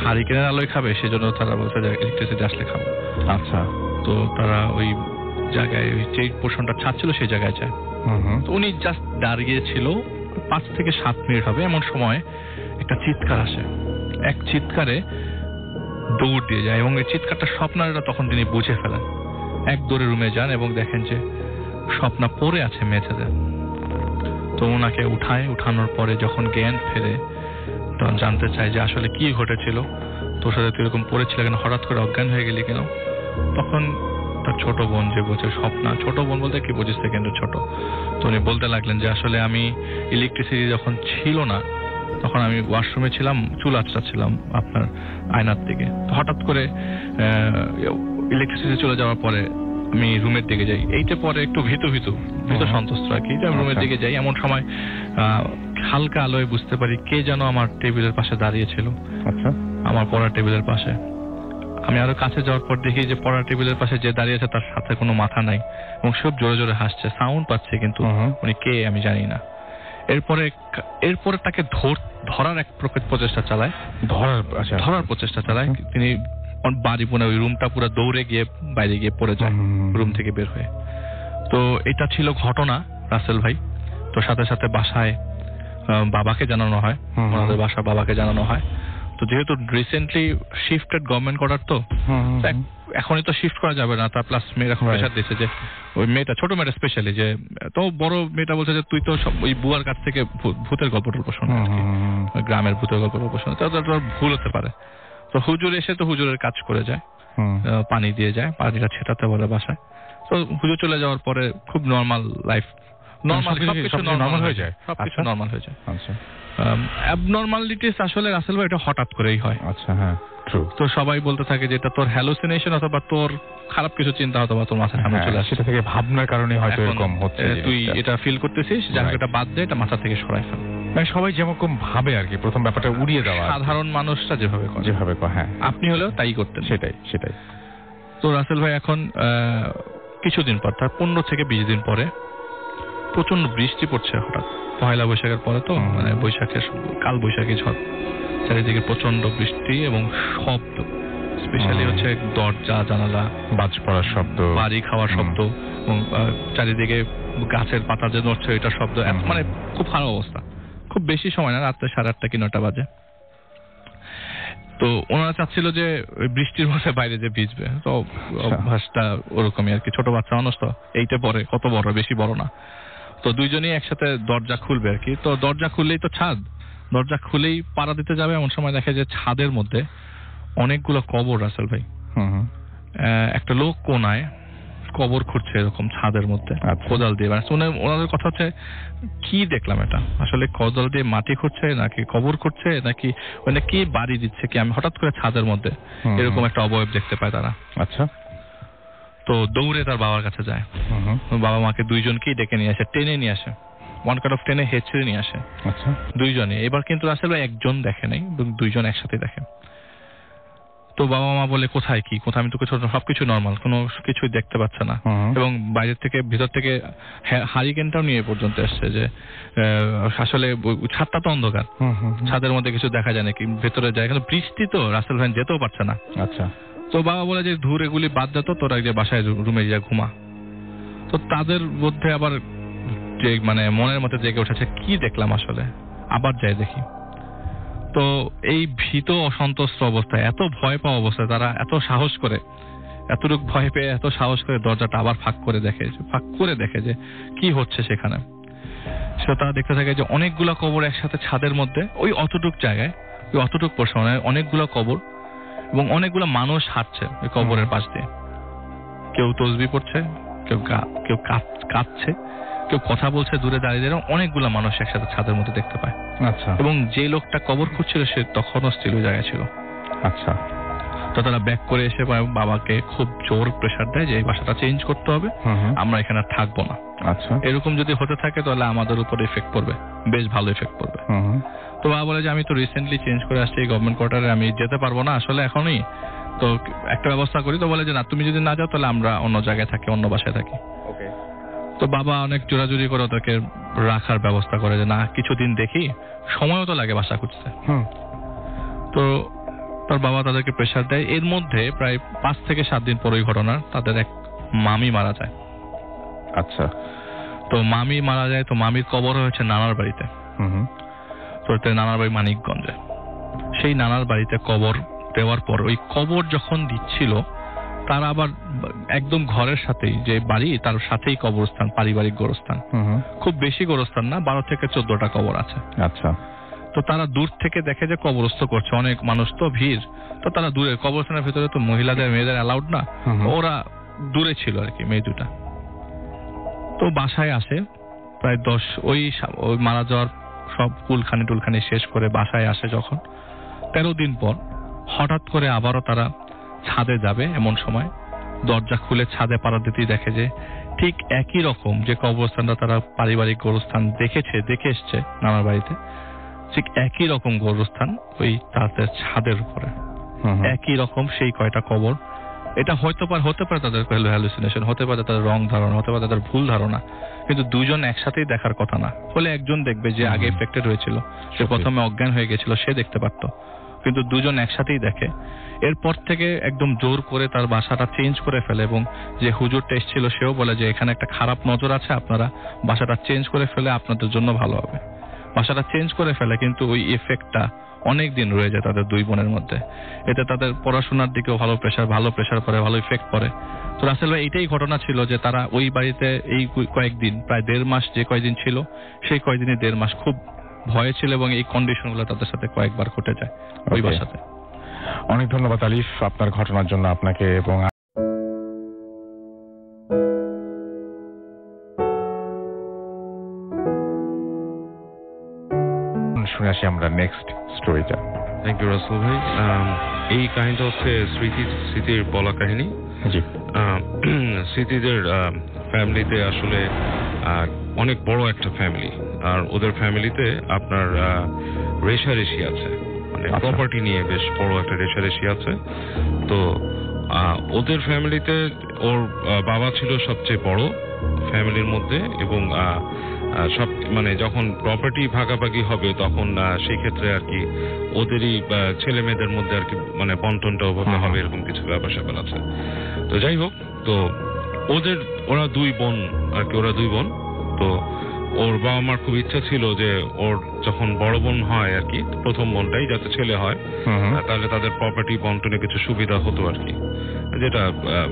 হারিকেনের আলোয় খাবে, সেজন্য তারা বলছে যে ইলেকট্রিসিটি আসলে খাবো। আচ্ছা। তো তারা ওই জায়গায় ওই যে পোর্শনটা ছাদ ছিল সেই জায়গায় যায়। তো উনি জাস্ট দাঁড়িয়েছিল 5 থেকে 7 মিনিট হবে, এমন সময় একটা চিৎকার আসে। এক চিৎকারে দৌড় দিয়ে যায় এবং এই চিৎকারটা স্বপ্নারা তখন তিনি বুঝে ফেলেন। এক দৌড়ে রুমে যান এবং দেখেন যে স্বপ্না পড়ে আছে মেঝেতে। তো ওনাকে উঠানোর পরে যখন জ্ঞান ফেরে তখন জানতে চায় যে আসলে কি ঘটেছিল, তোর সাথে তুই এরকম পড়েছিল কেন, হঠাৎ করে অজ্ঞান হয়ে গেলি কেন? তখন তার ছোট বোন যে বলছে স্বপ্না, ছোট বোন বলতে কি 25 সেকেন্ডের ছোট, তো উনি বলতে লাগলেন যে আসলে আমি ইলেকট্রিসিটি যখন ছিল না তখন আমি ওয়াশরুমে ছিলাম, চুল আঁচড়াচ্ছিলাম আপনার আয়নার দিকে। হঠাৎ করে ইলেকট্রিসিটি চলে যাওয়ার পরে আমি রুমের দিকে যাই। এইটা পরে একটু ভীত সন্তুষ্ট আর কি, আমি রুমের দিকে যাই। এমন সময় হালকা আলোয় বুঝতে পারি কে যেন আমার টেবিলের পাশে দাঁড়িয়েছিল। আচ্ছা। আমার পড়ার টেবিলের পাশে। আমি আরো কাছে যাওয়ার পর দেখি যে পড়ার টেবিলের পাশে যে দাঁড়িয়েছে তার সাথে কোনো মাথা নাই এবং সব জোরে জোরে হাসছে, সাউন্ড পাচ্ছে, কিন্তু উনি কে আমি জানি না। এরপরে তাকে ধরার এক প্রচেষ্টা চালায়। ধরার প্রচেষ্টা চালায় তিনি বাড়ি পুনে ওই রুমটা পুরো দৌড়ে গিয়ে বাইরে গিয়ে পড়ে যায় রুম থেকে বের হয়ে। তো এটা ছিল ঘটনা রাসেল ভাই। তো সাথে সাথে বাসায় বাবাকে জানানো হয়, ওনাদের বাসা বাবাকে জানানো হয়। তো যেহেতু রিসেন্টলি শিফটেড গভর্নমেন্ট কোয়ার্টার, তো এখনই তো শিফট করা যাবে না। তার প্লাস মেয়ের এখন প্রেশার দিচ্ছে যে ওই মেয়েটা, ছোট মেয়েটা স্পেশালি, যে তো বড় মেয়েটা বলছে যে তুই তো সব ওই বুয়ার কাছ থেকে ভূতের গল্প টল্প শোনো, গ্রামের ভূতের গল্প টল্প শোনো, তো ভুল হতে পারে। তো হুজুর এসে তো হুজুরের কাজ করে যায়, পানি দিয়ে যায়, পানিটা ছেটাতে বলে বাসায়। তো হুজুর চলে যাওয়ার পরে খুব নর্মাল লাইফ, সবকিছু নর্মাল হয়ে যায়। অ্যাবনর্মালিটিস আসলে রাসেল ভাই এটা হঠাৎ করেই হয়। আচ্ছা, হ্যাঁ। তো সবাই বলতে থাকে যে এটা তোর হ্যালুসিনেশন অথবা তোর খারাপ কিছু চিন্তা অথবা তোর মাথায় সামনে চলে আসে, সেটা থেকে ভাবনার কারণে হয়তো এরকম হচ্ছে। তুই এটা ফিল করতেছিস, যাকে এটা বাদ দে, এটা মাথা থেকে সরাই ফেল। মানে সবাই যেরকম ভাবে আর কি, প্রথম ব্যাপারটা উড়িয়ে দেওয়া, সাধারণ মানুষরা যেভাবে করে, হ্যাঁ আপনি হলেও তাই করতেন। সেটাই। তো রাসেল ভাই এখন কিছুদিন পর, তার 15 থেকে 20 দিন পরে প্রচন্ড বৃষ্টি পড়ছে হঠাৎ, পয়লা বৈশাখের পরে, তো মানে কাল বৈশাখী ঝড়, চারিদিকে প্রচন্ড বৃষ্টি এবং শব্দ, স্পেশালি হচ্ছে দরজা জানালা বাজ পড়ার শব্দ, বাড়ি খাওয়ার শব্দ এবং চারিদিকে গাছের পাতা যে নড়ছে এটার শব্দ, মানে খুব খারাপ অবস্থা। খুব বেশি সময় না, রাত্রে 8:30 কি 9টা বাজে। তো ওনারা চাচ্ছিল যে বৃষ্টির মধ্যে বাইরে যে ভিজবে, তো অভ্যাসটা ওরকমই আর কি, ছোট বাচ্চা মানুষ তো, এইটা পরে কত বড়, বেশি বড় না। তো দুইজনই একসাথে দরজা খুলবে আর কি। তো দরজা খুললেই তো ছাদ, দরজা খুলেই পাড়া দিতে যাবে, এমন সময় দেখে যে ছাদের মধ্যে অনেকগুলো কবর রাসেল ভাই। একটা লোক কোনায় কবর খুঁড়ছে এরকম ছাদের মধ্যে কোদাল দিয়ে। ওনাদের কথা হচ্ছে কি দেখলাম এটা, আসলে কোদাল দিয়ে মাটি খুঁড়ছে নাকি কবর খুঁড়ছে নাকি মানে কি বাড়ি দিচ্ছে কি, আমি হঠাৎ করে ছাদের মধ্যে এরকম একটা অবয়ব দেখতে পাই তারা। আচ্ছা। তো দৌড়ে তার বাবার কাছে যায়, বাবা মাকে দুইজনকেই ডেকে নিয়ে আসে, টেনে নিয়ে আসে, ওয়ান কাট অফ টেনে হেঁচড়ে নিয়ে আসে। আচ্ছা। দুইজনে, এবার কিন্তু আসলে একজন দেখে নাই, দুইজন একসাথে দেখে। তো বাবা মা বলে কোথায় কি, কোথায়, আমি তো কিছু, সবকিছু নর্মাল, কোনো কিছুই দেখতে পাচ্ছে না। এবং বাইরের থেকে ভিতর থেকে হারিকেনটাও নিয়ে পর্যন্ত এসছে যে আসলে ছাদটা তো অন্ধকার, ছাদের মধ্যে কিছু দেখা যায় নাকি, ভেতরে যায়, কিন্তু বৃষ্টি তো রাসেল ভাই যেতেও পারছে না। আচ্ছা। তো বাবা বলে যে ধুর এগুলি বাদ যেত, তোরা যে বাসায় রুমে যা ঘুমা। তো তাদের মধ্যে আবার যে মানে মনের মধ্যে জেগে উঠেছে কি দেখলাম আসলে, আবার যাই দেখি। তো এই ভীত অসন্তুষ্ট অবস্থায়, এত ভয় পাওয়া অবস্থায় তারা এত সাহস করে, এতটুকু ভয় পেয়ে এত সাহস করে দরজাটা আবার ফাঁক করে দেখে যে কি হচ্ছে সেখানে। সে তারা দেখতে থাকে যে অনেকগুলা কবর একসাথে ছাদের মধ্যে, ওই অতটুক জায়গায়, ওই অতটুক পোর্শনে অনেকগুলো কবর এবং অনেকগুলো মানুষ হাঁটছে ওই কবরের পাশ দিয়ে। কেউ তসবিহ পড়ছে, কেউ কাঁদছে, কেউ কথা বলছে দূরে দাঁড়িয়ে, অনেকগুলো মানুষ একসাথে ছাদের মধ্যে দেখতে পায়। আচ্ছা। এবং যে লোকটা কবর খুঁজছিল সে তখনও স্টিল ওই জায়গায় ছিল। আচ্ছা। তো তারা ব্যাক করে এসে বাবাকে খুব জোর প্রেসার দেয় যে এই বাসাটা চেঞ্জ করতে হবে, আমরা এখানে থাকবো না। আচ্ছা। এরকম যদি হতে থাকে তাহলে আমাদের উপর এফেক্ট পড়বে, বেশ ভালো এফেক্ট পড়বে। তো বাবা বলে যে আমি তো রিসেন্টলি চেঞ্জ করে আসছি এই গভর্নমেন্ট কোয়ার্টারে, আমি যেতে পারবো না আসলে এখনই, তো একটা ব্যবস্থা করি। তো বলে যে না, তুমি যদি না যাও তাহলে আমরা অন্য জায়গায় থাকি, অন্য বাসায় থাকি। তো বাবা অনেক জোরাজুরি করে ওদেরকে রাখার ব্যবস্থা করে যে না, কিছুদিন দেখি, সময়ও তো লাগে বাসা খুঁজতে। তো তার বাবা তাদেরকে প্রেসার দেয়। এর মধ্যে প্রায় 5 থেকে 7 দিন পর ওই ঘটনা, তাদের এক মামি মারা যায়। আচ্ছা। তো মামি মারা যায়, তো মামির কবর হয়েছে নানার বাড়িতে। তো নানার বাড়ি মানিকগঞ্জে। সেই নানার বাড়িতে কবর দেওয়ার পর ওই কবর যখন দিচ্ছিল, তারা আবার একদম ঘরের সাথেই যে বাড়ি, তার সাথেই কবরস্থান, পারিবারিক গোরস্থান। খুব বেশি গোরস্থান না, 12 থেকে 14টা কবর আছে। আচ্ছা। তো তারা দূর থেকে দেখে যে কবরস্থ করছে, অনেক মানুষ তো ভিড়, তো তারা দূরে, কবরস্থানের ভেতরে তো মহিলাদের মেয়েদের অ্যালাউড না, ওরা দূরে ছিল আর কি, মেয়ে দুটা। তো বাসায় আসে প্রায় 10, ওই মারা যাওয়ার সব টুলখানি শেষ করে বাসায় আসে যখন 13 দিন পর, হঠাৎ করে আবারও তারা ছাদে যাবে, এমন সময় দরজা খুলে ছাদে পাড়া দিতেই দেখে যে ঠিক একই রকম যে কবরস্থানটা তারা পারিবারিক গোরস্থান দেখে এসছে নানার বাড়িতে, ঠিক একই রকম গোরস্থান ওই তাদের ছাদের উপরে, একই রকম সেই কয়টা কবর। এটা হতে পারে তাদের হ্যালুসিনেশন, হতে পারে তাদের রং ধারণা, হতে পারে তাদের ভুল ধারণা, কিন্তু দুজন একসাথেই দেখার কথা না। ফলে একজন দেখবে যে আগে এফেক্টেড হয়েছিল, সে প্রথমে অজ্ঞান হয়ে গেছিল, সে দেখতে পারতো, কিন্তু দুজন একসাথেই দেখে। এরপর থেকে একদম জোর করে তার বাসাটা চেঞ্জ করে ফেলে, এবং যে হুজুরটা এসেছিল সেও বলে যে এখানে একটা খারাপ নজর আছে, আপনারা বাসাটা চেঞ্জ করে ফেলে আপনাদের জন্য ভালো হবে। বাসাটা চেঞ্জ করে ফেলে, কিন্তু ওই এফেক্টটা অনেক দিন রয়ে যায় তাদের দুই বোনের মধ্যে। এতে তাদের পড়াশোনার দিকেও ভালো প্রেশার পড়ে, ভালো ইফেক্ট পড়ে। তো রাসেল ভাই, এটাই ঘটনা ছিল যে তারা ওই বাড়িতে এই কয়েকদিন, প্রায় 1.5 মাস যে কয়েকদিন ছিল, সেই কয়েকদিনই 1.5 মাস খুব ভয়ে ছিল, এবং এই কন্ডিশনগুলো তাদের সাথে কয়েকবার ঘটে যায় ওই বাসাতে। অনেক ধন্যবাদ আলিফ আপনার ঘটনার জন্য, আপনাকে। এবং শুনে আসি আমরা নেক্সট স্টোরিটা। থ্যাংক ইউ রাসেল ভাই। এই কাহিনীটা হচ্ছে স্মৃতির বলা কাহিনী। জি। স্মৃতিদের ফ্যামিলিতে আসলে অনেক বড় একটা ফ্যামিলি, আর ওদের ফ্যামিলিতে আপনার রেশারেশি আছে, মানে প্রপার্টি নিয়ে বেশ বড় একটা রেশারেশি আছে। তো ওদের ফ্যামিলিতে ওর বাবা ছিল সবচেয়ে বড় ফ্যামিলির মধ্যে, এবং সব মানে যখন প্রপার্টি ভাগাভাগি হবে তখন সেই ক্ষেত্রে আর কি ওদেরই ছেলে মেয়েদের মধ্যে আর কি মানে বন্টনটা ওভাবে হবে, এরকম কিছু ব্যাপার স্যাপার আছে। তো যাই হোক, তো ওরা 2 বোন আর কি, ওরা 2 বোন। তো ওর বাবা মার খুব ইচ্ছা ছিল যে ওর যখন বড় বোন হয় আর কি, প্রথম বোনটাই যাতে ছেলে হয়, তাহলে তাদের প্রপার্টি বন্টনে কিছু সুবিধা হতো আর কি, যেটা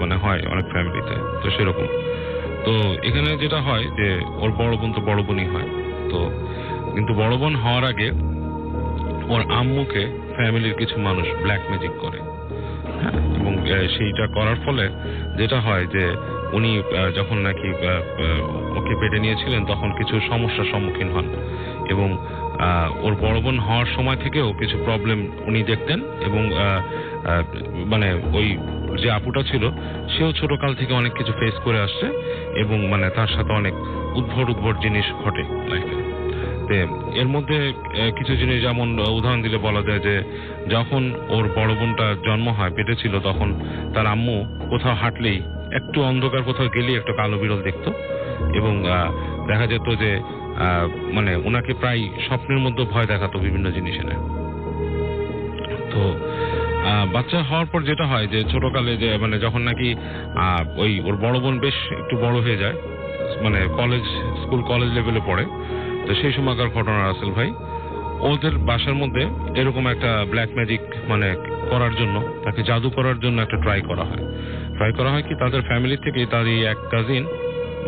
মানে হয় অনেক ফ্যামিলিতে। তো সেরকম, তো এখানে যেটা হয় যে ওর বড় বোন তো বড় বোনই হয়। তো কিন্তু বড় বোন হওয়ার আগে ওর আম্মুকে ফ্যামিলির কিছু মানুষ ব্ল্যাক ম্যাজিক করে, হ্যাঁ, এবং সেইটা করার ফলে যেটা হয় যে উনি যখন নাকি ওকে পেটে নিয়েছিলেন তখন কিছু সমস্যার সম্মুখীন হন, এবং ওর বড় বোন হওয়ার সময় থেকেও কিছু প্রবলেম উনি দেখতেন, এবং মানে ওই যে আপুটা ছিল সেও ছোটকাল থেকে অনেক কিছু ফেস করে আসছে, এবং মানে তার সাথে অনেক উদ্ভট জিনিস ঘটে লাইফে। এর মধ্যে কিছু জিনিস, যেমন উদাহরণ দিলে বলা যায় যে যখন ওর বড় বোনটা জন্ম হয়, পেটে ছিল, তখন তার আম্মু কোথাও হাঁটলেই, একটু অন্ধকার কোথাও গেলেই একটা কালো বিড়াল দেখতো, এবং দেখা যেত যে মানে ওনাকে প্রায় স্বপ্নের মধ্যে ভয় দেখাতো বিভিন্ন জিনিস এনে। তো বাচ্চা হওয়ার পর যেটা হয় যে ছোটকালে যে মানে যখন নাকি ওই ওর বড় বোন বেশ একটু বড় হয়ে যায়, মানে কলেজ লেভেলে পড়ে, তো সেই সময়কার ঘটনা রাসেল ভাই, ওদের বাসার মধ্যে এরকম একটা ব্ল্যাক ম্যাজিক মানে করার জন্য, তাকে জাদু করার জন্য একটা ট্রাই করা হয় কি তাদের ফ্যামিলি থেকে তার এই এক কাজিন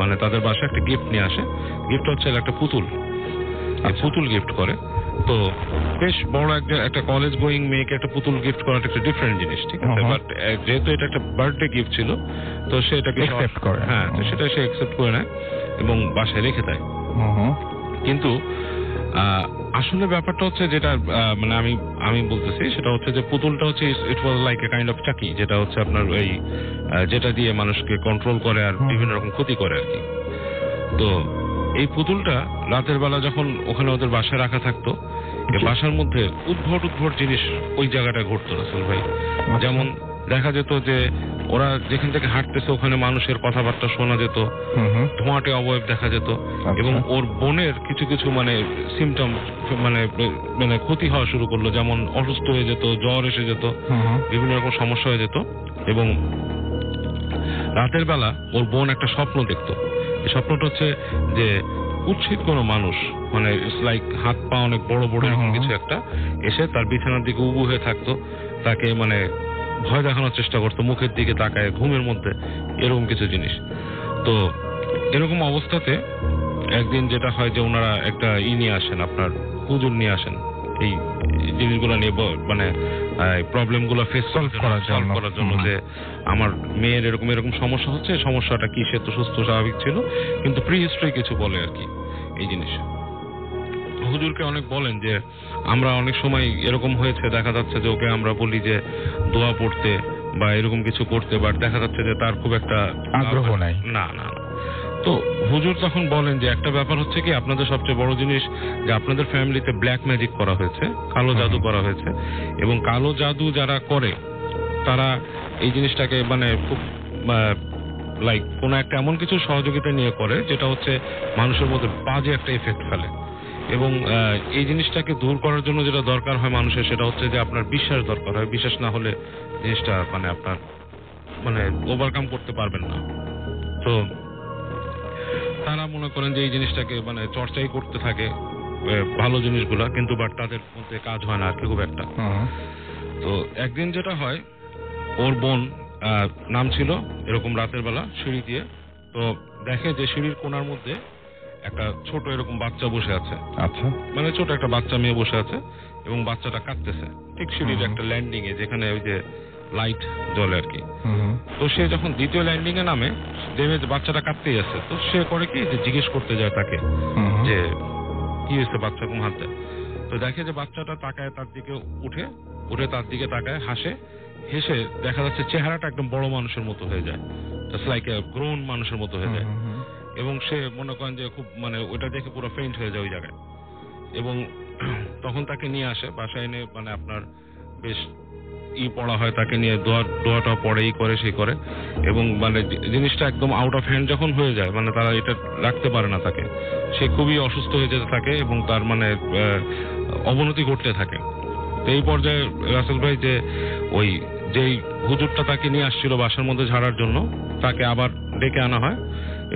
মানে তাদের বাসায় একটা গিফট নিয়ে আসে। গিফট হচ্ছে একটা পুতুল, পুতুল গিফট করে। তো বেশ বড় একটা কলেজ গোয়িং মেয়েকে একটা পুতুল গিফট করাটা একটা ডিফারেন্ট জিনিস, ঠিক আছে, বাট যেহেতু এটা একটা বার্থডে গিফট ছিল তো সে এটাকে অ্যাকসেপ্ট করে, হ্যাঁ, তো সেটা সে অ্যাকসেপ্ট করে নেয় এবং বাসায় রেখে দেয়। কিন্তু আসলে ব্যাপারটা হচ্ছে যেটা মানে আমি বলতেছি সেটা হচ্ছে যে পুতুলটা হচ্ছে it was like a kind of Chucky, যেটা হচ্ছে আপনার এই যেটা দিয়ে মানুষকে কন্ট্রোল করে আর বিভিন্ন রকম ক্ষতি করে আর কি। তো এই পুতুলটা রাতের বেলা যখন ওখানে ওদের বাসায় রাখা থাকতো, বাসার মধ্যে উদ্ভট জিনিস ওই জায়গাটা ঘটতো রাসেল ভাই। যেমন দেখা যেত যে ওরা যেখান থেকে হাঁটতেছে ওখানে মানুষের কথাবার্তা শোনা যেত, ধোঁয়াটে অবয়ব দেখা যেত, এবং ওর বোনের কিছু মানে সিমটম মানে মানে ক্ষতি হওয়া শুরু করলো, যেমন অসুস্থ হয়ে যেত, জ্বর এসে যেত, বিভিন্ন রকম সমস্যা হয়ে যেত। এবং রাতের বেলা ওর বোন একটা স্বপ্ন দেখতো। এই স্বপ্নটা হচ্ছে যে কুৎসিত কোনো মানুষ মানে ইটস লাইক হাত পা অনেক বড় এরকম কিছু একটা এসে তার বিছানার দিকে উবু হয়ে থাকতো, তাকে মানে ভয় দেখানোর চেষ্টা করতো, মুখের দিকে তাকায় ঘুমের মধ্যে, এরকম কিছু জিনিস। তো এরকম অবস্থাতে একদিন যেটা হয় যে ওনারা একটা নিয়ে আসেন, আপনার হুজুর নিয়ে আসেন এই জিনিসগুলো নিয়ে, মানে প্রবলেমগুলো ফেস সলভ করার জন্য যে আমার মেয়ের এরকম সমস্যা হচ্ছে, সমস্যাটা কি, সে তো সুস্থ স্বাভাবিক ছিল কিন্তু প্রি হিস্ট্রি কিছু বলে আর কি এই জিনিস। হুজুরকে অনেক বলেন যে আমরা অনেক সময় এরকম হয়েছে, দেখা যাচ্ছে যে ওকে আমরা বলি যে দোয়া পড়তে বা এরকম কিছু করতে, বাট দেখা যাচ্ছে যে তার খুব একটা আগ্রহ নাই। না। তো হুজুর তখন বলেন যে একটা ব্যাপার হচ্ছে কি, আপনাদের সবচেয়ে বড় জিনিস যে আপনাদের ফ্যামিলিতে ব্ল্যাক ম্যাজিক করা হয়েছে, কালো জাদু করা হয়েছে, এবং কালো জাদু যারা করে তারা এই জিনিসটাকে মানে খুব লাইক কোনো একটা এমন কিছু সহযোগিতা নিয়ে করে যেটা হচ্ছে মানুষের মধ্যে বাজে একটা এফেক্ট ফেলে। এবং এই জিনিসটাকে দূর করার জন্য যেটা দরকার হয় মানুষের, সেটা হচ্ছে যে আপনার বিশ্বাস দরকার হয়। বিশ্বাস না হলে জিনিসটা মানে আপনার মানে ওভারকাম করতে পারবেন না। তো তারা মনে করেন যে এই জিনিসটাকে মানে চর্চাই করতে থাকে ভালো জিনিসগুলা, কিন্তু বাট তাদের মধ্যে কাজ হয় না আর কি খুব একটা। তো একদিন যেটা হয়, ওর বোন নাম ছিল এরকম রাতের বেলা সিঁড়ি দিয়ে, তো দেখে যে সিঁড়ির কোণার মধ্যে একটা ছোট এরকম বাচ্চা বসে আছে। আচ্ছা, মানে ছোট একটা বাচ্চা মেয়ে বসে আছে এবং বাচ্চাটা কাঁদতেছে ঠিক সিঁড়ির একটা ল্যান্ডিং এ, যেখানে ওই যে লাইট জ্বলে আর কি। তো সে যখন দ্বিতীয় ল্যান্ডিং এ নামে, দেখে যে বাচ্চাটা কাঁদতেই আছে, তো সে করে কি যে জিজ্ঞেস করতে যায় তাকে যে কি হয়েছে, বাচ্চা কোন হাতে। তো দেখে যে বাচ্চাটা তাকায় তার দিকে, উঠে তার দিকে তাকায়, হাসে, হেসে দেখা যাচ্ছে চেহারাটা একদম বড় মানুষের মতো হয়ে যায়, জাস্ট লাইক এ গ্রোন মানুষের মতো হয়ে যায়। এবং সে মনে করেন যে খুব মানে ওটা দেখে পুরো ফেইন্ট হয়ে যায় ওই জায়গায়। এবং তখন তাকে নিয়ে আসে বাসায়, এনে মানে আপনার বেশ পড়া হয়, তাকে নিয়ে দোয়াটা পড়ে, করে সেই করে, এবং মানে জিনিসটা একদম আউট অফ হ্যান্ড যখন হয়ে যায়, মানে তারা এটা রাখতে পারে না তাকে, সে খুবই অসুস্থ হয়ে যেতে থাকে এবং তার মানে অবনতি ঘটতে থাকে। তো এই পর্যায়ে রাসেল ভাই যে ওই যেই হুজুরটা তাকে নিয়ে আসছিল বাসার মধ্যে ঝাড়ার জন্য, তাকে আবার ডেকে আনা হয়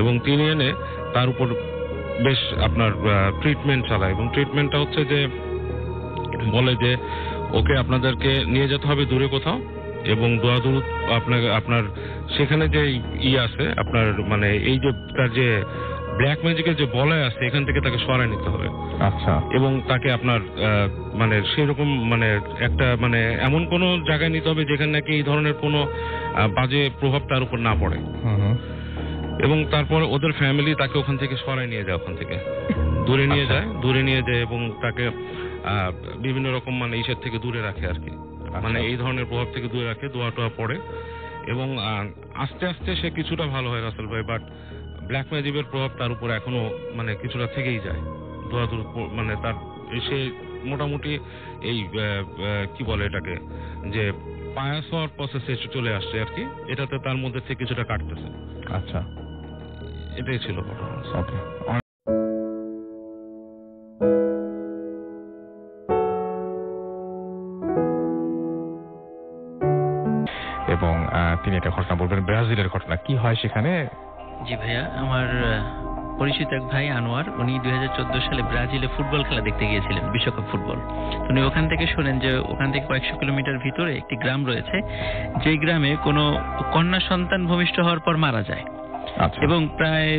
এবং তিনি এনে তার উপর বেশ আপনার ট্রিটমেন্ট চালায়। এবং ট্রিটমেন্টটা হচ্ছে যে বলে যে ওকে আপনাদেরকে নিয়ে যেতে হবে দূরে কোথাও, এবং দোয়া দুরুদ আপনার সেখানে যে আছে আপনার মানে এই যে তার যে ব্ল্যাক ম্যাজিকের যে বলয় আছে এখান থেকে তাকে সরায় নিতে হবে। আচ্ছা, এবং তাকে আপনার মানে সেরকম মানে একটা মানে এমন কোন জায়গায় নিতে হবে যেখানে নাকি এই ধরনের কোনো বাজে প্রভাব তার উপর না পড়ে। এবং তারপর ওদের ফ্যামিলি তাকে ওখান থেকে সরায় নিয়ে যায়, ওখান থেকে দূরে নিয়ে যায় এবং তাকে বিভিন্ন রকম মানে ইসের থেকে দূরে রাখে আর কি, মানে এই ধরনের প্রভাব থেকে দূরে রাখে, দোয়া টোয়া পড়ে, এবং আস্তে আস্তে সে কিছুটা ভালো হয় রাসেল ভাই। বাট ব্ল্যাক ম্যাজিকের প্রভাব তার উপর এখনো মানে কিছুটা থেকেই যায়। দোয়া মানে তার সে মোটামুটি এই কি বলে এটাকে, যে পায়াস হওয়ার প্রসেসে চলে আসছে আর কি, এটাতে তার মধ্যে থেকে কিছুটা কাটতেছে। আচ্ছা, এটাই ছিল ঘটনা। ওকে, এবং তিনি একটা ঘটনা বলবেন, ব্রাজিলের ঘটনা কি হয় সেখানে। জি ভাইয়া, আমার পরিচিত এক ভাই আনোয়ার, উনি 2014 সালে ব্রাজিলে ফুটবল খেলা দেখতে গিয়েছিলেন, বিশ্বকাপ ফুটবল। উনি ওখান থেকে শোনেন যে ওখান থেকে কয়েকশো কিলোমিটার ভিতরে একটি গ্রাম রয়েছে, যে গ্রামে কোনো কন্যা সন্তান ভূমিষ্ঠ হওয়ার পর মারা যায় এবং প্রায়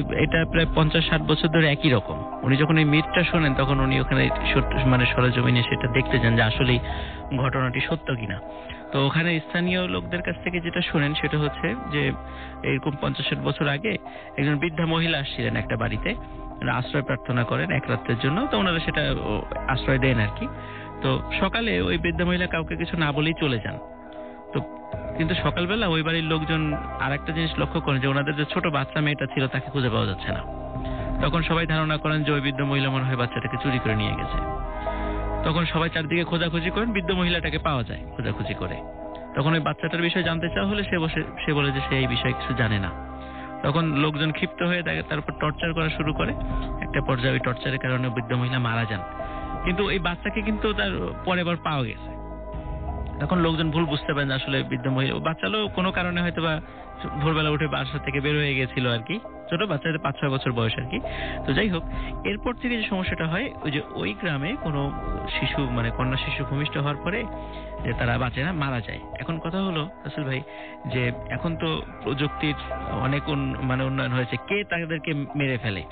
50-60 বছর ধরে একই রকম। উনি যখন এই মিথটা শোনেন তখন উনি ওখানে মানে সরেজমিনে সেটা দেখতে যান যে আসলেই ঘটনাটি সত্য কিনা। তো ওখানে স্থানীয় লোকদের কাছ থেকে যেটা শোনেন সেটা হচ্ছে যে এরকম 50-60 বছর আগে একজন বৃদ্ধা মহিলা আসছিলেন একটা বাড়িতে, আশ্রয় প্রার্থনা করেন এক রাতের জন্য। তো ওনারা সেটা আশ্রয় দেন আর কি। তো সকালে ওই বৃদ্ধা মহিলা কাউকে কিছু না বলেই চলে যান। তো কিন্তু সকালবেলা ওই বাড়ির লোকজন আর একটা জিনিস লক্ষ্য করেন যে ওনাদের যে ছোট বাচ্চা মেয়েটা ছিল তাকে খুঁজে পাওয়া যাচ্ছে না। তখন সবাই ধারণা করেন যে ওই বৃদ্ধ মহিলা মনে হয় বাচ্চাটাকে চুরি করে নিয়ে গেছে। তখন সবাই চারদিকে খোঁজাখুঁজি করেন, বৃদ্ধ মহিলাটাকে পাওয়া যায় খোঁজাখুঁজি করে। তখন ওই বাচ্চাটার বিষয়ে জানতে চাওয়া হলে সে বলে যে সে এই বিষয়ে কিছু জানে না। তখন লোকজন ক্ষিপ্ত হয়ে তার উপর টর্চার করা শুরু করে। একটা পর্যায়ে ওই টর্চারের কারণে বৃদ্ধ মহিলা মারা যান, কিন্তু এই বাচ্চাকে কিন্তু তার পরে আবার পাওয়া গেছে। তখন লোকজন ভুল বুঝতে পারেন আসলে বৃদ্ধ মহিলা, বাচ্চাও কোনো কারণে হয়তো বা ভোরবেলা উঠে বাসা থেকে বের হয়ে গেছিল আর কি, ছোট বাচ্চাদের 5-6 বছর বয়স আর কি। তো যাই হোক, এরপর থেকে যে সমস্যাটা হয় ওই গ্রামে কোনো শিশু মানে কন্যা শিশু ভূমিষ্ঠ হওয়ার পরে যে তারা বাঁচে না, মারা যায়। এখন কথা হলো রাসেল ভাই যে এখন তো প্রযুক্তির অনেক উন্নয়ন হয়েছে, কে তাদেরকে মেরে ফেলে,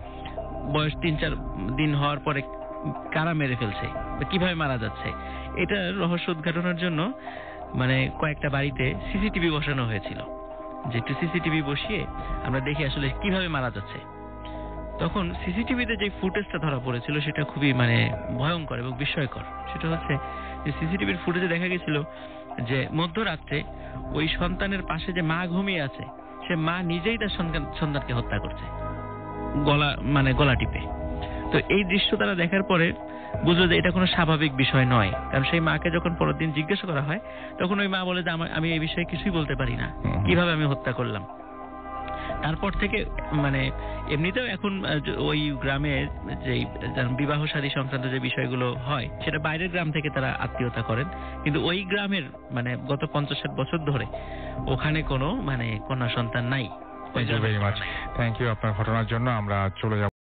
বয়স 3-4 দিন হওয়ার পরে কারা মেরে ফেলছে, কিভাবে মারা যাচ্ছে, এটা রহস্য উদ্ঘাটনের জন্য মানে কয়েকটা বাড়িতে সিসিটিভি বসানো হয়েছিল, যে সিসিটিভি বসিয়ে আমরা দেখি আসলে কিভাবে মারা যাচ্ছে। তখন সিসিটিভিতে যে ফুটেজটা ধরা পড়েছিল সেটা খুবই মানে ভয়ঙ্কর এবং বিস্ময়কর। সেটা হচ্ছে যে সিসিটিভির ফুটেজে দেখা গেছিল যে মধ্যরাত্রে ওই সন্তানের পাশে যে মা ঘুমিয়ে আছে, সে মা নিজেই তার সন্তানকে হত্যা করছে গলা টিপে। তো এই দৃশ্য তারা দেখার পরে বুঝলো যে এটা কোনো স্বাভাবিক বিষয় নয়, কারণ সেই মাকে যখন পরের দিন জিজ্ঞাসা করা হয় তখন ওই মা বলে যে আমি এই বিষয়ে কিছুই বলতে পারি না, কিভাবে আমি হত্যা করলাম। তারপর থেকে মানে এমনিতেও এখন ওই গ্রামের যে বিবাহ শাদী সংক্রান্ত যে বিষয়গুলো হয় সেটা বাইরের গ্রাম থেকে তারা আত্মীয়তা করেন, কিন্তু ওই গ্রামের মানে গত 50-60 বছর ধরে ওখানে কোনো মানে কন্যা সন্তান নাই। থ্যাংক ইউ আপনার ঘটনার জন্য। আমরা চলে যাব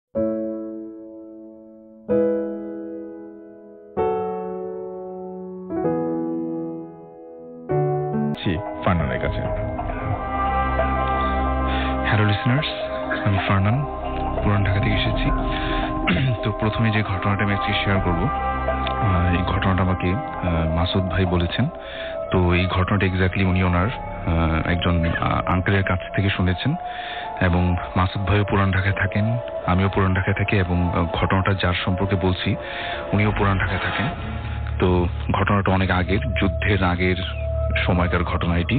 ফারনানের কাছে। হ্যালো লিসনার্স, আমি ফারনান, পুরান ঢাকা থেকে এসেছি। তো প্রথমে যে ঘটনাটা আমি আজকে শেয়ার করব, এই ঘটনাটা আমাকে মাসুদ ভাই বলেছেন। তো এই ঘটনাটা এক্স্যাক্টলি উনি ওনার একজন আঙ্কেলের কাছ থেকে শুনেছেন, এবং মাসুদ ভাইও পুরান ঢাকায় থাকেন, আমিও পুরান ঢাকায় থাকি, এবং ঘটনাটা যার সম্পর্কে বলছি উনিও পুরান ঢাকায় থাকেন। তো ঘটনাটা অনেক আগের, যুদ্ধের আগের সময়কার ঘটনা এটি।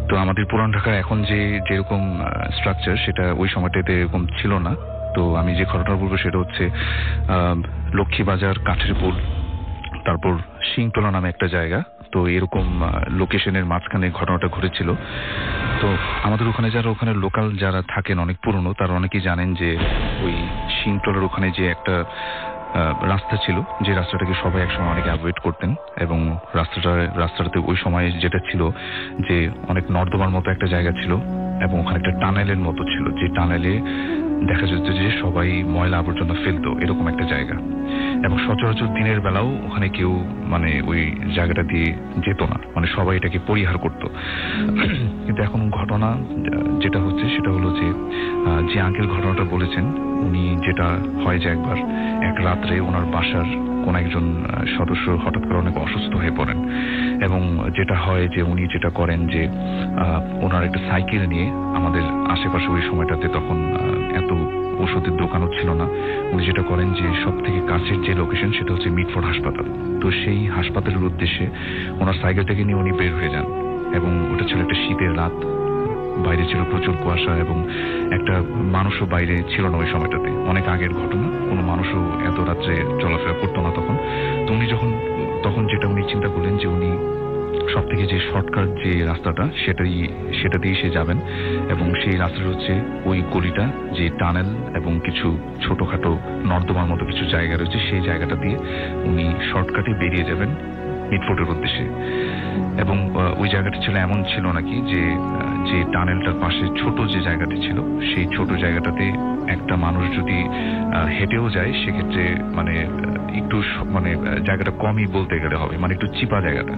তো আমাদের পুরান ঢাকার এখন যেরকম স্ট্রাকচার সেটা ওই সময়টাতে এরকম ছিল না। তো আমি যে ঘটনা বলবো সেটা হচ্ছে লক্ষ্মীবাজার, কাঠেরপুল, তারপর সিংতলা নামে একটা জায়গা। তো এরকম লোকেশনের মাঝখানে ঘটনাটা ঘটেছিল। তো আমাদের ওখানে ওখানে লোকাল যারা থাকেন অনেক পুরনো, তারা অনেকেই জানেন যে ওই সিংতলার ওখানে যে একটা রাস্তা ছিল, যে রাস্তাটাকে সবাই একসময় অনেকে অ্যাভয়েড করতেন, এবং রাস্তাটাতে ওই সময় যেটা ছিল যে অনেক নর্দমার মতো একটা জায়গা ছিল, এবং ওখানে একটা টানেলের মতো ছিল, যে টানেলে দেখা যেত যে সবাই ময়লা আবর্জনা ফেলতো, এরকম একটা জায়গা। এবং সচরাচর দিনের বেলাও ওখানে কেউ মানে ওই জায়গাটা দিয়ে যেত না, মানে সবাই এটাকে পরিহার করত। কিন্তু এখন ঘটনা যেটা হচ্ছে সেটা হলো যে আঙ্কেল ঘটনাটা বলেছেন, উনি যেটা হয় যে একবার এক রাত্রে ওনার বাসার কোন একজন সদস্য হঠাৎ করে অনেক অসুস্থ হয়ে পড়েন, এবং যেটা হয় যে উনি যেটা করেন যে ওনার একটা সাইকেল নিয়ে, আমাদের আশেপাশে ওই সময়টাতে তখন এত ওষুধের দোকানও ছিল না, উনি যেটা করেন যে সব থেকে কাছের যে লোকেশন সেটা হচ্ছে মিটফোর্ড হাসপাতাল। তো সেই হাসপাতালের উদ্দেশ্যে ওনার সাইকেলটাকে নিয়ে উনি বের হয়ে যান, এবং ওটা ছিল একটা শীতের রাত, বাইরে ছিল প্রচুর কুয়াশা, এবং একটা মানুষও বাইরে ছিল না ওই সময়টাতে। অনেক আগের ঘটনা, কোনো মানুষও এত রাত্রে চলাফেরা করতো না তখন। তো উনি তখন যেটা উনি চিন্তা করলেন যে উনি সব থেকে যে শর্টকাট যে রাস্তাটা সেটা দিয়ে সে যাবেন, এবং সেই রাস্তাটা হচ্ছে ওই গলিটা, যে টানেল এবং কিছু ছোটখাটো নর্দমার মতো কিছু জায়গা রয়েছে, সেই জায়গাটা দিয়ে উনি শর্টকাটে বেরিয়ে যাবেন মিটফোর্ডের উদ্দেশ্যে। এবং ওই জায়গাটা ছিল এমন ছিল নাকি যে টানেলটার পাশে ছোট যে জায়গাটি ছিল সেই ছোট জায়গাটাতে একটা মানুষ যদি হেঁটেও যায় সেক্ষেত্রে মানে একটু মানে জায়গাটা কমই বলতে গেলে হবে, মানে একটু চিপা জায়গাটা।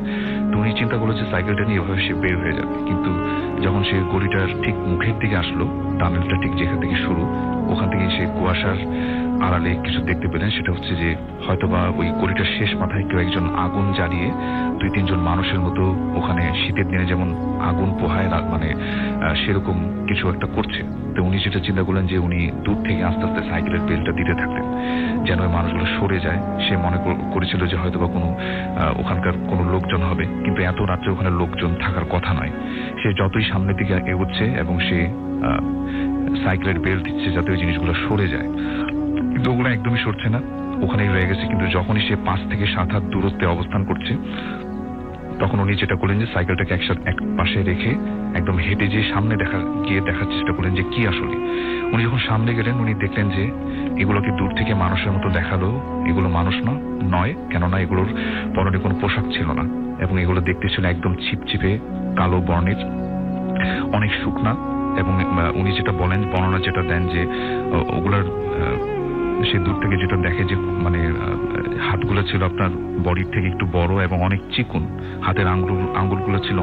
তো উনি চিন্তা করলো যে সাইকেলটা নিয়ে এভাবে সে বের হয়ে যাবে, কিন্তু যখন সে গলিটার ঠিক মুখের দিকে আসলো, টানেলটা ঠিক যেখান থেকে শুরু, ওখান থেকে সে কুয়াশার আড়ালে কিছু দেখতে পেলেন। সেটা হচ্ছে যে হয়তোবা ওই গলিটার শেষ মাথায় কেউ একজন আগুন জ্বালিয়ে 2-3 মানুষের মতো ওখানে শীতের দিনে যেমন আগুন পোহায় মানে সেরকম কিছু একটা করছে। তো উনি যেটা চিন্তা করলেন যে উনি দূর থেকে আস্তে আস্তে সাইকেলের বেলটা দিতে থাকলেন যেন ওই মানুষগুলো সরে যায়। সে মনে করেছিল যে হয়তোবা কোনো ওখানকার কোনো লোকজন হবে, কিন্তু এত রাত্রে ওখানে লোকজন থাকার কথা নয়। সে যতই সামনের দিকে এগোচ্ছে এবং সে সাইকেলের বেল দিচ্ছে যাতে ওই জিনিসগুলো সরে যায়, কিন্তু ওগুলো একদমই সরছে না, ওখানেই রয়ে গেছে। কিন্তু যখনই সে 5 থেকে 7 হাত দূরত্বে অবস্থান করছে, তখন উনি যেটা করলেন যে সাইকেলটাকে এক পাশে রেখে একদম হেঁটে যে সামনে গিয়ে দেখার চেষ্টা করলেন যে কি আসলে। উনি যখন সামনে গেলেন উনি দেখলেন যে এগুলোকে দূর থেকে মানুষের মতো দেখালো, এগুলো মানুষ নয়, কেননা এগুলোর পরনে কোনো পোশাক ছিল না এবং এগুলো দেখতে ছিল একদম ছিপছিপে কালো বর্ণের, অনেক শুকনা। এবং উনি যেটা বলেন, বর্ণনা যেটা দেন যে ওগুলার সে দূর থেকে যেটা দেখে যে মানে হাতগুলো ছিল আপনার বডির থেকে একটু বড় এবং অনেক চিকন, হাতের আঙ্গুলগুলো ছিল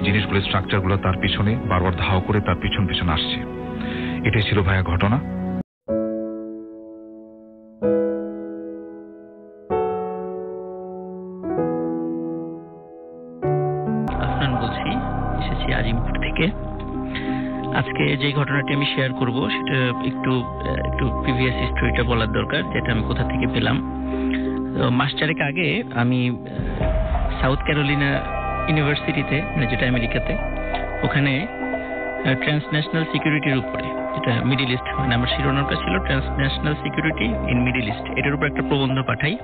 জিনিসগুলো, স্ট্রাকচারগুলো তার পিছনে বারবার ধাও করে তার পিছন আসছে। এটাই ছিল ভাইয়া ঘটনা। আফনান বলছি, এসেছি আজিমপুর থেকে। আজকে যে ঘটনাটি আমি শেয়ার করব সেটা একটু প্রিভিয়াস হিস্ট্রিটা বলার দরকার, যেটা আমি কোথা থেকে পেলাম। মাস চারেক আগে আমি সাউথ ক্যারোলিনা ইউনিভার্সিটিতে, মানে যেটা আমেরিকাতে, ওখানে ট্রান্সন্যাশনাল সিকিউরিটির উপরে, যেটা মিডল ইস্ট, মানে আমার শিরোনামটা ছিল transnational security in middle east, এটার উপর একটা প্রবন্ধ পাঠাই।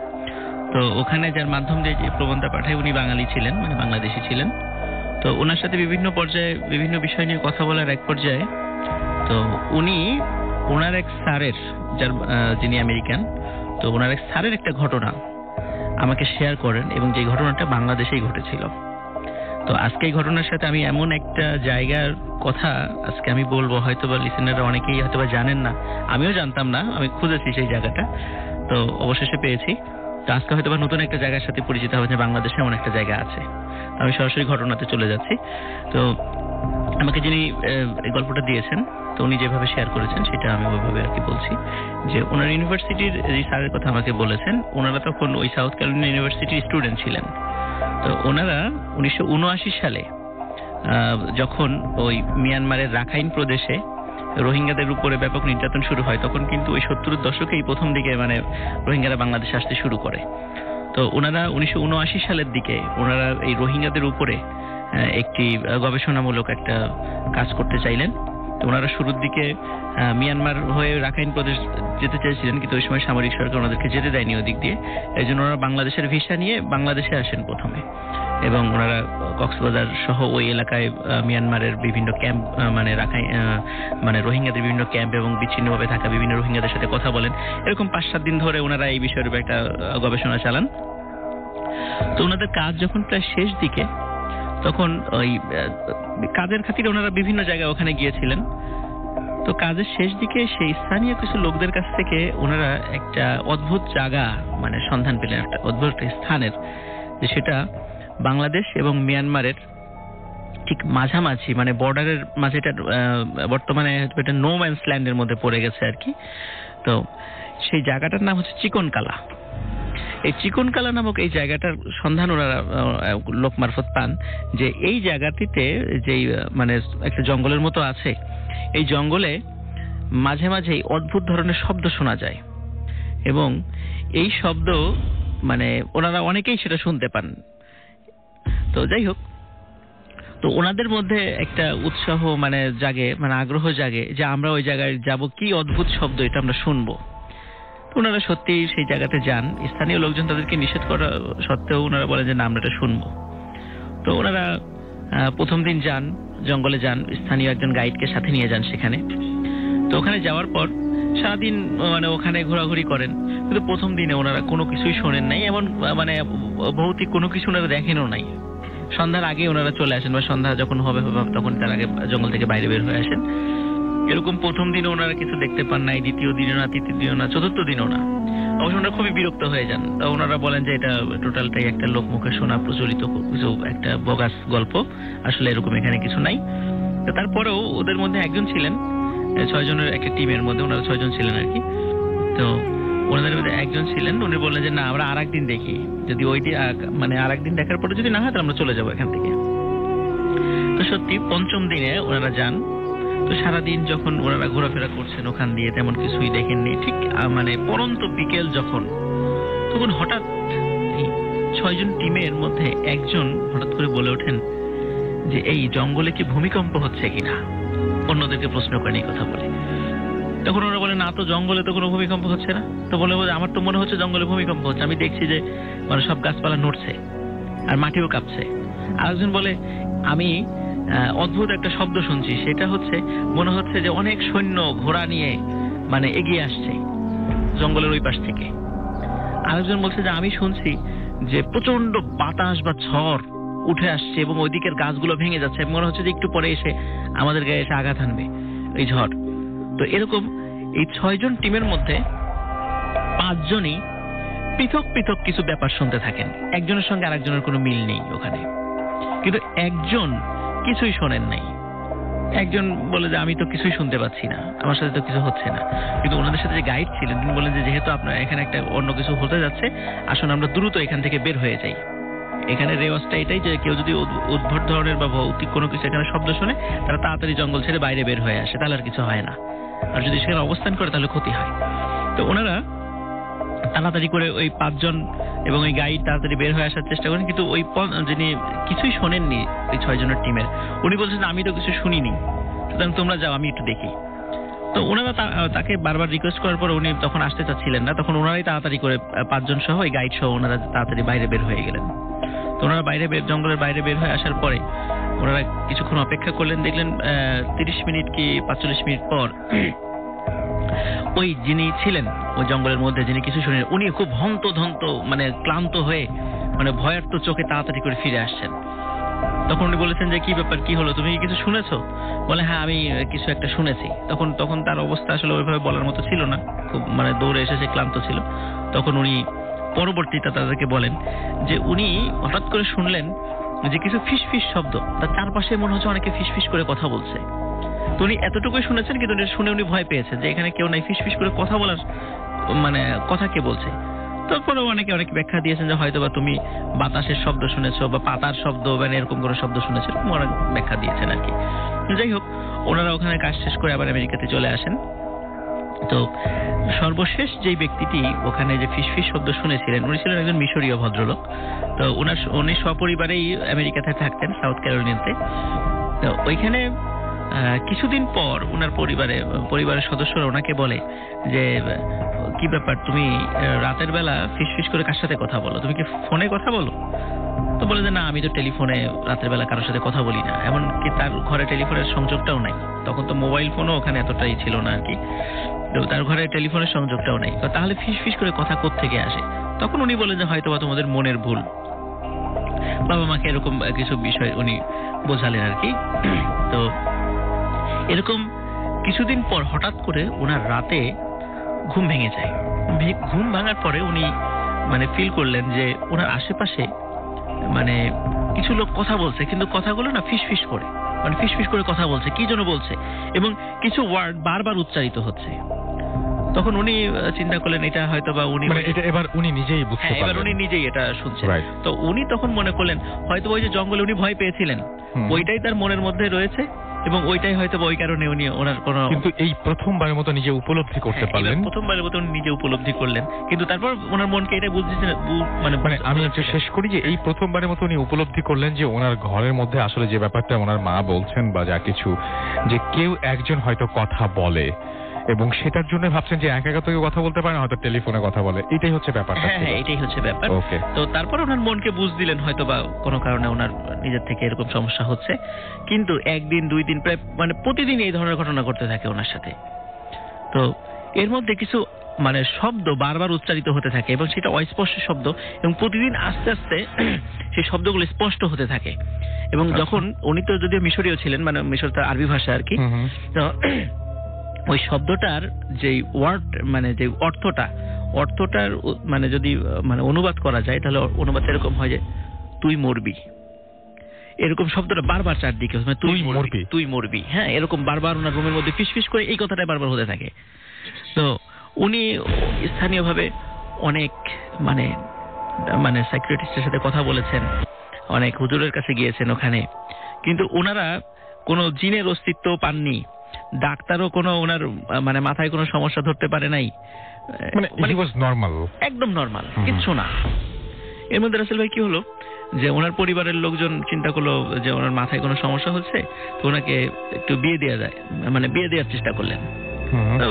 তো ওখানে যার মাধ্যম দিয়ে যে প্রবন্ধ পাঠাই উনি বাঙালি ছিলেন, মানে বাংলাদেশি ছিলেন। তো ওনার সাথে বিভিন্ন পর্যায়ে বিভিন্ন বিষয় নিয়ে কথা বলার এক পর্যায়ে তো উনি ওনার এক স্যারের, যিনি আমেরিকান, তো ওনার এক স্যারের একটা ঘটনা আমাকে শেয়ার করেন, এবং যে ঘটনাটা বাংলাদেশেই ঘটেছিল। তো আজকে এই ঘটনার সাথে আমি এমন একটা জায়গার কথা আজকে আমি বলবো, হয়তোবা লিসেনাররা অনেকেই হয়তোবা জানেন না, আমিও জানতাম না, আমি খুঁজেছি সেই জায়গাটা, তো অবশেষে পেয়েছি। তো আজকে হয়তোবা নতুন একটা জায়গার সাথে পরিচিত হবে যে বাংলাদেশে এমন একটা জায়গা আছে। আমি সরাসরি ঘটনাতে চলে যাচ্ছি। তো আমাকে যিনি এই গল্পটা দিয়েছেন, তো উনি যেভাবে শেয়ার করেছেন সেটা আমি ওইভাবে আর কি বলছি, যে ওনার ইউনিভার্সিটির যে স্যারের কথা আমাকে বলেছেন, ওনারা তখন ওই সাউথ ক্যারোলিনা ইউনিভার্সিটির স্টুডেন্ট ছিলেন। তো ওনারা 1979 সালে যখন ওই মিয়ানমারের রাখাইন প্রদেশে রোহিঙ্গাদের উপরে ব্যাপক নির্যাতন শুরু হয়, তখন কিন্তু ওই 70-এর দশকেই প্রথম দিকে মানে রোহিঙ্গারা বাংলাদেশে আসতে শুরু করে। তো ওনারা 1979 সালের দিকে ওনারা এই রোহিঙ্গাদের উপরে একটি গবেষণামূলক একটা কাজ করতে চাইলেন। তো ওনারা শুরুর দিকে মিয়ানমার হয়ে রাখাইন প্রদেশ যেতে চাইছিলেন, কিন্তু ওই সময় সামরিক সরকার ওনাদেরকে যেতে দেয়নি ওদিক দিয়ে। এই জন্য ওনারা বাংলাদেশের ভিসা নিয়ে বাংলাদেশে আসেন প্রথমে, এবং ওনারা কক্সবাজার সহ ওই এলাকায় মিয়ানমারের বিভিন্ন ক্যাম্প, মানে রোহিঙ্গাদের বিভিন্ন ক্যাম্প এবং বিচ্ছিন্নভাবে থাকা বিভিন্ন রোহিঙ্গাদের সাথে কথা বলেন। এরকম 5-7 দিন ধরে ওনারা এই বিষয়ের উপর একটা গবেষণা চালান। তো ওনাদের কাজ যখন প্রায় শেষ দিকে, তখন ওই কাজের খাতিরে ওনারা বিভিন্ন জায়গায় ওখানে গিয়েছিলেন। তো কাজের শেষ দিকে সেই স্থানীয় কিছু লোকদের কাছ থেকে ওনারা একটা অদ্ভুত জায়গা মানে সন্ধান পেলেন, একটা অদ্ভুত একটা স্থানের, যে সেটা বাংলাদেশ এবং মিয়ানমারের ঠিক মাঝামাঝি, মানে বর্ডারের মাঝে, এটা বর্তমানে এটা নো ম্যানস ল্যান্ডের মধ্যে পড়ে গেছে আর কি। তো সেই জায়গাটার নাম হচ্ছে চিকনকালা। এই চিকনকালা নামক এই জায়গাটার সন্ধান ওনারা লোক মারফত পান, যে এই জায়গাটিতে যেই মানে একটা জঙ্গলের মতো আছে, এই জঙ্গলে মাঝে মাঝেই অদ্ভুত ধরনের শব্দ শোনা যায়, এবং এই শব্দ মানে ওনারা অনেকেই সেটা শুনতে পান। তো যাই হোক, তো ওনাদের মধ্যে একটা উৎসাহ মানে জাগে, মানে আগ্রহ জাগে যে আমরা ওই জায়গায় যাব, কি অদ্ভুত শব্দ এটা আমরা শুনবো। ওনারা সত্যি সেই জায়গাতে যান। স্থানীয় লোকজন তাদেরকে নিষেধ করা সত্ত্বেও ওনারা বলেন যে না, আমরা এটা শুনবো। তো ওনারা প্রথম দিন যান, জঙ্গলে যান, স্থানীয় একজন গাইডকে সাথে নিয়ে যান সেখানে। তো ওখানে যাওয়ার পর সারাদিন মানে ওখানে ঘোরাঘুরি করেন, কিন্তু প্রথম দিনে ওনারা কোনো কিছুই শোনেন নাই, এমন মানে ভৌতিক কোনো কিছু ওনারা দেখেনও নাই। সন্ধ্যার আগে ওনারা চলে আসেন, বা সন্ধ্যা যখন হবে তখন তার আগে জঙ্গল থেকে বাইরে বের হয়ে আসেন। এরকম প্রথম দিনে ওনারা কিছু দেখতে পান নাই, দ্বিতীয় দিনও না, তৃতীয় দিনও না, চতুর্থ দিনও না। অবশ্য ওনারা খুবই বিরক্ত হয়ে যান। তো ওনারা বলেন যে এটা টোটালটাই একটা লোকমুখে শোনা প্রচলিত কিছু একটা বগাস গল্প, আসলে এরকম এখানে কিছু নাই। তো তারপরেও ওদের মধ্যে একজন ছিলেন, 6 জনের একটা টিমের মধ্যে ওনারা 6 জন ছিলেন আর কি। তো ওনাদের মধ্যে একজন ছিলেন, উনি বললেন যে না, আমরা আরেকদিন দেখি, যদি ওই দিন মানে আরেকদিন দেখার পরে যদি না হয় তাহলে আমরা চলে যাবো এখান থেকে। তো সত্যি পঞ্চম দিনে ওনারা যান। তো সারাদিন যখন ওনারা ঘোরাফেরা করছেন ওখান দিয়ে, তেমন কিছুই দেখেননি। ঠিক মানে পরন্ত বিকেল যখন, তখন হঠাৎ এই 6 জন টিমের মধ্যে একজন হঠাৎ করে বলে ওঠেন যে এই জঙ্গলে কি ভূমিকম্প হচ্ছে কিনা। অন্যদেরকে প্রশ্ন করেন এই কথা বলে। তখন ওরা বলে না, তো জঙ্গলে তো কোনো ভূমিকম্প হচ্ছে না। তো বলে আমার তো মনে হচ্ছে জঙ্গলে ভূমিকম্প হচ্ছে, আমি দেখছি যে মানে সব গাছপালা নড়ছে আর মাটিও কাঁপছে। আরেকজন বলে আমি অদ্ভুত একটা শব্দ শুনছি, সেটা হচ্ছে মনে হচ্ছে যে অনেক সৈন্য ঘোড়া নিয়ে মানে এগিয়ে আসছে জঙ্গলের ওই পাশ থেকে। আরেকজন বলছে যে আমি শুনছি যে প্রচন্ড বাতাস বা ঝড় উঠে আসছে এবং ওই দিকের গাছগুলো ভেঙে যাচ্ছে, মনে হচ্ছে যে একটু পরে এসে আমাদের গায়ে এসে আঘাত আনবে এই ঝড়। তো এরকম এই 6 জন টিমের মধ্যে 5 জনই পৃথক পৃথক কিছু ব্যাপার শুনতে থাকেন। একজনের সঙ্গে আরেকজনের কোনো মিল নেই ওখানে, কিন্তু একজন কিছুই শোনেন নাই। একজন বলে যে আমি তো কিছুই শুনতে পাচ্ছি না, আমার সাথে তো কিছু হচ্ছে না। কিন্তু ওনাদের সাথে যে গাইড ছিলেন তিনি বলেন যে যেহেতু আপনার এখানে একটা অন্য কিছু হতে যাচ্ছে, আসুন আমরা দ্রুত এখান থেকে বের হয়ে যাই। এখানে রেওয়াজটা এটাই যে কেউ যদি উদ্ভট ধরনের বা ভৌতিক কোনো কিছু এখানে শব্দ শুনে, তারা তাড়াতাড়ি জঙ্গল ছেড়ে বাইরে বের হয়ে আসে, তাহলে আর কিছু হয় না। আর যদি সেখানে অবস্থান করে তাহলে ক্ষতি হয়। তো ওনারা তাড়াতাড়ি করে ওই 5 জন এবং ওই গাইড তাড়াতাড়ি বের হয়ে আসার চেষ্টা করেন, কিন্তু ওই যিনি কিছুই শোনেননি ওই 6 জনের টিমের, উনি বলছেন আমি তো কিছু শুনিনি, সুতরাং তোমরা যাও, আমি একটু দেখি। তো ওনারা তাকে বারবার রিকোয়েস্ট করার পর উনি তখন আসতে চাচ্ছিলেন না। তখন ওনারাই তাড়াতাড়ি করে 5 জন সহ ওই গাইড সহ ওনারা তাড়াতাড়ি বাইরে বের হয়ে গেলেন। তো ওনারা জঙ্গলের বাইরে বের হয়ে আসার পরে ওনারা কিছুক্ষণ অপেক্ষা করলেন। দেখলেন 30 মিনিট কি 45 মিনিট পর ওই যিনি ছিলেন ওই জঙ্গলের মধ্যে, যিনি কিছু শুনেন, উনি খুব হন্তদন্ত মানে ক্লান্ত হয়ে মানে ভয়ার্ত চোখে তাড়াতাড়ি করে ফিরে আসছেন। তখন উনি বলেছেন যে কি ব্যাপার, কি হলো, তুমি কি কিছু শুনেছো? বলে হ্যাঁ, আমি কিছু একটা শুনেছি। তখন তার অবস্থা আসলে ওইভাবে বলার মতো ছিল না, খুব মানে দৌড়ে এসেছে, ক্লান্ত ছিল। তখন উনি পরবর্তীতে তাদেরকে বলেন যে উনি হঠাৎ করে শুনলেন যে কিছু ফিসফিস শব্দ, তার চারপাশে মনে হচ্ছে অনেকে ফিসফিস করে কথা বলছে। তো উনি এতটুকুই শুনেছেন, কিন্তু শুনে উনি ভয় পেয়েছেন যে এখানে কেউ নাই, ফিসফিস করে কথা বলার মানে কথা কে বলছে। তারপরেও অনেক ব্যাখ্যা দিয়েছেন যে হয়তো বা তুমি বাতাসের শব্দ শুনেছো বা পাতার শব্দ বা এরকম কোনো শব্দ শুনেছো, অনেক ব্যাখ্যা দিয়েছেন আর কি। যাই হোক, ওনারা ওখানে কাজ শেষ করে আবার আমেরিকাতে চলে আসেন। তো সর্বশেষ যেই ব্যক্তিটি ওখানে যে ফিসফিস শব্দ শুনেছিলেন, উনি ছিলেন একজন মিশরীয় ভদ্রলোক। তো উনি সপরিবারেই আমেরিকাতে থাকতেন, সাউথ ক্যারোলিনাতে। তো ওইখানে কিছুদিন পর ওনার পরিবারের সদস্যরা ওনাকে বলে যে কি ব্যাপার, তুমি রাতের বেলা ফিসফিস করে কার সাথে কথা বলো, তুমি কি ফোনে কথা বলো? তো বলে যে না, আমি তো টেলিফোনে রাতের বেলা কারোর সাথে কথা বলি না। এমনকি তার ঘরে টেলিফোনের সংযোগটাও নাই। তখন তো মোবাইল ফোনও ওখানে এতটাই ছিল না আর কি। তো তার ঘরে টেলিফোনের সংযোগটাও নাই। তো তাহলে ফিসফিস করে কথা কোত্থেকে আসে? তখন উনি বলেন যে হয়তো বা তোমাদের মনের ভুল। বাবা মাকে এরকম কিছু বিষয় উনি বোঝালেন আর কি। তো এরকম কিছুদিন পর হঠাৎ করে ওনার রাতে ঘুম ভেঙে যায়। ঘুম ভাঙার পরে উনি মানে ফিল করলেন যে ওনার আশেপাশে মানে কিছু লোক কথা বলছে, কিন্তু কথাগুলো না ফিসফিস করে, মানে ফিসফিস করে কথা বলছে, কি যেন বলছে, এবং কিছু ওয়ার্ড বারবার উচ্চারিত হচ্ছে। তখন উনি চিন্তা করলেন এটা হয়তো বা উনি মানে এটা এবার উনি নিজেই বুঝতে পারলেন, এবার উনি নিজেই এটা শুনছেন। Right. তো উনি তখন মনে করলেন হয়তো ওই যে জঙ্গলে উনি ভয় পেয়েছিলেন ওইটাই তার মনের মধ্যে রয়েছে, এবং ওইটাই হয়তো ওই কারণে উনি ওনার কোনো, কিন্তু এই প্রথমবারের মতো নিজে উপলব্ধি করতে পারলেন, প্রথমবারের মতো উনি নিজে উপলব্ধি করলেন। কিন্তু তারপর ওনার মনকে এটা বুঝতেছেন, মানে আমি একটু শেষ করি যে এই প্রথমবারের মতো উনি উপলব্ধি করলেন যে ওনার ঘরের মধ্যে আসলে যে ব্যাপারটা ওনার মা বলছেন বা যা কিছু, যে কেউ একজন হয়তো কথা বলে, এবং সেটার জন্য ভাবছেন যে একা একা তো কেউ কথা বলতে পারে না, হয়তো টেলিফোনে কথা বলে, এটাই হচ্ছে ব্যাপারটা। হ্যাঁ, এটাই হচ্ছে ব্যাপার। ওকে। তো তারপর ওনার মনকে বুঝ দিলেন হয়তো বা কোনো কারণে ওনার নিজের থেকে এরকম সমস্যা হচ্ছে। কিন্তু একদিন দুই দিন প্রায় মানে প্রতিদিন এই ধরনের ঘটনা ঘটতে থাকে ওনার সাথে। তো এর মধ্যে কিছু মানে শব্দ বারবার উচ্চারিত হতে থাকে, এবং সেটা অস্পষ্ট শব্দ, এবং প্রতিদিন আস্তে আস্তে সেই শব্দগুলো স্পষ্ট হতে থাকে। এবং যখন উনি তো যদিও মিশরীয় ছিলেন, মানে মিশর তার আরবি ভাষা আর কি, তো ওই শব্দটার যে ওয়ার্ড মানে যে অর্থটার মানে যদি মানে অনুবাদ করা যায়, তাহলে অনুবাদ এরকম হয় যে তুই মরবি। এরকম শব্দটা বারবার চারদিকে, মানে তুই মরবি। হ্যাঁ, এরকম বারবার ওনার রুমের মধ্যে ফিসফিস করে এই কথাটা বারবার হতে থাকে। তো উনি স্থানীয়ভাবে অনেক মানে মানে সাইকিয়াট্রিস্টের সাথে কথা বলেছেন, অনেক হুজুরের কাছে গিয়েছেন ওখানে, কিন্তু ওনারা কোনো জিনের অস্তিত্ব পাননি। ডাক্তারও কোনো ওনার মানে মাথায় কোনো সমস্যা ধরতে পারে নাই, মানে নরমাল, একদম নরমাল, কিচ্ছু না। এর মধ্যে রাসেল ভাই কি হলো যে ওনার পরিবারের লোকজন চিন্তা করলো যে ওনার মাথায় কোনো সমস্যা হচ্ছে, তো ওনাকে একটু বিয়ে দেওয়া যায়, মানে বিয়ে দেওয়ার চেষ্টা করলেন। তো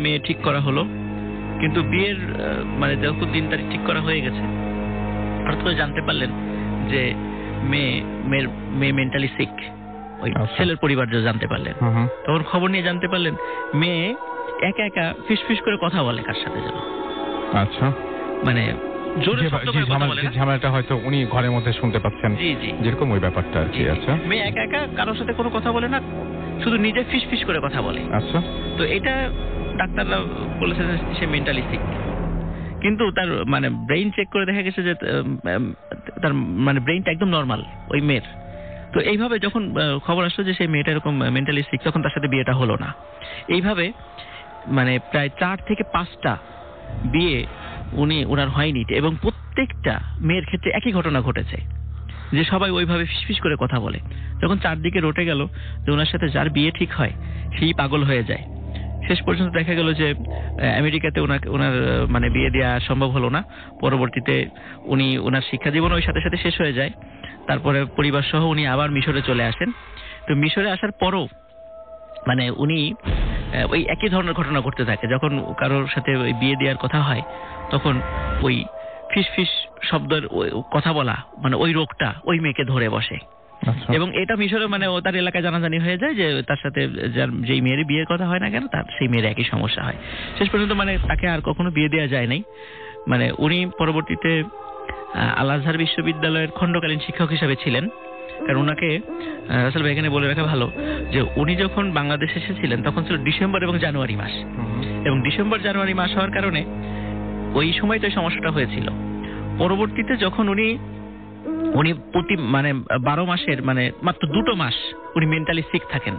মেয়ে ঠিক করা হলো, কিন্তু বিয়ের মানে যখন দিন তারিখ ঠিক করা হয়ে গেছে, হঠাৎ করে জানতে পারলেন যে মেয়ের মেন্টালি সিক। ওই ছেলের পরিবার জানতে পারলেন, তখন খবর নিয়ে জানতে পারলেন মেয়ে একা একা ফিসফিস করে কথা বলে কার সাথে যেন। আচ্ছা, মানে জোরে শব্দ করে কথা বলে না, ঝামেলাটা হয়তো উনি ঘরের মধ্যে শুনতে পাচ্ছেন, যেরকম ওই ব্যাপারটা আর কি। আচ্ছা, মেয়ে একা একা কারোর সাথে কোনো কথা বলে না, শুধু নিজে ফিসফিস করে কথা বলে। আচ্ছা, তো এটা ডাক্তাররা বলেছে যে সে মেন্টালি সিক। কিন্তু তার মানে ব্রেইন চেক করে দেখা গেছে যে তার মানে ব্রেইনটা একদম নরমাল ওই মেয়ের। তো এইভাবে যখন খবর আসলো যে সেই মেয়েটা এরকম মেন্টালি সিক, তখন তার সাথে বিয়েটা হলো না। এইভাবে মানে প্রায় 4 থেকে 5টা বিয়ে ওনার হয়নি, এবং প্রত্যেকটা মেয়ের ক্ষেত্রে একই ঘটনা ঘটেছে, যে সবাই ওইভাবে ফিসফিস করে কথা বলে। যখন চারদিকে রটে গেল যে ওনার সাথে যার বিয়ে ঠিক হয় সেই পাগল হয়ে যায়। শেষ পর্যন্ত দেখা গেল যে আমেরিকাতে ওনার মানে বিয়ে দেওয়া সম্ভব হলো না। পরবর্তীতে ওনার শিক্ষা জীবন ওই সাথে সাথে শেষ হয়ে যায়। তারপরে পরিবার সহ উনি আবার মিশরে চলে আসেন। তো মিশরে আসার পরও মানে উনি ওই একই ধরনের ঘটনা ঘটতে থাকে। যখন কারোর সাথে ওই বিয়ে দেওয়ার কথা হয়, তখন ওই ফিসফিস শব্দের কথা বলা মানে ওই রোগটা ওই মেয়েকে ধরে বসে। এবং এটা মিশরে মানে তার এলাকায় জানাজানি হয়ে যায় যে তার সাথে যেই মেয়ের বিয়ের কথা হয় না কেন, তার সেই মেয়ের একই সমস্যা হয়। শেষ পর্যন্ত মানে তাকে আর কখনো বিয়ে দেওয়া যায় নাই। মানে উনি পরবর্তীতে আল আজহার বিশ্ববিদ্যালয়ের খণ্ডকালীন শিক্ষক হিসাবে ছিলেন। কারণ ওনাকে রাসেল ভাই এখানে বলে রাখা ভালো যে উনি যখন বাংলাদেশে এসেছিলেন তখন ছিল ডিসেম্বর এবং জানুয়ারি মাস, এবং ডিসেম্বর জানুয়ারি মাস হওয়ার কারণে ওই সময়টাই সমস্যাটা হয়েছিল। পরবর্তীতে যখন উনি প্রতি মানে 12 মাসের মানে মাত্র 2 মাস উনি মেন্টালি সিক থাকেন,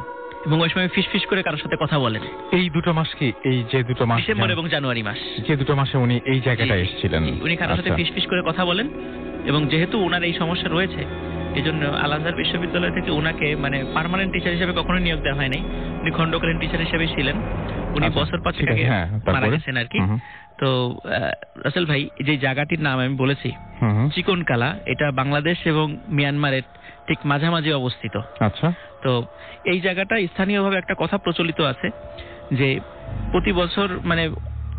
এবং ওই সময় ফিসফিস করে কারোর সাথে কথা বলেন। এই 2 মাস কি এই যে 2 মাস ডিসেম্বর এবং জানুয়ারি মাস, যে 2 মাসে উনি এই জায়গাটায় এসেছিলেন, উনি কারোর সাথে ফিসফিস করে কথা বলেন। এবং যেহেতু ওনার এই সমস্যা রয়েছে, এই জন্য আল আজহার বিশ্ববিদ্যালয় থেকে ওনাকে মানে পার্মানেন্ট টিচার হিসেবে কখনো নিয়োগ দেওয়া হয়নি। উনি খণ্ডকালীন টিচার হিসেবে ছিলেন। উনি বছর 5 আগে মারা গেছেন আর কি। তো রাসেল ভাই, যে জায়গাটির নাম আমি বলেছি চিকনকালা, এটা বাংলাদেশ এবং মিয়ানমারের ঠিক মাঝামাঝি অবস্থিত। আচ্ছা, তো এই জায়গাটা স্থানীয়ভাবে একটা কথা প্রচলিত আছে যে প্রতি বছর মানে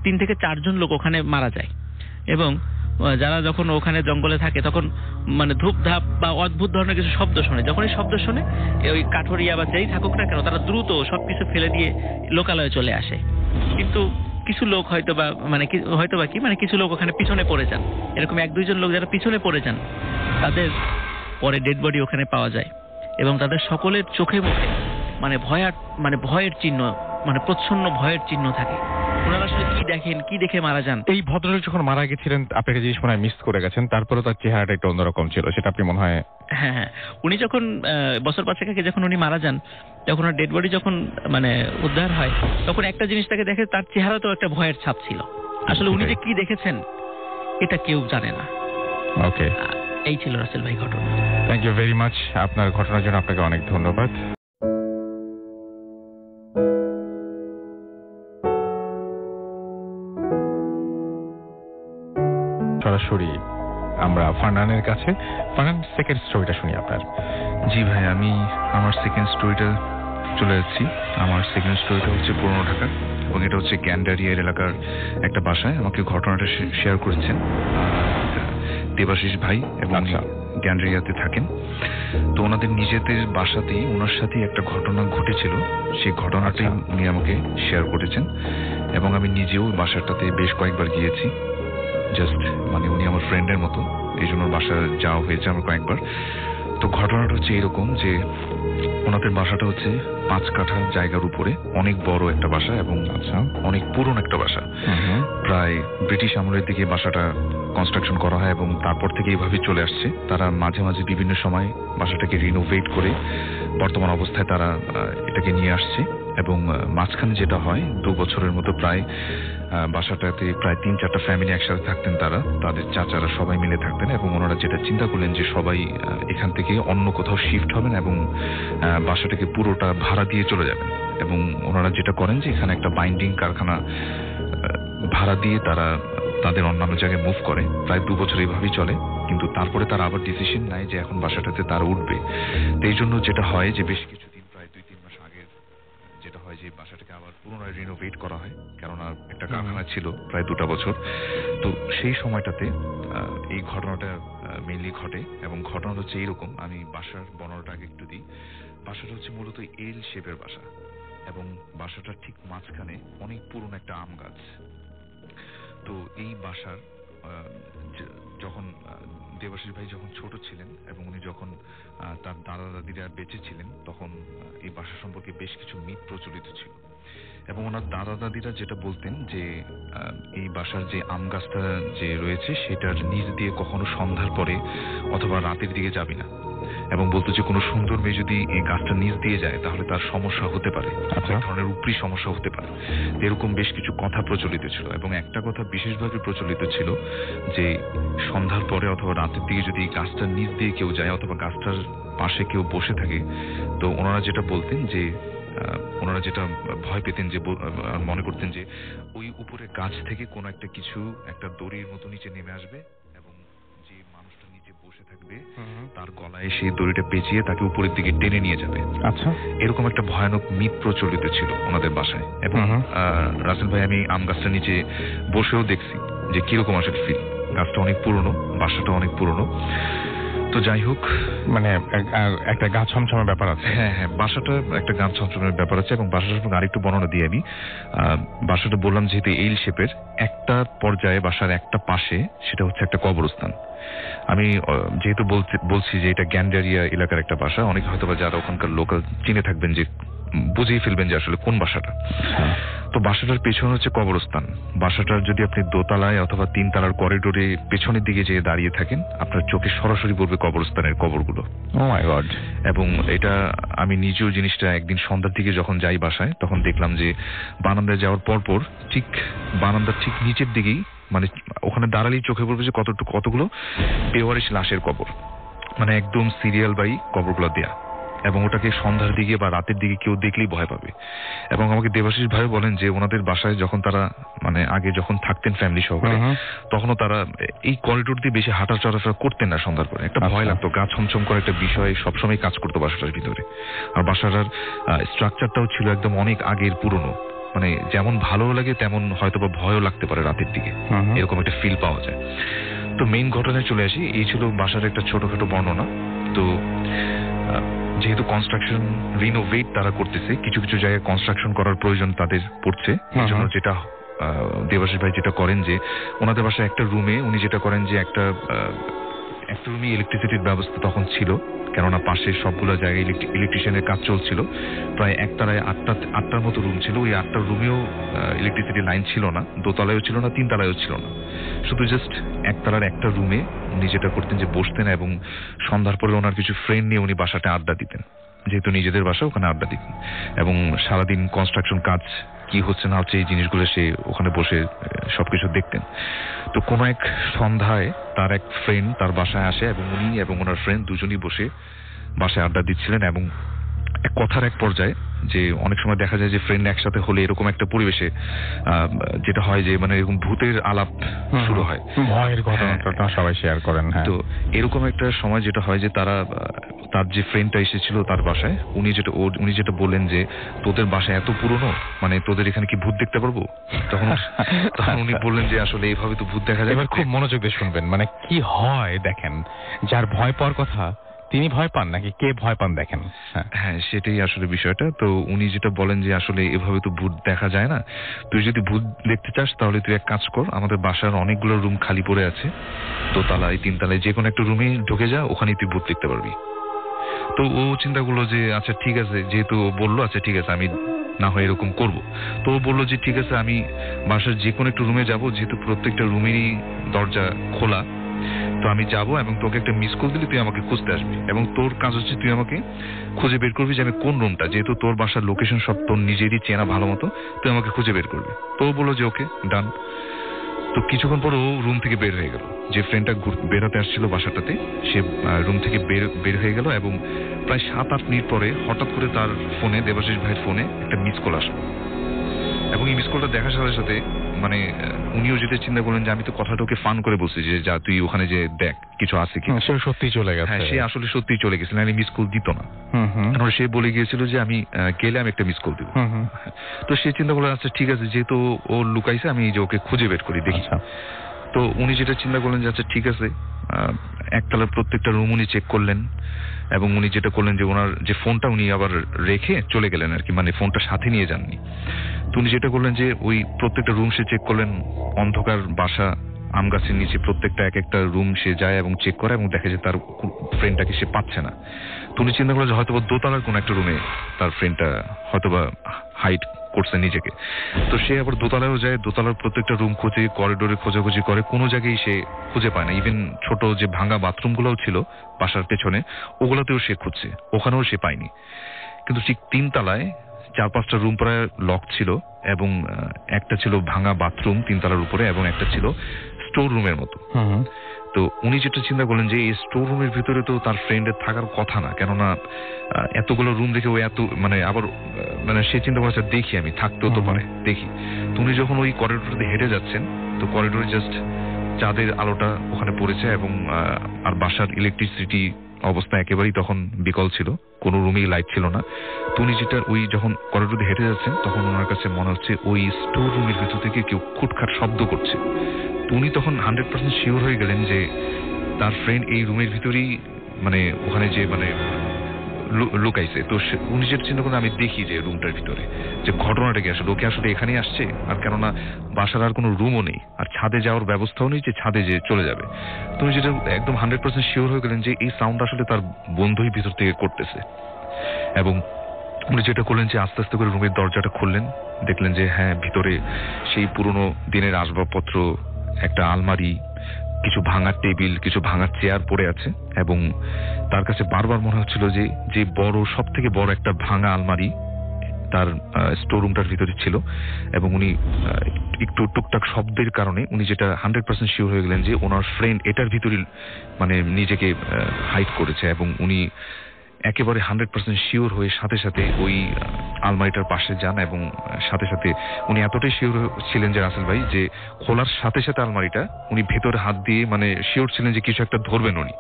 3 থেকে 4 জন লোক ওখানে মারা যায়, এবং যারা যখন ওখানে জঙ্গলে থাকে তখন মানে ধূপ ধাপ বা অদ্ভুত ধরনের কিছু শব্দ শোনে। যখনই শব্দ শোনে ওই কাঠুরিয়া বা যেই থাকুক না কেন, তারা দ্রুত সবকিছু ফেলে দিয়ে লোকালয়ে চলে আসে। কিন্তু কিছু লোক হয়তোবা কিছু লোক ওখানে পিছনে পড়ে যান। এরকম 1-2 জন লোক যারা পিছনে পড়ে যান, তাদের পরে ডেড বডি ওখানে পাওয়া যায়, এবং তাদের সকলের চোখে মুখে মানে ভয়ের চিহ্ন মানে প্রচ্ছন্ন ভয়ের চিহ্ন থাকে। ওনারা আসলে কি দেখেন, কি দেখে মারা যান। এই ভদ্রলোক যখন মারা গেছিলেন আপনাকে জিনিস মনে হয় মিস করে গেছেন, তারপরেও তার চেহারাটা একটু অন্যরকম ছিল, সেটা আপনি মনে হয়। হ্যাঁ হ্যাঁ, উনি যখন বছর 5 আগে যখন উনি মারা যান, তখন ওর ডেড বডি যখন মানে উদ্ধার হয়, তখন একটা জিনিস তাকে দেখে, তার চেহারা তো একটা ভয়ের ছাপ ছিল। আসলে উনি যে কি দেখেছেন এটা কেউ জানে না। ওকে, এই ছিল রাসেল ভাই ঘটনা। Thank you very much. আপনার ঘটনার জন্য আপনাকে অনেক ধন্যবাদ। সরাসরি আমরা ফারনানের কাছে। ফারনান, সেকেন্ড স্টোরিটা শুনি আপনার। জি ভাই, আমি আমার সেকেন্ড স্টোরিটা চলে যাচ্ছি। আমার সেকেন্ড স্টোরিটা হচ্ছে পুরনো ঢাকা, এবং এটা হচ্ছে গ্যান্ডারিয়া এলাকার একটা বাসায় আমাকে ঘটনাটা শেয়ার করেছেন দেবাশিস ভাই, এবং গ্যান্ডারিয়াতে থাকেন। তো ওনাদের নিজেদের বাসাতেই ওনার সাথেই একটা ঘটনা ঘটেছিল, সেই ঘটনাটাই উনি আমাকে শেয়ার করেছেন, এবং আমি নিজেও বাসাটাতে বেশ কয়েকবার গিয়েছি। জাস্ট মানে উনি আমার ফ্রেন্ডের মতো, এই জন্য বাসা যাওয়া হয়েছে আমার কয়েকবার। তো ঘটনাটা হচ্ছে এরকম যে ওনাদের বাসাটা হচ্ছে 5 কাঠা জায়গার উপরে, অনেক বড় একটা বাসা, এবং অনেক পুরনো একটা বাসা। প্রায় ব্রিটিশ আমলের দিকে বাসাটা কনস্ট্রাকশন করা হয়, এবং তারপর থেকে এইভাবে চলে আসছে। তারা মাঝে মাঝে বিভিন্ন সময় বাসাটাকে রিনোভেট করে বর্তমান অবস্থায় তারা এটাকে নিয়ে আসছে। এবং মাঝখানে যেটা হয় 2 বছরের মতো প্রায় বাসাটাতে প্রায় 3-4টা ফ্যামিলি একসাথে থাকতেন, তারা তাদের চাচারা সবাই মিলে থাকতেন, এবং ওনারা যেটা চিন্তা করলেন যে সবাই এখান থেকে অন্য কোথাও শিফট হবেন এবং বাসাটাকে পুরোটা ভাড়া দিয়ে চলে যাবেন। এবং ওনারা যেটা করেন যে এখানে একটা বাইন্ডিং কারখানা ভাড়া দিয়ে তারা তাদের অন্যান্য জায়গায় মুভ করে। প্রায় 2 বছর এইভাবেই চলে, কিন্তু তারপরে তারা আবার ডিসিশন নেয় যে এখন বাসাটাতে তারা উঠবে। তো এই জন্য যেটা হয় যে বেশ কিছুদিন, প্রায় 2-3 মাস আগে যেটা হয় যে বাসাটাকে আবার পুনরায় রিনোভেট করা হয়, কেননা একটা কারখানা ছিল প্রায় 2টা বছর। তো সেই সময়টাতে এই ঘটনাটা মেইনলি ঘটে, এবং ঘটনাটা হচ্ছে এইরকম। আমি বাসার বর্ণনাটা আগে একটু দিই। বাসাটা হচ্ছে মূলত এল শেপের বাসা, এবং বাসাটার ঠিক মাঝখানে অনেক পুরনো একটা আম গাছ। তো এই বাসার যখন দেবাশিস ভাই যখন ছোট ছিলেন এবং উনি যখন তার দাদা দাদিরা বেঁচে ছিলেন, তখন এই বাসা সম্পর্কে বেশ কিছু মিথ প্রচলিত ছিল। এবং ওনার দাদা দাদিরা যেটা বলতেন যে এই বাসার যে আম গাছটা যে রয়েছে সেটার নিচ দিয়ে কখনো সন্ধ্যার পরে অথবা রাতের দিকে যাবি না, এবং বলতো যে কোনো সুন্দর মেয়ে যদি এই গাছটা নিচ দিয়ে যায় তাহলে তার সমস্যা হতে পারে, এক ধরনের উপরি সমস্যা হতে পারে। এরকম বেশ কিছু কথা প্রচলিত ছিল, এবং একটা কথা বিশেষভাবে প্রচলিত ছিল যে সন্ধ্যার পরে অথবা রাতের দিকে যদি গাছটার নিচ দিয়ে কেউ যায় অথবা গাছটার পাশে কেউ বসে থাকে, তো ওনারা যেটা বলতেন যে ওনারা যেটা ভয় পেতেন, যে মনে করতেন যে ওই উপরে গাছ থেকে কোনো একটা কিছু একটা দড়ির মতো নিচে নেমে আসবে, এবং যে মানুষটা নিচে বসে থাকবে তার গলায় সেই দড়িটা পেঁচিয়ে তাকে উপরের দিকে টেনে নিয়ে যাবে। আচ্ছা, এরকম একটা ভয়ানক মিথ প্রচলিত ছিল ওনাদের বাসায়। এবং রাসেল ভাই, আমি আম গাছটা নিচে বসেও দেখছি যে কিরকম আসলে ফিল। গাছটা অনেক পুরনো, বাসাটা অনেক পুরনো। তো যাই হোক, মানে একটা গা ছমছমের ব্যাপার আছে। হ্যাঁ হ্যাঁ, বাসাটা একটা গা ছমছমের ব্যাপার আছে। এবং বাসাটা সম্পর্কে আরেকটু বর্ণনা দিই আমি। বাসাটা বললাম যেহেতু এল শেপের, একটা পর্যায়ে বাসার একটা পাশে সেটা হচ্ছে একটা কবরস্থান। আমি যেহেতু বলছি যে এটা গ্যান্ডারিয়া এলাকার একটা বাসা, অনেক হয়তো বা যারা ওখানকার লোকাল চিনে থাকবেন যে বুঝিয়ে ফেলবেন যে আসলে কোন বাসাটা। তো বাসাটার পেছনে হচ্ছে কবরস্থান। বাসাটার যদি আপনি দোতলায় অথবা 3 তলার করিডোরে পেছনের দিকে যেয়ে দাঁড়িয়ে থাকেন, আপনার চোখে সরাসরি পড়বে কবরস্থানের কবরগুলো। ও মাই গড! এবং এটা আমি নিজেও জিনিসটা একদিন সন্ধ্যার দিকে যখন যাই বাসায়, তখন দেখলাম যে বারান্দায় যাওয়ার পরপর ঠিক বারান্দার ঠিক নিচের দিকেই, মানে ওখানে দাঁড়ালেই চোখে পড়বে যে কতগুলো বেওয়ারিশ লাশের কবর, মানে একদম সিরিয়াল বাই কবরগুলো দেয়া। এবং ওটাকে সন্ধ্যার দিকে বা রাতের দিকে কেউ দেখলেই ভয় পাবে। এবং আমাকে দেবাশিস ভাই বলেন যে ওনাদের বাসায় যখন তারা মানে আগে যখন থাকতেন ফ্যামিলি সহকারে, তখনও তারা এই করিডোর দিয়ে বেশি হাঁটা চলাফেরা করতেন না সন্ধ্যার পরে। একটা ভয় লাগতো, গা ছমছম করে একটা বিষয় সবসময় কাজ করতো বাসাটার ভিতরে। আর বাসাটার স্ট্রাকচারটাও ছিল একদম অনেক আগের পুরনো, মানে যেমন ভালো লাগে তেমন হয়তো বা ভয়ও লাগতে পারে রাতের দিকে, এরকম একটা ফিল পাওয়া যায়। তো মেইন ঘটনায় চলে আসি। এই ছিল বাসার একটা ছোটখাটো বর্ণনা। তো যেহেতু কনস্ট্রাকশন রিনোভেট তারা করতেছে, কিছু কিছু জায়গায় কনস্ট্রাকশন করার প্রয়োজন তাদের পড়ছে। এই জন্য যেটা দেবাশিস ভাই যেটা করেন যে ওনাদের বাসায় একটা রুমে উনি যেটা করেন যে একটা রুমে ইলেকট্রিসিটির ব্যবস্থা তখন ছিল, কেননা পাশে সবগুলো জায়গায় ইলেকট্রিশিয়ানের কাজ চলছিল। প্রায় একতলায় আটটার মতো রুম ছিল। ওই 8টার রুমেও ইলেকট্রিসিটি লাইন ছিল না, দোতলায়ও ছিল না, 3তলায়ও ছিল না, শুধু জাস্ট একতলার একটা রুমে উনি যেটা করতেন যে বসতেন এবং সন্ধ্যার পরে ওনার কিছু ফ্রেন্ড নিয়ে উনি বাসাটা আড্ডা দিতেন, যেহেতু নিজেদের বাসা ওখানে আড্ডা দিতেন। এবং সারাদিন কনস্ট্রাকশন কাজ কি হচ্ছে না হচ্ছে এই জিনিসগুলো সে ওখানে বসে সবকিছু দেখতেন। তো কোনো এক সন্ধ্যায় তার এক ফ্রেন্ড তার বাসায় আসে এবং উনি এবং ওনার ফ্রেন্ড দুজনই বসে বাসায় আড্ডা দিচ্ছিলেন। এবং কথার এক পর্যায়ে, যে অনেক সময় দেখা যায় যে ফ্রেন্ড একসাথে হলে এরকম একটা পরিবেশে যেটা হয় যে মানে এরকম ভূতের আলাপ শুরু হয়, ভয়ের ঘটনাটা সবাই শেয়ার করেন। তো এরকম একটা সময় যেটা হয় যে তার যে ফ্রেন্ডটা এসেছিল তার বাসায়, উনি যেটা বললেন যে তোদের বাসায় এত পুরনো, মানে তোদের এখানে কি ভূত দেখতে পারবো? তখন উনি বললেন যে আসলে এইভাবে তো ভূত দেখা যায়। এবার খুব মনোযোগ দিয়ে শুনবেন, মানে কি হয় দেখেন, যার ভয় পাওয়ার কথা তিনি ভয় পান নাকি কে ভয় পান দেখেন। হ্যাঁ, সেটাই আসলে বিষয়টা। তো উনি যেটা বলেন যে আসলে এভাবে তো ভূত দেখা যায় না, তুই যদি ভূত দেখতে চাস তাহলে তুই এক কাজ কর, আমাদের বাসার অনেকগুলো রুম খালি পড়ে আছে, দোতলায় 3তলায় যে কোনো একটা রুমে ঢুকে যা, ওখানেই তুই ভূত দেখতে পারবি। তো ও চিন্তা করলো যে আচ্ছা ঠিক আছে, যেহেতু বললো আচ্ছা ঠিক আছে আমি না হয় এরকম করবো। তো ও বললো যে ঠিক আছে আমি বাসার যে কোনো একটা রুমে যাবো, যেহেতু প্রত্যেকটা রুমেরই দরজা খোলা, তো আমি যাবো এবং তোকে একটা মিস কল দিলে তুই আমাকে খুঁজতে আসবি এবং তোর কাজ হচ্ছে তুই আমাকে খুঁজে বের করবি যে আমি কোন রুমটা, যেহেতু তোর বাসার লোকেশন সব তোর নিজেরই চেনা ভালো মতো, তুই আমাকে খুঁজে বের করবি। তো ও বললো যে ওকে ডান। তো কিছুক্ষণ পর ও রুম থেকে বের হয়ে গেল, যে ফ্রেন্ডটা বেরোতে আসছিল বাসাটাতে, সে রুম থেকে বের হয়ে গেল এবং প্রায় 7-8 মিনিট পরে হঠাৎ করে তার ফোনে, দেবাশিস ভাইয়ের ফোনে একটা মিস কল আসলো। এবং এই মিস কলটা দেখার সাথে সাথে মানে উনিও যেটা চিন্তা করলেন যে আমি তো কথাটাকে ফান করে বলছি যে যা তুই ওখানে যে দেখ কিছু আছে কি। সে সত্যি চলে গেছে। হ্যাঁ, সে আসলে সত্যিই চলে গেছিল, আমি মিস কল দিত না। সে বলে গিয়েছিল যে আমি গেলে আমি একটা মিস কল দিব। তো সে চিন্তা করলেন আচ্ছা ঠিক আছে, যেহেতু ও লুকাইছে আমি যে ওকে খুঁজে বের করি দেখি। তো উনি যেটা চিন্তা করলেন যে আচ্ছা ঠিক আছে, একতলার প্রত্যেকটা রুম উনি চেক করলেন এবং উনি যেটা করলেন যে ওনার যে ফোনটা উনি আবার রেখে চলে গেলেন আর কি, মানে ফোনটা সাথে নিয়ে যাননি। তো উনি যেটা করলেন যে ওই প্রত্যেকটা রুম সে চেক করলেন, অন্ধকার বাসা, আম গাছের নিচে প্রত্যেকটা এক একটা রুম সে যায় এবং চেক করে এবং দেখে যে তার ফ্রেন্ডটাকে সে পাচ্ছে না। তো উনি চিন্তা করলেন যে হয়তোবা দোতলার কোন একটা রুমে তার ফ্রেন্ডটা হয়তোবা হাইড করছে নিজেকে। তো সে আবার দোতলায়ও যায়, দোতলার প্রত্যেকটা রুম খোঁজে, করিডোরে খোঁজাখুঁজি করে, কোনো জায়গায় সে খুঁজে পায় না। ইভেন ছোট যে ভাঙা বাথরুমগুলোও ছিল বাসার পেছনে, ওগুলোতেও সে খুঁজছে, ওখানেও সে পায়নি। কিন্তু ঠিক 3তলায় 4-5টা রুম প্রায় লক ছিল এবং একটা ছিল ভাঙা বাথরুম 3তলার উপরে এবং একটা ছিল স্টোর রুমের মতো। তো উনি যেটা চিন্তা করলেন যে এই স্টোর রুমের ভিতরে তো তার ফ্রেন্ডের থাকার কথা না, কেননা এতগুলো রুম দেখে ও এত মানে আবার মানে সে চিন্তা করেছে দেখি আমি থাকতেও তো পারে দেখি। তো উনি যখন ওই করিডোরে হেঁটে যাচ্ছেন, তো করিডোরে জাস্ট চাঁদের আলোটা ওখানে পড়েছে এবং আর বাসার ইলেকট্রিসিটি অবস্থা একেবারেই তখন বিকল ছিল, কোনো রুমেই লাইট ছিল না। তো উনি যেটা ওই যখন করিডোরে হেঁটে যাচ্ছেন তখন ওনার কাছে মনে হচ্ছে ওই স্টোর রুমের ভিতর থেকে কেউ খুটখাট শব্দ করছে। তো উনি তখন 100% শিওর হয়ে গেলেন যে তার ফ্রেন্ড এই রুমের ভিতরেই মানে ওখানে যে মানে লুকাইছে। তো উনি যেটা চিন্তা করেন আমি দেখি যে রুমটার ভিতরে যে ঘটনাটা কি, আসলে ওকে আসলে এখানেই আসছে, আর কেননা বাসার আর কোনো রুমও নেই আর ছাদে যাওয়ার ব্যবস্থাও নেই যে ছাদে যে চলে যাবে। তুমি যেটা একদম 100% শিওর হয়ে গেলেন যে এই সাউন্ড আসলে তার বন্ধুই ভিতর থেকে করতেছে। এবং উনি যেটা করলেন যে আস্তে আস্তে করে রুমের দরজাটা খুললেন, দেখলেন যে হ্যাঁ ভিতরে সেই পুরনো দিনের আসবাবপত্র, একটা আলমারি, কিছু ভাঙা টেবিল, কিছু ভাঙা চেয়ার পড়ে আছে এবং তার কাছে বারবার মনে হচ্ছিল যে বড় সব থেকে বড় একটা ভাঙা আলমারি তার স্টোর রুমটার ভিতরে ছিল। এবং উনি একটু টুকটাক শব্দের কারণে উনি যেটা 100% শিওর হয়ে গেলেন যে ওনার ফ্রেন্ড এটার ভিতরে মানে নিজেকে হাইড করেছে। এবং উনি একেবারে 100% শিওর হয়ে সাথে সাথে ওই আলমারিটার পাশে যান এবং সাথে সাথে উনি এতটাই শিওর ছিলেন যে রাসেল ভাই যে খোলার সাথে সাথে আলমারিটা উনি ভেতরে হাত দিয়ে মানে শিওর ছিলেন যে কিছু একটা ধরবেন উনি,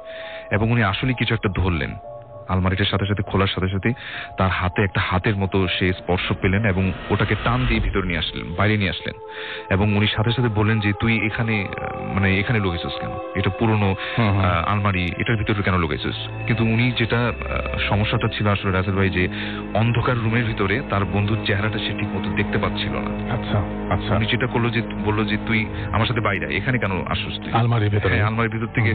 এবং উনি আসলে কিছু একটা ধরলেন। আলমারিটার সাথে সাথে খোলার সাথে সাথে তার হাতে একটা হাতের মতো সে স্পর্শ পেলেন এবং ওটাকে টান দিয়ে ভিতরে নিয়ে আসলেন, বাইরে নিয়ে আসলেন। এবং উনি সাথে সাথে বললেন যে তুই এখানে মানে এখানে লুকিয়েছিস কেন, এটা পুরনো আলমারি, এটার ভিতরে কেন লুকিয়েছিস? কিন্তু উনি যেটা সমস্যাটা ছিল আসলে রাসেল ভাই, যে অন্ধকার রুমের ভিতরে তার বন্ধুর চেহারাটা সে ঠিক মতো দেখতে পাচ্ছিল না। আচ্ছা আচ্ছা। উনি যেটা করলো যে বললো যে তুই আমার সাথে বাইরে এখানে কেন আসছিস তুই? আলমারির ভিতরে? হ্যাঁ, আলমারির ভিতর থেকে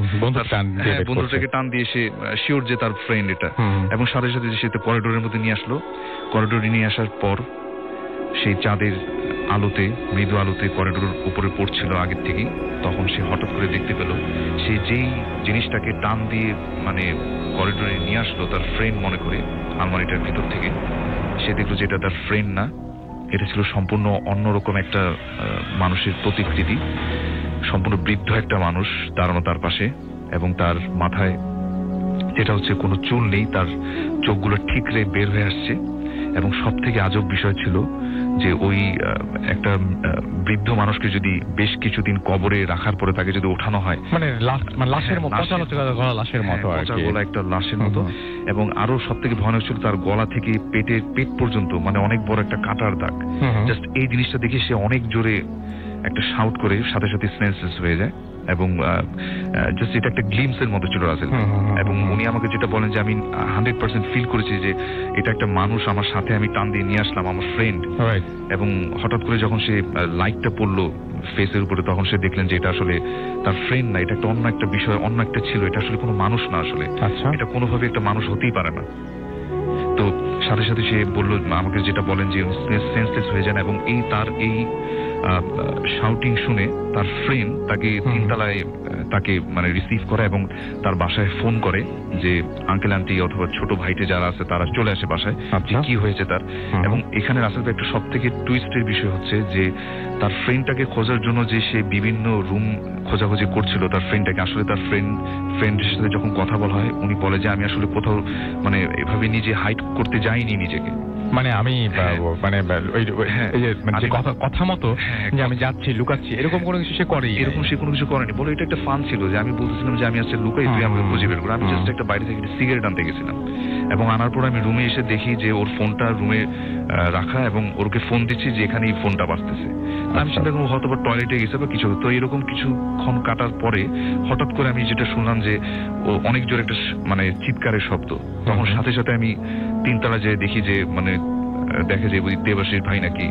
বন্ধুটাকে টান দিয়ে সে শিওর যে তার ফ্রেন্ড এটা, এবং সাথে সাথে সে করিডোরের মধ্যে নিয়ে আসলো। করিডোরে নিয়ে আসার পর সেই চাঁদের আলোতে, মৃদু আলোতে করিডোরের উপরে পড়ছিল আগের থেকেই, তখন সে হঠাৎ করে দেখতে পেল সে যেই জিনিসটাকে টান দিয়ে মানে করিডোরে নিয়ে আসলো তার ফ্রেন্ড মনে করে আলমারিটার ভিতর থেকে, সে দেখলো যে এটা তার ফ্রেন্ড না, এটা ছিল সম্পূর্ণ অন্যরকম একটা মানুষের প্রতিকৃতি, সম্পূর্ণ বৃদ্ধ একটা মানুষ দাঁড়ানো তার পাশে, এবং তার মাথায় যেটা হচ্ছে কোনো চুল নেই, তার চোখগুলো ঠিকরে বের হয়ে আসছে। এবং সব থেকে আজব বিষয় ছিল যে ওই একটা বৃদ্ধ মানুষকে যদি বেশ কিছুদিন কবরে রাখার পরে তাকে যদি ওঠানো হয়, মানে লাশের মতো, পচা গলা একটা লাশের মতো, এবং আরো সব থেকে ভয়ানক ছিল তার গলা থেকে পেট পর্যন্ত মানে অনেক বড় একটা কাটার দাগ। জাস্ট এই জিনিসটা দেখে সে অনেক জোরে একটা শাউট করে সাথে সাথে সেন্সলেস হয়ে যায়। এবং জাস্ট এটা একটা গ্লিমসের মতো ছিল রাসেল। এবং উনি আমাকে যেটা বলেন যে আমি 100% ফিল করেছি যে এটা একটা মানুষ আমার সাথে আমি টান দিয়ে নিয়ে আসলাম, আমার ফ্রেন্ড। এবং হঠাৎ করে যখন সে লাইটটা পড়লো ফেসের উপরে, তখন সে দেখলেন যে এটা আসলে তার ফ্রেন্ড না, এটা একটা অন্য একটা বিষয়, অন্য একটা ছিল, এটা আসলে কোনো মানুষ না, আসলে এটা কোনোভাবে একটা মানুষ হতেই পারে না। তো সাথে সাথে সে বললো, আমাকে যেটা বলেন যে সেন্সলেস হয়ে যান, এবং তার এই শাউটিং শুনে তার ফ্রেন্ড তাকে তিনতলায় তাকে মানে রিসিভ করে এবং তার বাসায় ফোন করে যে আঙ্কেল আন্টি অথবা ছোট ভাইটে যারা আছে তারা চলে আসে বাসায়, কি হয়েছে তার। এবং এখানে রাসেল ভাই একটা সব থেকে টুইস্টের বিষয় হচ্ছে যে তার ফ্রেন্ডটাকে খোঁজার জন্য যে সে বিভিন্ন রুম খোঁজাখুঁজি করছিল তার ফ্রেন্ডটাকে, আসলে তার ফ্রেন্ডের সাথে যখন কথা বলা হয় উনি বলে যে আমি আসলে কোথাও মানে এভাবে নিজে হাইড করতে যাইনি নিজেকে, মানে আমি মানে কথা মতো যে আমি যাচ্ছি লুকাচ্ছি এরকম কোনো কিছু সে করে, এরকম সে কোনো কিছু করেনি। বলে এটা একটা ফান ছিল যে আমি বলতেছিলাম যে আমি আসলে লুকাই, তুই আমাকে খুঁজে বের কর। আমি জাস্ট একটা বাইরে থেকে সিগারেট আনতে গেছিলাম, এবং আনার পর আমি রুমে এসে দেখি যে ওর ফোনটা রুমে রাখা, এবং ওরকে ফোন দিচ্ছি যে এখানে এই ফোনটা বাজতেছে। আমি চিন্তা করবো হয়তো বা টয়লেটে গেছে বা কিছু। তো এরকম কিছুক্ষণ কাটার পরে হঠাৎ করে আমি যেটা শুনলাম যে ও অনেক জোরে একটা মানে চিৎকারের শব্দ। তখন সাথে সাথে আমি তিনতলা যেয়ে দেখি যে মানে দেখে যে ওই দেবাশিস ভাই নাকি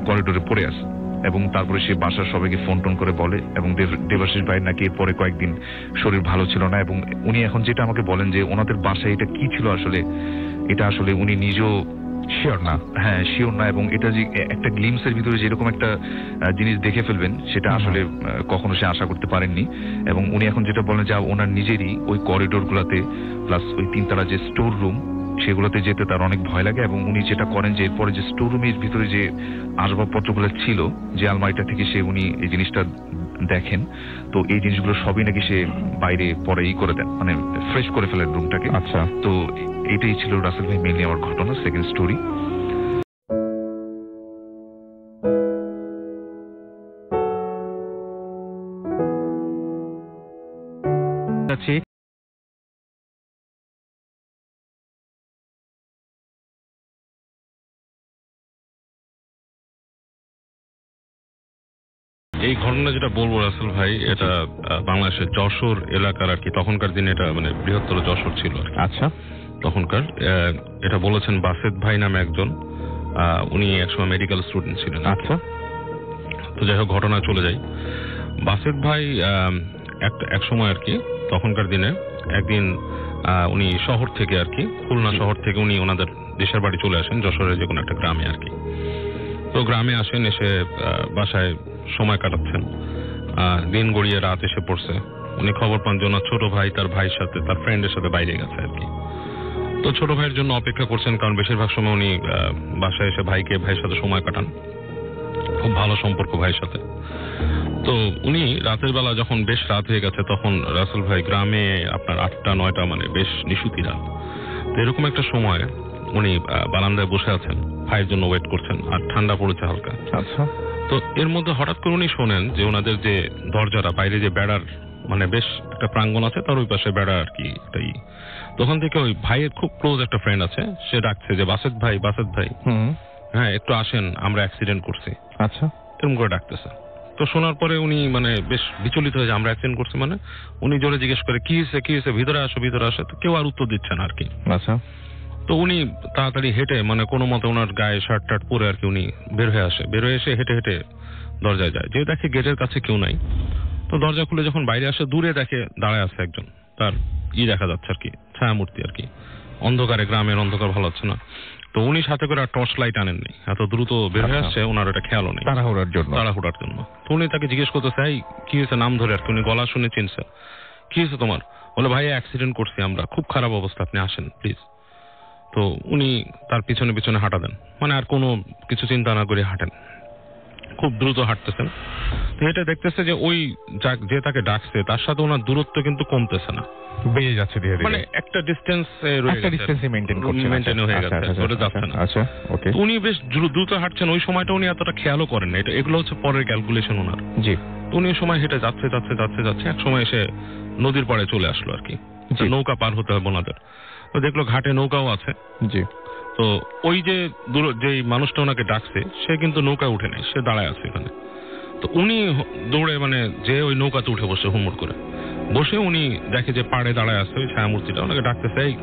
করিডোরে পড়ে আছে, এবং তারপরে সে বাসার সবাইকে ফোন টোন করে বলে, এবং দেবাশিস ভাই নাকি পরে কয়েকদিন শরীর ভালো ছিল না। এবং উনি এখন যেটা আমাকে বলেন যে ওনাদের বাসায় এটা কি ছিল আসলে, এটা আসলে উনি নিজেও শিওর না। হ্যাঁ, শিওর না। এবং এটা যে একটা গ্লিমসের ভিতরে যেরকম একটা জিনিস দেখে ফেলবেন সেটা আসলে কখনো সে আশা করতে পারেননি। এবং উনি এখন যেটা বলেন যে ওনার নিজেরই ওই করিডোর গুলাতে প্লাস ওই তিনতলা যে স্টোর রুম সেগুলোতে যেতে তার অনেক ভয় লাগে। এবং উনি যেটা করেন যে এরপরে যে স্টোর রুমের ভিতরে যে আসবাবপত্রগুলো ছিল যে আলমারিটা থেকে সে উনি এই জিনিসটা দেখেন, তো এই জিনিসগুলো সবই নাকি সে বাইরে পরে করে দেন, মানে ফ্রেশ করে ফেলেন রুমটাকে। আচ্ছা, তো এটাই ছিল রাসেল ভাই মেইনলি আমার ঘটনা, সেকেন্ড স্টোরি। এই ঘটনা যেটা বলবো রাসেল ভাই, এটা বাংলাদেশের যশোর এলাকার আর কি, তখনকার দিনে এটা মানে বৃহত্তর যশোর ছিল। আচ্ছা, তখনকার এটা বলেছেন বাসেদ ভাই নামে একজন, উনি একসময় মেডিকেল স্টুডেন্ট ছিলেন। আচ্ছা, তো যাই হোক ঘটনা চলে যাই। বাসেদ ভাই এক সময় আর কি তখনকার দিনে একদিন উনি শহর থেকে আর কি খুলনা শহর থেকে উনি ওনাদের দেশের বাড়ি চলে আসেন যশোরের যে কোনো একটা গ্রামে আর কি। তো গ্রামে আসেন, এসে বাসায় সময় কাটাচ্ছেন, দিন গড়িয়ে রাত এসে পড়ছে। উনি খবর পান যে ওনার ছোট ভাই তার ভাইয়ের সাথে তার ফ্রেন্ডের সাথে বাইরে গেছে আর কি। তো ছোট ভাইয়ের জন্য অপেক্ষা করছেন, কারণ বেশিরভাগ সময় উনি বাসায় এসে ভাইয়ের সাথে সময় কাটান, খুব ভালো সম্পর্ক ভাইয়ের সাথে। তো উনি রাতের বেলা যখন বেশ রাত হয়ে গেছে তখন রাসেল ভাই গ্রামে আপনার 8টা-9টা মানে বেশ নিশুতি রাত। তো এরকম একটা সময় উনি বারান্দায় বসে আছেন, ভাইয়ের জন্য ওয়েট করছেন, আর ঠান্ডা পড়েছে হালকা। আচ্ছা, তো এর মধ্যে হঠাৎ করে উনি শোনেন যে ওনাদের যে দরজাটা বাইরে যে বেড়ার মানে বেশ একটা প্রাঙ্গণ আছে, তার ওই পাশে বেড়া আর কি এটাই। তখন থেকে ওই ভাইয়ের খুব ক্লোজ একটা ফ্রেন্ড আছে, সে ডাকছে যে বাসেদ ভাই হ্যাঁ একটু আসেন, আমরা অ্যাক্সিডেন্ট করছি। আচ্ছা, এরকম করে ডাকতেছে। তো শোনার পরে উনি মানে বেশ বিচলিত হয়ে যায়, আমরা অ্যাক্সিডেন্ট করছি মানে। উনি জোরে জিজ্ঞেস করে কি হয়েছে, ভিতরে আসো। তো কেউ আর উত্তর দিচ্ছে না আর কি। আচ্ছা, তো উনি তাড়াতাড়ি হেঁটে মানে কোনো মতে ওনার গায়ে শার্ট টার্ট পরে আর কি উনি বের হয়ে এসে হেঁটে দরজায় যায়, যে দেখে গেটের কাছে কেউ নাই। তো দরজা খুলে যখন বাইরে আসে, দূরে দেখে দাঁড়ায় আছে একজন, তার দেখা যাচ্ছে আর কি, ছায়ামূর্তি আর কি। অন্ধকারে, গ্রামের অন্ধকার ভালো হচ্ছে না। তো উনি সাথে করে টর্চ লাইট আনেননি, এত দ্রুত বের হয়ে আসছে, ওনার এটা খেয়ালও নেই, তাড়াহুড়ার জন্য। তো উনি তাকে জিজ্ঞেস করতেছে এই কি হয়েছে, নাম ধরে আর কি। উনি গলা শুনে চিনছে। কি হয়েছে তোমার? বলে ভাই অ্যাক্সিডেন্ট করছি আমরা, খুব খারাপ অবস্থা, আপনি আসেন প্লিজ। তো উনি তার পিছনে হাঁটা দেন, মানে আর কোনো কিছু চিন্তা না করে হাঁটেন, খুব দ্রুত হাঁটতেছেন। তো এটা দেখতেছে যে ওই যে তাকে ডাকছে তার সাথে ওনার দূরত্ব কিন্তু কমতেছে না, বেড়ে যাচ্ছে ধীরে ধীরে, মানে একটা ডিসটেন্স মেইনটেইন হয়ে গেছে, ওটা যাচ্ছে না। আচ্ছা, ওকে। উনি বেশ দ্রুত হাঁটছেন, ওই সময়টা উনি এতটা খেয়ালও করেন না, এগুলো হচ্ছে পরের ক্যালকুলেশন ওনার। জি। উনি ওই সময় হেঁটে যাচ্ছে, এক সময় এসে নদীর পাড়ে চলে আসলো আর কি। নৌকা পার হতে হবে ওনাদের। তো দেখলো ঘাটে নৌকাও আছে। জি। তো ওই যে মানুষটা ওনাকে ডাকছে, সে কিন্তু নৌকায় উঠে নেই, সে দাঁড়ায় আছে এখানে। তো উনি দৌড়ে মানে যে ওই নৌকাতে উঠে বসে হুড়মুড় করে বসে, উনি দেখে যে পাড়ে দাঁড়ায় আছে ওই ছায়ামূর্তিটা, ওনাকে ডাকতেছে এই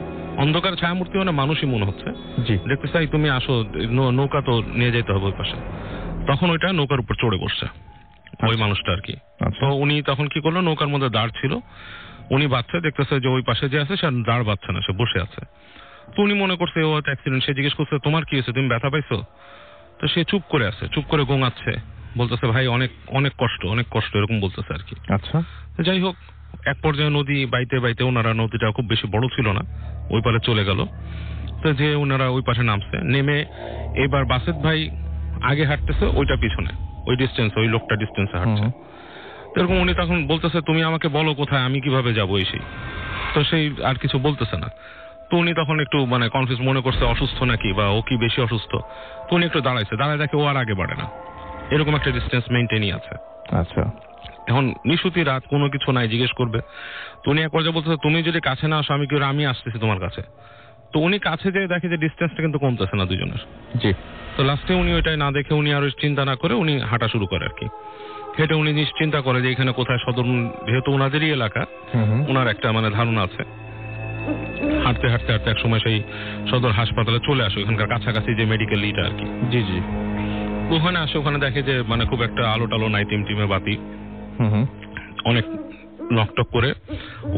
অন্ধকার ছায়ামূর্তি, মানে মানুষই মনে হচ্ছে। দেখতেছে এই তুমি আসো, নৌকা তো নিয়ে যেতে হবে ওই পাশে। তখন ওইটা নৌকার উপর চড়ে বসছে ওই মানুষটা আর কি। তো উনি তখন কি করলো, নৌকার মধ্যে দাঁড় ছিল, উনি বাচ্চা দেখতেছে যে ওই পাশে যে আছে সে দাঁড় বাচ্ছে না, সে বসে আছে। তো উনি মনে করছে ও হয়তো অ্যাক্সিডেন্ট। সে জিজ্ঞেস করছে তোমার কি হয়েছে, তুমি ব্যথা পাইছো? তো সে চুপ করে আছে, চুপ করে গোঙাচ্ছে, বলতেছে ভাই অনেক কষ্ট এরকম বলতেছে আর কি। আচ্ছা, যাই হোক, এক পর্যায়ে নদী বাইতে ওনারা, নদীটা খুব বেশি বড় ছিল না, ওই পারে চলে গেল। তো যে ওনারা ওই পাশে নামছে, নেমে এবার বাসেদ ভাই আগে হাঁটতেছে, ওইটা পিছনে, ওই লোকটা ডিস্টেন্সে হাঁটছে। এরকম উনি তখন বলতেছে তুমি আমাকে বলো কোথায়, আমি কিভাবে যাবো সেই। তো সেই আর কিছু বলতেছে না। তো উনি তখন একটু মানে কনফিউজ, মনে করছে অসুস্থ নাকি, বা ও কি বেশি অসুস্থ। তো উনি একটু দাঁড়ায় দেখে ও আর আগে বাড়ে না, এরকম একটা ডিস্টেন্স মেইনটেইনই আছে। আচ্ছা, এখন নিশুতি রাত, কোনো কিছু নাই, জিজ্ঞেস করবে। তো উনি এক পর্যায়ে বলতেছে তুমি যদি কাছে না আসো, আমি আসতেছি তোমার কাছে। তো উনি কাছে যেয়ে দেখে যে ডিস্টেন্সটা কিন্তু কমতেছে না দুজনের। জি। তো লাস্টে উনি ওইটাই না দেখে, উনি আর চিন্তা না করে উনি হাঁটা শুরু করে আর কি। হেঁটে উনি চিন্তা করে যে এখানে কোথায় সদর, যেহেতু ওনাদেরই এলাকা, ওনার একটা মানে ধারণা আছে। হাঁটতে এক সময় সেই সদর হাসপাতালে চলে আসো, এখানকার কাছাকাছি যে মেডিকেল ইটা আর কি। জি। ওখানে আসে, ওখানে দেখে যে মানে খুব একটা আলো টালো নাই, টিমে বাতি, অনেক নকটক করে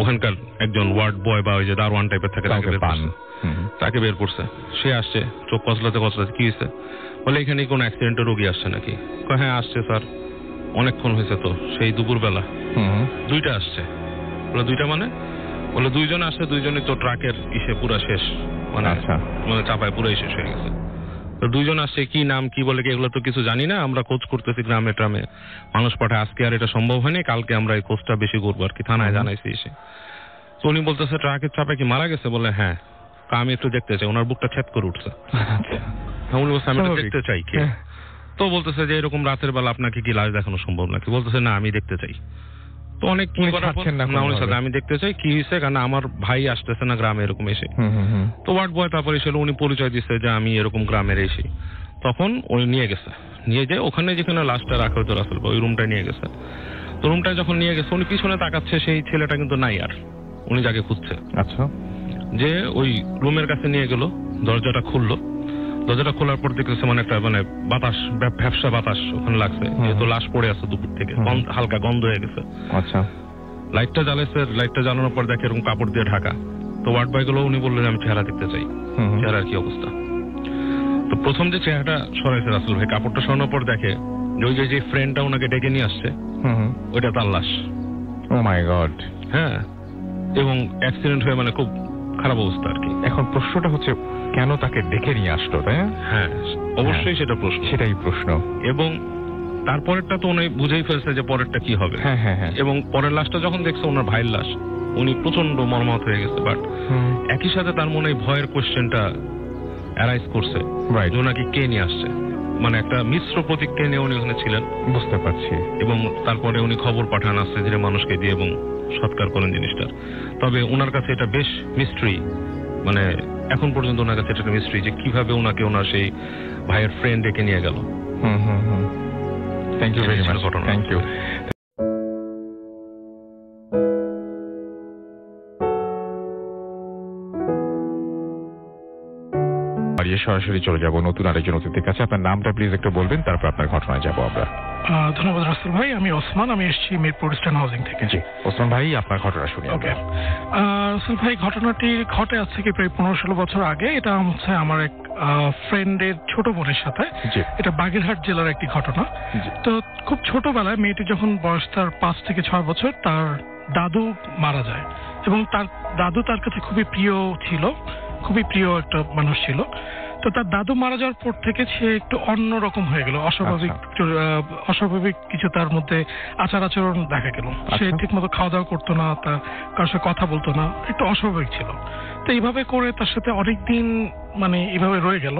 ওখানকার একজন ওয়ার্ড বয় বা ওই যে দারোয়ান টাইপের থাকে তাকে বের করছে। সে আসছে, চোখ কচলাতে কি হয়েছে? বলে এখানে কোনো অ্যাক্সিডেন্টের রোগী আসছে নাকি? হ্যাঁ আসছে স্যার, অনেকক্ষণ হয়েছে তো, সেই দুপুরবেলা 2টা আসছে। বলে 2টা মানে? বলে 2জন আসছে, 2জনই তো ট্রাকের পুরা শেষ, মানে চাপায় পুরাই শেষ হয়ে গেছে। তো 2জন আসছে, কি নাম কি বলে এগুলো তো কিছু জানি না, আমরা খোঁজ করতেছি গ্রামে ট্রামে, মানুষ পাঠায়, আজকে আর এটা সম্ভব হয়নি, কালকে আমরা এই খোঁজটা বেশি করবো আর কি, থানায় জানাইছি এসে। তো উনি বলতেছে ট্রাকের চাপায় কি মারা গেছে? বলে হ্যাঁ। আমি একটু দেখতে চাই, ওনার বুকটা ছেদ করে উঠছে। উনি বলছে আমি দেখতে চাই। কে? তো বলতেছে যে এরকম রাতের বেলা আপনাকে কি লাশ দেখানো সম্ভব নাকি? বলতেছে না, আমি দেখতে চাই। তো অনেক কি করার পর আমি দেখতে চাই কি হয়েছে, কারণ আমার ভাই আসতেছে না গ্রামে এরকম এসে। তো ওয়ার্ড বয় তারপরে এসে উনি পরিচয় দিচ্ছে যে আমি এরকম গ্রামের এসে। তখন উনি নিয়ে যায় ওখানে যেখানে লাশটা রাখা হতো রাসেল, ওই রুমটা নিয়ে গেছে। তো রুমটায় যখন নিয়ে গেছে, উনি পিছনে তাকাচ্ছে, সেই ছেলেটা কিন্তু নাই আর, উনি যাকে খুঁজছে। আচ্ছা, যে ওই রুমের কাছে নিয়ে গেল, দরজাটা খুললো। দরজাটা খোলার পর দেখতেছে মানে একটা মানে বাতাস, ভ্যাপসা বাতাস ওখানে লাগছে, যেহেতু লাশ পড়ে আছে দুপুর থেকে, হালকা গন্ধ হয়ে গেছে। আচ্ছা, লাইটটা জ্বালাইছে, লাইটটা জ্বালানোর পর দেখে এরকম কাপড় দিয়ে ঢাকা। তো ওয়ার্ড বয় গুলো, উনি বললেন আমি চেহারা দেখতে চাই, চেহারার কি অবস্থা। তো প্রথম যে চেহারাটা সরাইছে রাসেল ভাই, কাপড়টা সরানোর পর দেখে ওই যে ফ্রেন্ডটা ওনাকে ডেকে নিয়ে আসছে, ওইটা তার লাশ। ও মাই গড। হ্যাঁ, এবং অ্যাক্সিডেন্ট হয়ে মানে খুব খারাপ অবস্থা আর কি। এখন প্রশ্নটা হচ্ছে কেন তাকে ডেকে নিয়ে আসলো, তাই না? হ্যাঁ, অবশ্যই সেটাই প্রশ্ন। এবং তারপরেরটা তো উনি বুঝেই ফেলছে যে পরেরটা কি হবে। হ্যাঁ। এবং পরের লাশটা যখন দেখছে ওনার ভাইয়ের লাশ, উনি প্রচন্ড মর্মাহত হয়ে গেছে। বাট একই সাথে তার মনে ভয়ের কোশ্চেনটা অ্যারাইজ করছে, ওনাকে কে নিয়ে আসছে। মানে একটা মিশ্র প্রতিক্রিয়া নিয়ে উনি ওখানে ছিলেন। বুঝতে পারছি। এবং তারপরে উনি খবর পাঠান আস্তে ধীরে মানুষকে দিয়ে এবং সৎকার করেন জিনিসটা। তবে ওনার কাছে এটা বেশ মিস্ট্রি, মানে এখন পর্যন্ত ওনার কাছে এটা মিস্ট্রি যে কিভাবে ওনাকে ওনার সেই ভাইয়ের ফ্রেন্ড ডেকে নিয়ে গেল। Thank you very much. Thank you. সরাসরি চলে যাব নতুন আরেকজন অতিথির কাছে। আপনার নামটা প্লিজ একটু বলবেন, তারপর আপনার ঘটনায় যাব আমরা। ধন্যবাদ রাসেল ভাই, আমি ওসমান, আমি এসেছি মিরপুর ইস্টার্ন হাউজিং থেকে। জি ওসমান ভাই, আপনার ঘটনা শুনি। ওকে রাসেল ভাই, ঘটনাটি ঘটে আছে কি প্রায় 15-16 বছর আগে। এটা হচ্ছে আমার এক ফ্রেন্ডের ছোট বোনের সাথে। এটা বাগেরহাট জেলার একটি ঘটনা। তো খুব ছোটবেলায় মেয়েটি যখন বয়স তার 5 থেকে 6 বছর, তার দাদু মারা যায় এবং তার দাদু তার কাছে খুবই প্রিয় ছিল, খুবই প্রিয় একটা মানুষ ছিল। তো তার দাদু মারা যাওয়ার পর থেকে সে একটু অন্যরকম হয়ে গেল, অস্বাভাবিক কিছু তার মধ্যে আচার আচরণ দেখা গেল। সে ঠিক মতো খাওয়া দাওয়া করতো না, তার কারোর সাথে কথা বলতো না, একটু অস্বাভাবিক ছিল। তো এইভাবে করে তার সাথে অনেকদিন মানে এইভাবে রয়ে গেল।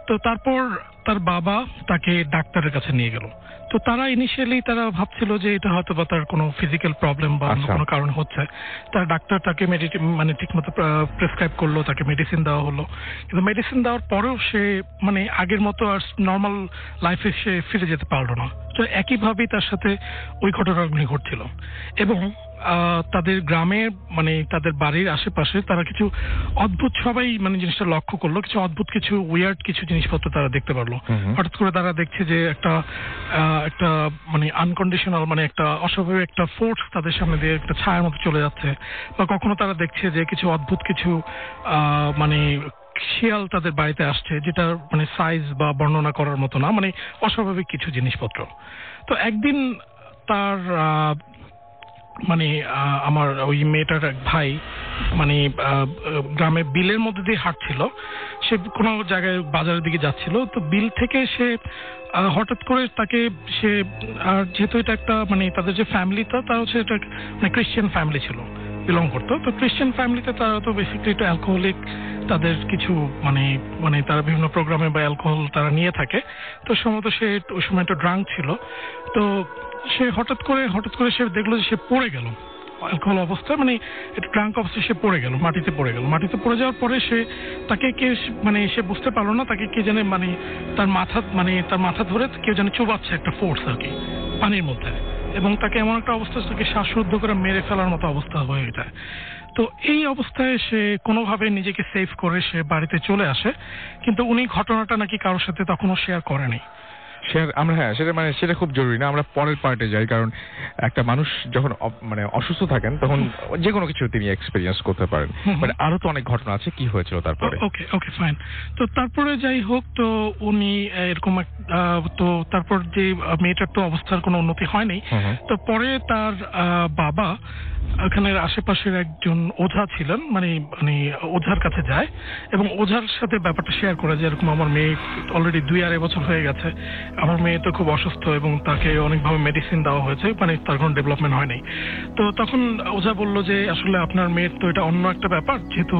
তো তারপর তার বাবা তাকে ডাক্তারের কাছে নিয়ে গেল। তো তারা ইনিশিয়ালি তারা ভাবছিল যে এটা হয়তো বা তার কোনো ফিজিক্যাল প্রবলেম বা অন্য কোনো কারণ হচ্ছে। তার ডাক্তার তাকে মানে ঠিকমতো প্রেসক্রাইব করলো, তাকে মেডিসিন দেওয়া হলো। কিন্তু মেডিসিন দেওয়ার পরেও সে মানে আগের মতো আর নর্মাল লাইফে সে ফিরে যেতে পারলো না। তো একইভাবেই তার সাথে ওই ঘটনাগুলি ঘটছিল। এবং তাদের গ্রামের মানে তাদের বাড়ির আশেপাশে তারা কিছু অদ্ভুত, সবাই মানে জিনিসটা লক্ষ্য করলো, কিছু অদ্ভুত কিছু উইয়ার্ড কিছু জিনিসপত্র তারা দেখতে পারলো। হঠাৎ করে তারা দেখছে যে একটা মানে আনকন্ডিশনাল মানে একটা অস্বাভাবিক একটা ফোর্স তাদের সামনে দিয়ে একটা ছায়ার মতো চলে যাচ্ছে। বা কখনো তারা দেখছে যে কিছু অদ্ভুত কিছু মানে শিয়াল তাদের বাড়িতে আসছে, যেটা মানে সাইজ বা বর্ণনা করার মতো না, মানে অস্বাভাবিক কিছু জিনিসপত্র। তো একদিন তার মানে আমার ওই মেয়েটার এক ভাই মানে গ্রামে বিলের মধ্যে দিয়ে হাঁটছিল। সে কোনো জায়গায় বাজারের দিকে যাচ্ছিল। তো বিল থেকে সে হঠাৎ করে তাকে সে আর যেহেতু এটা একটা মানে তাদের যে ফ্যামিলিটা তারা হচ্ছে এটা মানে ক্রিশ্চিয়ান ফ্যামিলি ছিল, বিলং করতো। তো ক্রিশ্চিয়ান ফ্যামিলিতে তারা তো বেসিক্যালি একটু অ্যালকোহলিক, তাদের কিছু মানে তারা বিভিন্ন প্রোগ্রামে বা অ্যালকোহল তারা নিয়ে থাকে। তো সম্ভবত সে ওই সময় একটু ড্রাঙ্ক ছিল। তো সে হঠাৎ করে সে দেখলো যে সে পড়ে গেল অ্যালকোহল অবস্থায়, মানে একটু ড্রাঙ্ক অবস্থায় সে পড়ে গেল, মাটিতে পড়ে যাওয়ার পরে তাকে কে মানে সে বুঝতে পারলো না, তাকে কে জানে মানে তার মাথা ধরে কেউ জানে চুবাচ্ছে একটা ফোর্স আর কি পানির মধ্যে। এবং তাকে এমন একটা অবস্থা, তাকে শ্বাসরুদ্ধ করে মেরে ফেলার মতো অবস্থা হয়ে যায়। তো এই অবস্থায় সে কোনোভাবে নিজেকে সেভ করে সে বাড়িতে চলে আসে। কিন্তু উনি ঘটনাটা নাকি কারোর সাথে তখনও শেয়ার করেনি। সেটা খুব জরুরি না, আমরা পরের পার্টে যাই। কারণ একটা মানুষ যখন মানে অসুস্থ থাকেন তখন যে কোনো কিছু তিনি এক্সপেরিয়েন্স করতে পারেন। মানে আরো তো অনেক ঘটনা আছে, কি হয়েছিল তারপরে? Okay fine. তো তারপরে যাই হোক, তো উনি এরকম তো তারপর যে মেয়েটার তো অবস্থার কোনো উন্নতি হয়নি। তো পরে তার বাবা এখানের আশেপাশের একজন ওঝা ছিলেন, মানে ওঝার কাছে যায় এবং ওঝার সাথে ব্যাপারটা শেয়ার করে যে এরকম আমার মেয়ে অলরেডি 2-2.5 বছর হয়ে গেছে, আমার মেয়ে তো খুব অসুস্থ এবং তাকে অনেকভাবে মেডিসিন দেওয়া হয়েছে, মানে তার কোনো ডেভেলপমেন্ট হয়নি। তো তখন ওঝা বলল যে আসলে আপনার মেয়ের তো এটা অন্য একটা ব্যাপার, যেহেতু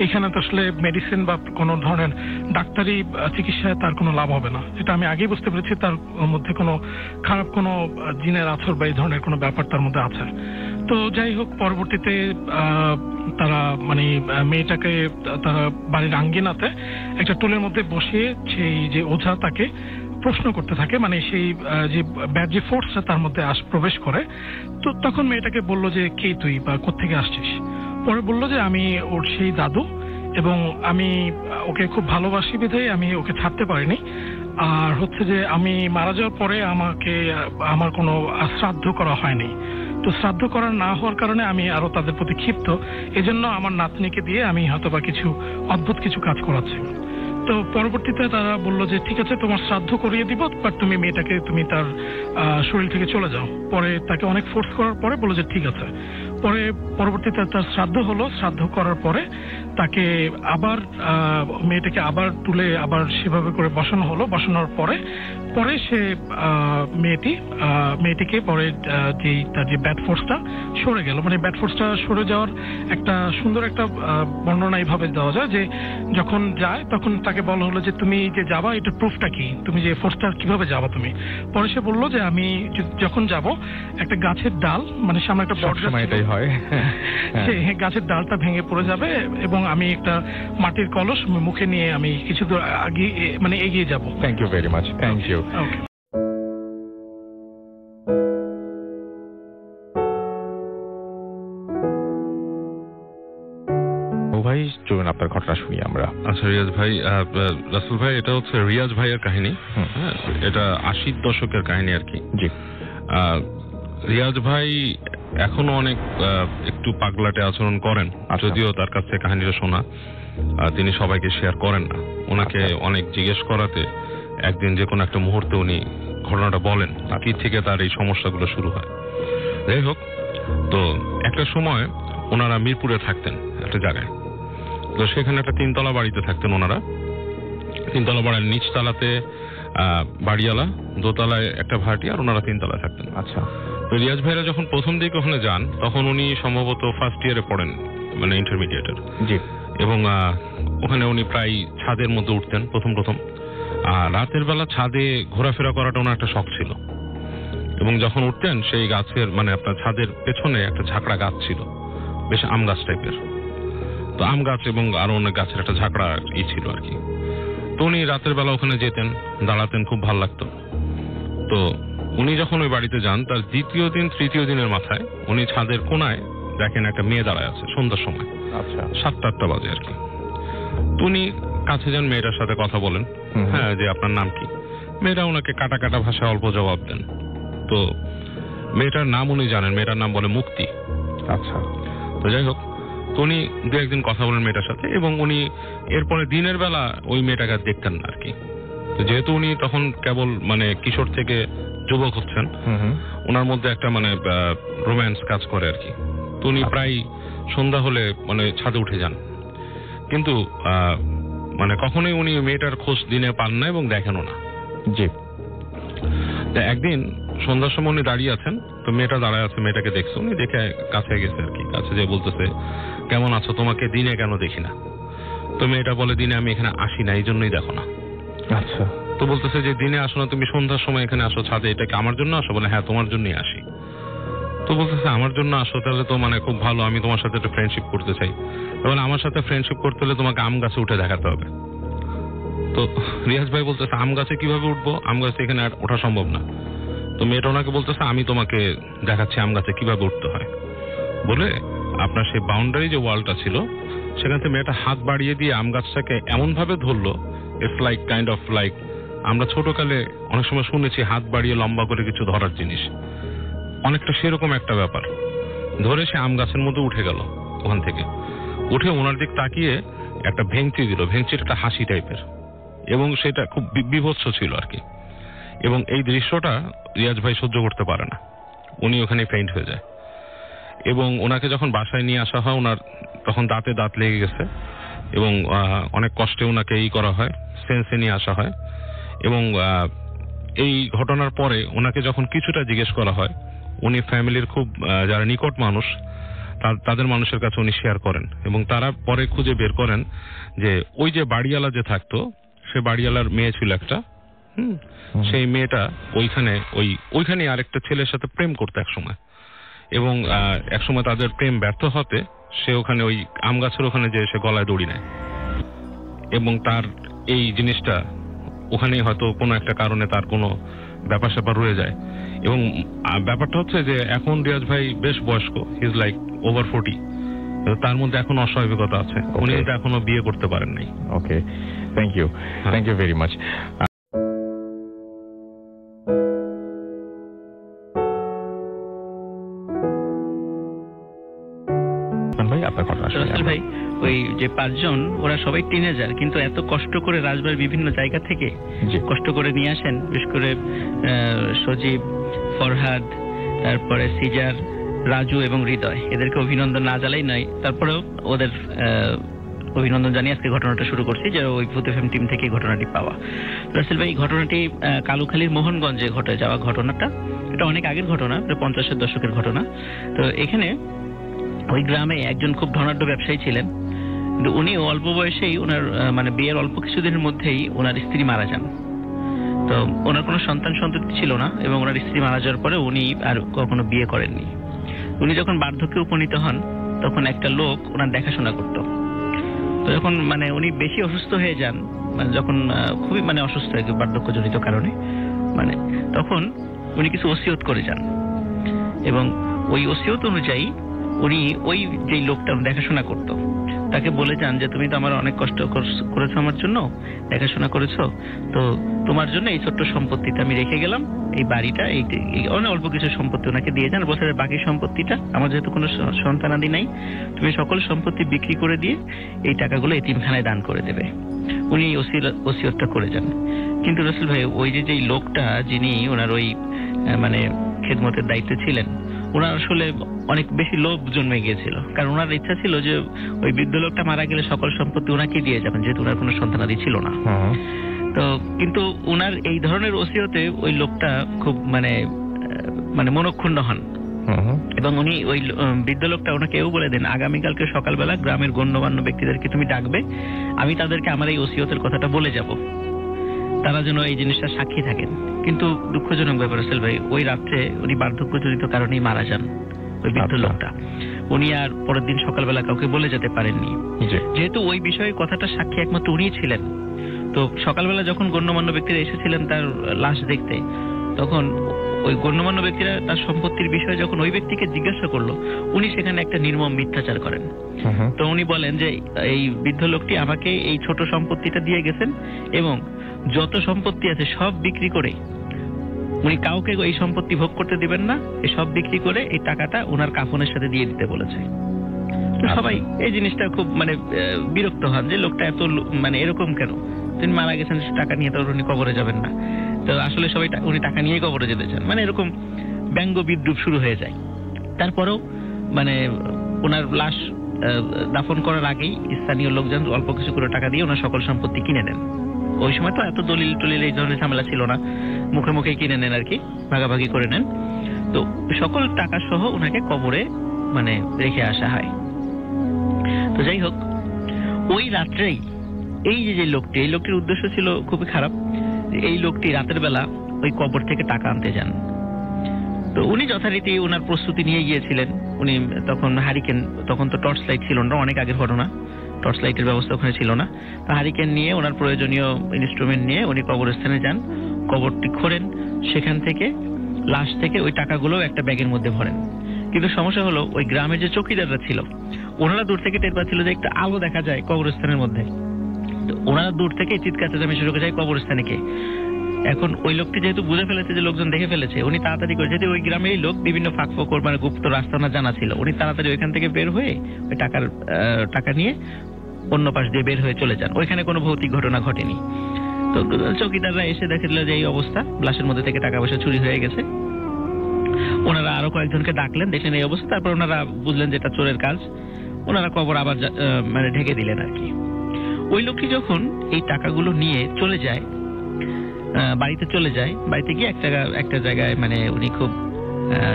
এখানে তো আসলে মেডিসিন বা কোনো ধরনের ডাক্তারি চিকিৎসায় তার কোনো লাভ হবে না। এটা আমি আগেই বুঝতে পেরেছি, তার মধ্যে কোনো খারাপ কোনো জিনের আছর বা এই ধরনের কোনো ব্যাপার তার মধ্যে আছে। তো যাই হোক, পরবর্তীতে তারা মানে মেয়েটাকে তারা বাড়ির আঙ্গিনাতে একটা টুলের মধ্যে বসিয়ে সেই যে ওঝা তাকে প্রশ্ন করতে থাকে, মানে সেই যে ব্যাড যে ফোর্সটা তার মধ্যে প্রবেশ করে। তো তখন মেয়েটাকে বললো যে কে তুই বা কোত্থেকে আসছিস। পরে বললো যে আমি ওর সেই দাদু এবং আমি ওকে খুব ভালোবাসি বিধায় আমি ওকে ছাড়তে পারিনি। আর হচ্ছে যে আমি মারা যাওয়ার পরে আমার কোনো শ্রাদ্ধ করা হয়নি। তো শ্রাদ্ধ করা না হওয়ার কারণে আমি আরো তাদের প্রতি ক্ষিপ্ত, এজন্য আমার নাতনিকে দিয়ে আমি হয়তো বা কিছু অদ্ভুত কিছু কাজ করাচ্ছি। তো পরবর্তীতে তারা বললো যে ঠিক আছে, তোমার শ্রাদ্ধ করিয়ে দিব, বাট তুমি মেয়েটাকে তুমি তার শরীর থেকে চলে যাও। পরে তাকে অনেক ফোর্স করার পরে বললো যে ঠিক আছে। পরে পরবর্তীতে তার শ্রাদ্ধ হলো। শ্রাদ্ধ করার পরে তাকে আবার মেয়েটাকে আবার তুলে আবার সেভাবে করে বসানো হলো। বসানোর পরে পরে সে মেয়েটিকে পরে তার যে ব্যাড ফোর্সটা সরে গেল, মানে ব্যাড ফোর্সটা সরে যাওয়ার একটা সুন্দর একটা বর্ণনা এইভাবে দেওয়া যায় যে যখন যায় তখন তাকে বলা হলো যে তুমি যে যাবা এটা প্রুফটা কি, তুমি যে ফোর্সটা কিভাবে যাবা তুমি। পরে সে বললো যে আমি যখন যাব একটা গাছের ডাল, মানে সামনে একটা বট গাছ হয়, সেই গাছের ডালটা ভেঙে পড়ে যাবে এবং আমি একটা মাটির কলস মুখে নিয়ে আমি কিছু দূর এগিয়ে যাব। Thank you very much, thank you. ভাই চলুন আপনার ঘটনা শুনি আমরা। আচ্ছা রিয়াজ ভাই, রাসেল ভাই, এটা হচ্ছে রিয়াজ ভাইয়ের কাহিনী। এটা 80 দশকের কাহিনী আর কি। জি। রিয়াজ ভাই এখনো অনেক একটু পাগলাটে আচরণ করেন, যদিও তার কাছ থেকে কাহিনীটা শোনা, তিনি সবাইকে শেয়ার করেন না। ওনাকে অনেক জিজ্ঞেস করাতে একদিন যে কোনো একটা মুহূর্তে উনি ঘটনাটা বলেন, কি থেকে তার এই সমস্যাগুলো শুরু হয়। যাই হোক, তো একটা সময় ওনারা মিরপুরে থাকতেন একটা জায়গায়, তো সেখানে একটা 3তলা বাড়িতে থাকতেন ওনারা। 3তলা বাড়ির নিচতলাতে বাড়িওয়ালা, দোতলায় একটা ভাড়াটি, আর ওনারা 3তলায় থাকতেন। আচ্ছা। তো রিয়াজ ভাইরা যখন প্রথম দিকে ওখানে যান তখন উনি সম্ভবত ফার্স্ট ইয়ারে পড়েন, মানে ইন্টারমিডিয়েটের। জি। এবং ওখানে উনি প্রায় ছাদের মধ্যে উঠতেন প্রথম। আর রাতের বেলা ছাদে ঘোরাফেরা করাটা ওনার একটা শখ ছিল। এবং যখন উঠতেন সেই গাছের, মানে আপনার ছাদের পেছনে একটা ঝাঁকড়া গাছ ছিল, বেশ আম গাছ টাইপের। তো আম গাছ এবং আরো অনেক গাছের একটা ঝাঁকড়া ছিল আর কি। তো উনি রাতের বেলা ওখানে যেতেন, দাঁড়াতেন, খুব ভালো লাগতো। তো উনি যখন ওই বাড়িতে যান তার দ্বিতীয় দিন তৃতীয় দিনের মাথায় উনি ছাদের কোনায় দেখেন একটা মেয়ে দাঁড়ায় আছে সন্ধ্যার সময়। আচ্ছা। 7-8টা বাজে আর কি। তো উনি কাছে যান, মেয়েটার সাথে কথা বলেন, হ্যাঁ, যে আপনার নাম কি। মেয়েটা ওনাকে কাটা কাটা ভাষায় অল্প জবাব দেন। তো মেয়েটার নাম উনি জানেন, মেয়েটার নাম বলে মুক্তি। আচ্ছা। তো যাই হোক, তো উনি দু একদিন কথা বলেন মেয়েটার সাথে, এবং উনি এরপরে দিনের বেলা ওই মেয়েটাকে দেখতেন না আর কি। তো যেহেতু উনি তখন কেবল মানে কিশোর থেকে যুবক হচ্ছেন, ওনার মধ্যে একটা মানে রোম্যান্স কাজ করে আর কি। তো উনি প্রায় সন্ধ্যা হলে মানে ছাদে উঠে যান, কিন্তু মানে কখনোই উনি মেয়েটার খোঁজ দিনে পান না এবং দেখেনও না। জি। একদিন সন্ধ্যার সময় উনি দাঁড়িয়ে আছেন, তো মেয়েটা দাঁড়ায় আছে, মেয়েটাকে দেখছে, উনি দেখে কাছে গেছে আর কি। কাছে যে বলতেছে, কেমন আছো, তোমাকে দিনে কেন দেখি না? তো মেয়েটা বলে, দিনে আমি এখানে আসি না, এই জন্যই দেখো না। আচ্ছা। তো বলতেছে যে দিনে আসো না, তুমি সন্ধ্যার সময় এখানে আসো ছাদে, এটা কি আমার জন্য আসো? বলে হ্যাঁ, তোমার জন্যই আসি। তো বলতেছে আমার জন্য আসো, তাহলে তো মানে খুব ভালো, আমি তোমার সাথে একটা ফ্রেন্ডশিপ করতে চাই। তাহলে আমার সাথে ফ্রেন্ডশিপ করতে হলে তোমাকে আম গাছে উঠে দেখাতে হবে। তো রিয়াজ ভাই বলতেছে, আম গাছে কিভাবে উঠবো? আম গাছে এখানে ওঠা সম্ভব না। তো মেয়েটা ওনাকে বলতেছে, আমি তোমাকে দেখাচ্ছি আম গাছে কিভাবে উঠতে হয়। বলে আপনার সেই বাউন্ডারি যে ওয়ালটা ছিল সেখান থেকে মেয়েটা হাত বাড়িয়ে দিয়ে আম গাছটাকে এমন ভাবে ধরলো, it's like kind of like আমরা ছোটকালে অনেক সময় শুনেছি হাত বাড়িয়ে লম্বা করে কিছু ধরার জিনিস, অনেকটা সেরকম একটা ব্যাপার। ধরে সে আম গাছের মধ্যে উঠে গেল। ওখান থেকে উঠে ওনার দিক তাকিয়ে একটা ভেঙচি দিল, ভেঙচির একটা হাসি টাইপের, এবং সেটা খুব বিভৎস ছিল আর কি। এবং এই দৃশ্যটা রিয়াজ ভাই সহ্য করতে পারে না, উনি ওখানে ফেইন্ট হয়ে যায়। এবং ওনাকে যখন বাসায় নিয়ে আসা হয়, ওনার তখন দাঁতে দাঁত লেগে গেছে, এবং অনেক কষ্টে ওনাকে করা হয়, সেন্সে নিয়ে আসা হয়। এবং এই ঘটনার পরে ওনাকে যখন কিছুটা জিজ্ঞেস করা হয়, উনি ফ্যামিলির খুব যারা নিকট মানুষ তাদের মানুষের কাছে উনি শেয়ার করেন, এবং তারা পরে খুঁজে বের করেন যে ওই যে বাড়িওয়ালা যে থাকতো, সে বাড়িওয়ালার মেয়ে ছিল একটা, সেই মেয়েটা ওইখানে আরেকটা ছেলের সাথে প্রেম করতো একসময়, এবং একসময় তাদের প্রেম ব্যর্থ হতে সে ওখানে ওই আম গাছের ওখানে যে সে গলায় দড়ি নেয়, এবং তার এই জিনিসটা ওখানেই হয়তো কোনো একটা কারণে তার কোনো ব্যাপার স্যাপার রয়ে যায়। এবং ব্যাপারটা হচ্ছে যে এখন রিয়াজ ভাই বেশ বয়স্ক, হি ইজ লাইক ওভার 40, তার মধ্যে এখন অস্বাভাবিকতা আছে, উনি এটা এখনো বিয়ে করতে পারেন নাই। ওকে, থ্যাংক ইউ ভেরি মাচ। ভাই, ওই যে 5 জন ওরা সবাই টিনেজার, কিন্তু এত কষ্ট করে রাজবাড়ির বিভিন্ন জায়গা থেকে কষ্ট করে নিয়ে আসেন, বিশেষ করে সজীব, ফরহাদ, তারপরে সিজার, রাজু এবং হৃদয়, এদেরকে অভিনন্দন না জানাই নয়। তারপরেও ওদের অভিনন্দন জানিয়ে আজকে ঘটনাটা শুরু করছি, যে ওই ভূত এফএম টিম থেকে ঘটনাটি পাওয়া। রাসেল ভাই, ঘটনাটি কালুখালীর মোহনগঞ্জে ঘটে যাওয়া ঘটনাটা, এটা অনেক আগের ঘটনা, 50-এর দশকের ঘটনা। তো এখানে ওই গ্রামে একজন খুব ধনাঢ্য ব্যবসায়ী ছিলেন, কিন্তু উনি অল্প বয়সেই ওনার মানে বিয়ের অল্প কিছুদিনের মধ্যেই ওনার স্ত্রী মারা যান। তো ওনার কোনো সন্ততি ছিল না, এবং ওনার স্ত্রী মারা যাওয়ার পরে উনি আর কখনো বিয়ে করেননি। উনি যখন বার্ধক্যে উপনীত হন তখন একটা লোক ওনার দেখাশোনা করত। তো যখন মানে উনি বেশি অসুস্থ হয়ে যান, মানে যখন খুবই মানে অসুস্থ হয়ে যায় বার্ধক্যজনিত কারণে, মানে তখন উনি কিছু ওসিয়ত করে যান, এবং ওই ওসিয়ত অনুযায়ী উনি ওই যে লোকটা দেখাশোনা করত তাকে বলে যান যে তুমি তো আমার অনেক কষ্ট করেছো, আমার জন্য দেখাশোনা করেছো, তো তোমার জন্য এই ছোট্ট সম্পত্তিটা আমি রেখে গেলাম, এই বাড়িটা, এই অনেক অল্প কিছু সম্পত্তি ওনাকে দিয়ে যান, বছরের বাকি সম্পত্তিটা, আমার যেহেতু কোনো সন্তানাদি নাই, তুমি সকল সম্পত্তি বিক্রি করে দিয়ে এই টাকাগুলো এতিমখানায় দান করে দেবে। উনি এই ওসিয়তটা করে যান। কিন্তু রাসেল ভাই, ওই যে লোকটা যিনি ওনার ওই মানে খেদমতের দায়িত্বে ছিলেন, ওনার আসলে অনেক বেশি লোভ জন্মে গিয়েছিল, কারণ ওনার ইচ্ছা ছিল যে ওই বৃদ্ধ লোকটা মারা গেলে সকল সম্পত্তি ওনাকে দিয়ে যাবেন, যেহেতু ওনার কোনো সন্তানাদি ছিল না। তো কিন্তু ওনার এই ধরনের ওসিয়তে ওই লোকটা খুব মানে মনক্ষুণ্ণ হন, এবং উনি ওই বৃদ্ধ লোকটা ওনাকে এও বলে দেন, আগামীকালকে সকালবেলা গ্রামের গণ্যমান্য ব্যক্তিদেরকে তুমি ডাকবে, আমি তাদেরকে আমার এই ওসিয়তের কথাটা বলে যাব, তারা যেন এই জিনিসটা সাক্ষী থাকেন। কিন্তু দুঃখজনক ব্যাপার রাসেল ভাই, ওই রাত্রে উনি বার্ধক্যজনিত কারণেই মারা যান ওই বৃদ্ধ লোকটা। উনি আর পরের দিন সকালবেলা কাউকে বলে যেতে পারেননি, যেহেতু ওই বিষয়ে কথাটা সাক্ষী একমাত্র উনিই ছিলেন। তো সকালবেলা যখন গণ্যমান্য ব্যক্তিরা এসেছিলেন তার লাশ দেখতে, তখন ওই গণ্যমান্য ব্যক্তিরা তার সম্পত্তির বিষয়ে যখন ওই ব্যক্তিকে জিজ্ঞাসা করলো, উনি সেখানে একটা নির্মম মিথ্যাচার করেন। তো উনি বলেন যে এই বৃদ্ধ লোকটি আমাকে এই ছোট সম্পত্তিটা দিয়ে গেছেন, এবং যত সম্পত্তি আছে সব বিক্রি করে, উনি কাউকে এই সম্পত্তি ভোগ করতে দিবেন না, এই সব বিক্রি করে এই টাকাটা ওনার কাফনের সাথে দিয়ে দিতে বলেছে। তো সবাই এই জিনিসটা খুব মানে বিরক্ত হন যে লোকটা এত মানে এরকম কেন, তিনি মারা গেছেন, টাকা নিয়ে তো উনি কবরে যাবেন না, তো আসলে সবাই উনি টাকা নিয়েই কবরে যেতে চান, মানে এরকম ব্যঙ্গ বিদ্রুপ শুরু হয়ে যায়। তারপরেও মানে ওনার লাশ দাফন করার আগেই স্থানীয় লোকজন অল্প কিছু করে টাকা দিয়ে ওনার সকল সম্পত্তি কিনে নেন। ওই সময় তো এত দলিল টলিল এই ধরনের ঝামেলা ছিল না, মুখে মুখে কিনে নেন আর কি, ভাগাভাগি করে নেন। তো সকল টাকা সহ ওনাকে কবরে মানে রেখে আসা হয়। তো যাই হোক, ওই রাত্রেই এই যে লোকটি, এই লোকটির উদ্দেশ্য ছিল খুবই খারাপ। এই লোকটি রাতের বেলা ওই কবর থেকে টাকা আনতে যান। তো উনি যথারীতি ওনার প্রস্তুতি নিয়ে গিয়েছিলেন। উনি তখন হারিকেন, তখন তো টর্চ লাইট ছিল না, অনেক আগের ঘটনা, টর্চ লাইটের ব্যবস্থা ওখানে ছিল না। তো হারিকেন নিয়ে, ওনার প্রয়োজনীয় ইনস্ট্রুমেন্ট নিয়ে উনি কবরস্থানে যান, কবরটি খোঁড়েন, সেখান থেকে লাশ থেকে ওই টাকাগুলো একটা ব্যাগের মধ্যে ভরেন। কিন্তু সমস্যা হলো, ওই গ্রামের যে চৌকিদাররা ছিল, ওনারা দূর থেকে টের পাচ্ছিল যে একটা আলো দেখা যায় কবরস্থানের মধ্যে। তো ওনারা দূর থেকে চিৎকার চেঁচামেচি শুরু করে যায় কবরস্থানে কে। এখন ওই লোকটি যেহেতু বুঝে ফেলেছে যে লোকজন দেখে ফেলেছে, উনি তাড়াতাড়ি করে, যেহেতু ওই গ্রামেরই লোক, বিভিন্ন ফাঁক ফোকর মানে গুপ্ত রাস্তা ওনার জানা ছিল, উনি তাড়াতাড়ি ওইখান থেকে বের হয়ে ওই টাকা নিয়ে অন্য পাশ দিয়ে বের হয়ে চলে যান। ওইখানে কোনো ভৌতিক ঘটনা ঘটেনি। তো চৌকিদাররা এসে দেখল যে এই অবস্থা, লাশের মধ্যে থেকে টাকা পয়সা চুরি হয়ে গেছে। ওনারা আরো কয়েকজনকে ডাকলেন, দেখলেন এই অবস্থা, তারপর ওনারা বুঝলেন যে এটা চোরের কাজ, ওনারা কবর আবার মানে ঢেকে দিলেন আর কি। ওই লোকটি যখন এই টাকাগুলো নিয়ে চলে যায়, বাড়িতে চলে যায়, বাড়িতে গিয়ে একটা জায়গায় মানে উনি খুব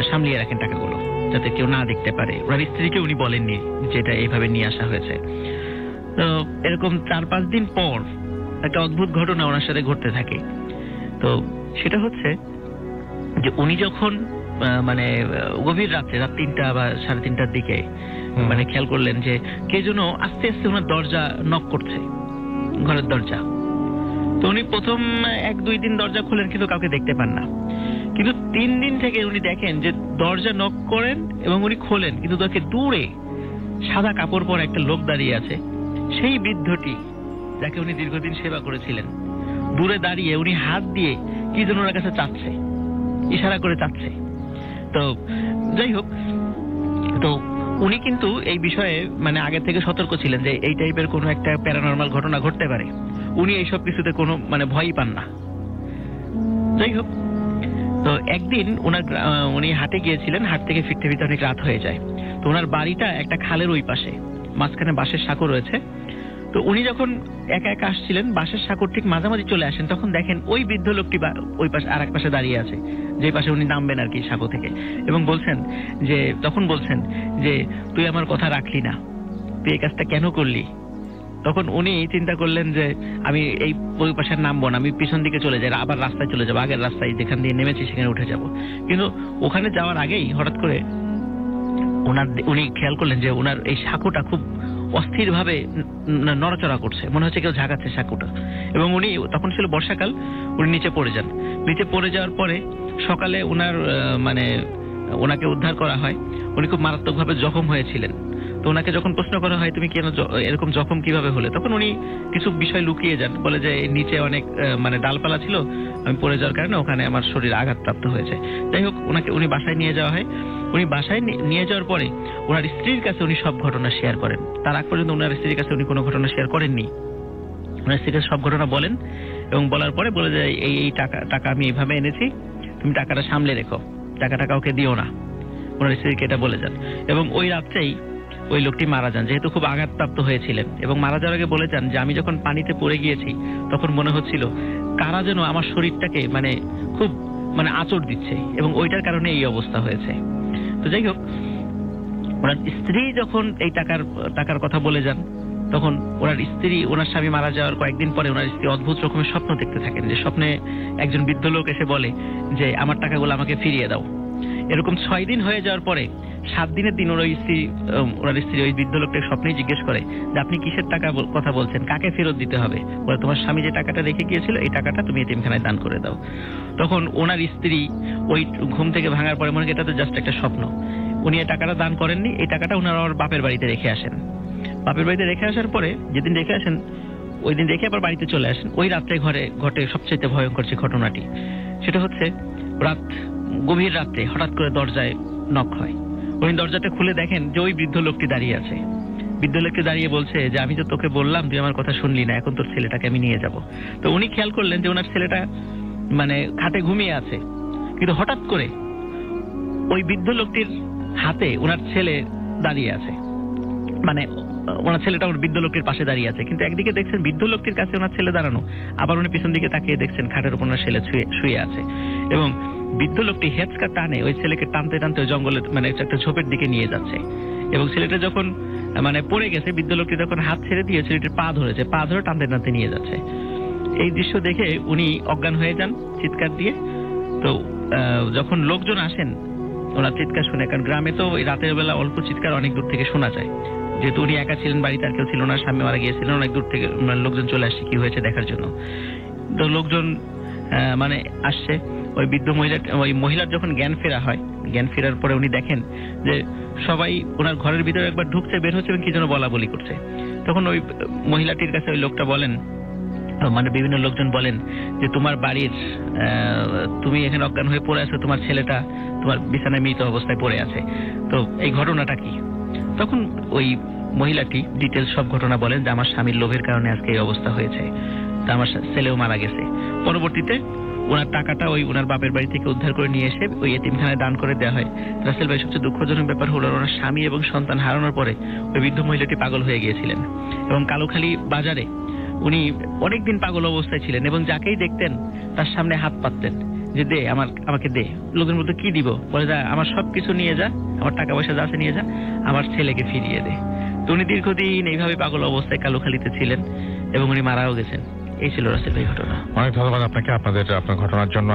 সামলিয়ে রাখেন টাকাগুলো, যাতে কেউ না দেখতে পারে। ওনার স্ত্রীকে উনি বলেননি যেটা এইভাবে নিয়ে আসা হয়েছে। তো এরকম 4-5 দিন পর একটা অদ্ভুত ঘটনা ওনার সাথে ঘটতে থাকে। তো সেটা হচ্ছে যে উনি যখন মানে গভীর রাত্রে, রাত 3টা বা 3:30টার দিকে মানে খেয়াল করলেন যে কে যেন আস্তে আস্তে ওনার দরজা নক করছে, ঘরের দরজা। তো উনি প্রথম 1-2 দিন দরজা খোলেন, কিন্তু কাউকে দেখতে পান না। কিন্তু 3 দিন থেকে উনি দেখেন যে দরজা নক করেন এবং উনি খোলেন, কিন্তু তাকে দূরে সাদা কাপড় পরা একটা লোক দাঁড়িয়ে আছে, সেই বৃদ্ধটি যাকে উনি দীর্ঘদিন সেবা করেছিলেন। দূরে দাঁড়িয়ে উনি হাত দিয়ে কি যেন ওনার কাছে চাচ্ছে, ইশারা করে চাচ্ছে। তো যাই হোক, তো উনি কিন্তু এই বিষয়ে মানে আগে থেকে সতর্ক ছিলেন যে এই টাইপের কোনো একটা প্যারানরমাল ঘটনা ঘটতে পারে। উনি এইসব কিছুতে কোনো মানে ভয়ই পান না। যাই হোক, তো একদিন উনি হাটে গিয়েছিলেন, হাট থেকে ফিরতে ফিরতে অনেক রাত হয়ে যায়। তো ওনার বাড়িটা একটা খালের ওই পাশে, মাঝখানে বাঁশের সাঁকো রয়েছে। তো উনি যখন একা একা আসছিলেন, বাসের সাঁকোর ঠিক মাঝামাঝি চলে আসেন, তখন দেখেন ওই বৃদ্ধ লোকটি ওই পাশে আর এক পাশে দাঁড়িয়ে আছে, যে পাশে উনি নামবেন আর কি সাঁকো থেকে, এবং তখন বলছেন যে তুই আমার কথা রাখলি না, তুই এই কাজটা কেন করলি? তখন উনি চিন্তা করলেন যে আমি এই ওই পাশে নামবো না, আমি পিছন দিকে চলে যাই, আবার রাস্তায় চলে যাবো, আগের রাস্তায় যেখান দিয়ে নেমেছি সেখানে উঠে যাব। কিন্তু ওখানে যাওয়ার আগেই হঠাৎ করে উনি খেয়াল করলেন যে ওনার এই সাঁকোটা খুব অস্থির ভাবে নড়াচড়া করছে, মনে হচ্ছে কেউ ঝাঁকাচ্ছে সাঁকোটা। এবং উনি তখন ছিল বর্ষাকাল, উনি নিচে পড়ে যান। নিচে পড়ে যাওয়ার পরে সকালে ওনাকে উদ্ধার করা হয়। উনি খুব মারাত্মকভাবে জখম হয়েছিলেন। তো ওনাকে যখন প্রশ্ন করা হয় তুমি কেন এরকম জখম কিভাবে হলে, তখন উনি কিছু বিষয় লুকিয়ে যান, বলে যে নিচে অনেক ডালপালা ছিল, আমি পড়ে যাওয়ার কারণে ওখানে আমার শরীর আঘাতপ্রাপ্ত হয়েছে। যাই হোক, উনি বাসায় নিয়ে যাওয়া হয়। উনি বাসায় নিয়ে যাওয়ার পরে ওনার স্ত্রীর কাছে উনি সব ঘটনা শেয়ার করেন। তার আগ পর্যন্ত ওনার স্ত্রীর কাছে উনি কোনো ঘটনা শেয়ার করেননি। ওনার স্ত্রীর কাছে সব ঘটনা বলেন এবং বলার পরে বলে যে এই টাকা আমি এইভাবে এনেছি, তুমি টাকাটা সামলে রেখো, টাকাটা কাউকে দিও না। ওনার স্ত্রীকে এটা বলে যান। এবং ওই রাত্রেই ওই লোকটি মারা যান, যেহেতু খুব আঘাতপ্রাপ্ত হয়েছিলেন। এবং মারা যাওয়ার আগে বলে যান যে আমি যখন পানিতে পড়ে গিয়েছি তখন মনে হচ্ছিল কারা যেন আমার শরীরটাকে খুব আঁচড় দিচ্ছে, এবং ওইটার কারণে এই অবস্থা হয়েছে। তো যাই হোক, ওনার স্ত্রী যখন এই টাকার কথা বলে যান, তখন ওনার স্বামী মারা যাওয়ার কয়েকদিন পরে ওনার স্ত্রী অদ্ভুত রকমের স্বপ্ন দেখতে থাকেন, যে স্বপ্নে একজন বৃদ্ধ লোক এসে বলে যে আমার টাকাগুলো আমাকে ফিরিয়ে দাও। এরকম 6 দিন হয়ে যাওয়ার পরে 7 দিনের দিন ওনার স্ত্রী ওই বৃদ্ধ লোকটাকে স্বপ্নেই জিজ্ঞেস করে যে আপনি কিসের টাকা কথা বলছেন, কাকে ফেরত দিতে হবে? বলে তোমার স্বামী যে টাকাটা রেখে গিয়েছিল এই টাকাটা তুমি এতিমখানায় দান করে দাও। তখন ওনার স্ত্রী ওই ঘুম থেকে ভাঙার পরে মনে হয় এটা তো জাস্ট একটা স্বপ্ন, উনি এই টাকাটা দান করেননি। এই টাকাটা ওনার বাপের বাড়িতে রেখে আসেন। বাপের বাড়িতে রেখে আসার পরে যেদিন রেখে আসেন ওই দিন রেখে আবার বাড়িতে চলে আসেন। ওই রাত্রে ঘটে সবচেয়ে ভয়ঙ্কর যে ঘটনাটি, সেটা হচ্ছে গভীর রাত্রে হঠাৎ করে দরজায় নক হয়। উনি দরজাটা খুলে দেখেন যে ওই বৃদ্ধ লোকটি দাঁড়িয়ে আছে। বৃদ্ধ লোকটি দাঁড়িয়ে বলছে যে আমি তো তোকে বললাম, তুই আমার কথা শুনলি না, এখন তোর ছেলেটাকে আমি নিয়ে যাব। তো উনি খেয়াল করলেন যে ওনার ছেলেটা খাটে ঘুমিয়ে আছে, কিন্তু হঠাৎ করে ওই বৃদ্ধ লোকটির হাতে ওনার ছেলে দাঁড়িয়ে আছে, ওনার ছেলেটা ওর বৃদ্ধ লোকটির পাশে দাঁড়িয়ে আছে। কিন্তু একদিকে দেখছেন বৃদ্ধ লোকটির কাছে ওনার ছেলে দাঁড়ানো, আবার উনি পিছন দিকে তাকিয়ে দেখছেন খাটের উপর ওনার ছেলে শুয়ে আছে। এবং বৃদ্ধ লোকটি হেঁচকা টানে ওই ছেলেকে টানতে টানতে জঙ্গলের একটা ঝোপের দিকে নিয়ে যাচ্ছে। এবং ছেলেটা যখন পড়ে গেছে, বৃদ্ধ লোকটি তখন হাত ছেড়ে দিয়ে ছেলেটির পা ধরেছে, পা ধরে টানতে টানতে নিয়ে যাচ্ছে। এই দৃশ্য দেখে উনি অজ্ঞান হয়ে যান চিৎকার দিয়ে। তো যখন লোকজন আসেন ওনার চিৎকার শুনে, কারণ গ্রামে তো ওই রাতের বেলা অল্প চিৎকার অনেক দূর থেকে শোনা যায়, যেহেতু উনি একা ছিলেন, বাড়িতে আর কেউ ছিল না, স্বামী মারা গিয়েছিলেন, অনেক দূর থেকে লোকজন চলে আসছে কি হয়েছে দেখার জন্য। তো লোকজন আসছে। ওই মহিলার যখন জ্ঞান ফেরা হয়, জ্ঞান ফেরার পরে উনি দেখেন যে সবাই ওনার ঘরের ভিতরে একবার ঢুকছে, বের হচ্ছে এবং কি যেন বলা বলি করছে। তখন ওই মহিলাটির কাছে ওই লোকটা বলেন, বিভিন্ন লোকজন বলেন যে তোমার বাড়ির তুমি এখানে অজ্ঞান হয়ে পড়ে আছো, তোমার ছেলেটা তোমার বিছানায় মৃত অবস্থায় পড়ে আছে, তো এই ঘটনাটা কি? তখন ওই মহিলাটি ডিটেলস সব ঘটনা বলেন যে আমার স্বামীর লোভের কারণে আজকে এই অবস্থা হয়েছে, তা আমার ছেলেও মারা গেছে। পরবর্তীতে ওনার টাকাটা ওনার বাপের বাড়ি থেকে উদ্ধার করে নিয়ে এসে ওই এতিমখানায় দান করে দেওয়া হয়। রাসেল ভাই, সবচেয়ে দুঃখজনক ব্যাপার হলো ওনার স্বামী এবং সন্তান হারানোর পরে ওই বৃদ্ধ মহিলাটি পাগল হয়ে গিয়েছিলেন এবং কালুখালী বাজারে উনি অনেকদিন পাগল অবস্থায় ছিলেন এবং যাকেই দেখতেন তার সামনে হাত পাততেন যে দে আমাকে দে। লোকের মধ্যে কি দিব? বলে যা আমার সবকিছু নিয়ে যা, আমার টাকা পয়সা যা আছে নিয়ে যা, আমার ছেলেকে ফিরিয়ে দে। তো উনি দীর্ঘদিন এইভাবে পাগল অবস্থায় কালুখালীতে ছিলেন এবং উনি মারাও গেছেন। এই ছিল রাসেল ভাই ঘটনা। অনেক ধন্যবাদ আপনাকে আপনার ঘটনার জন্য।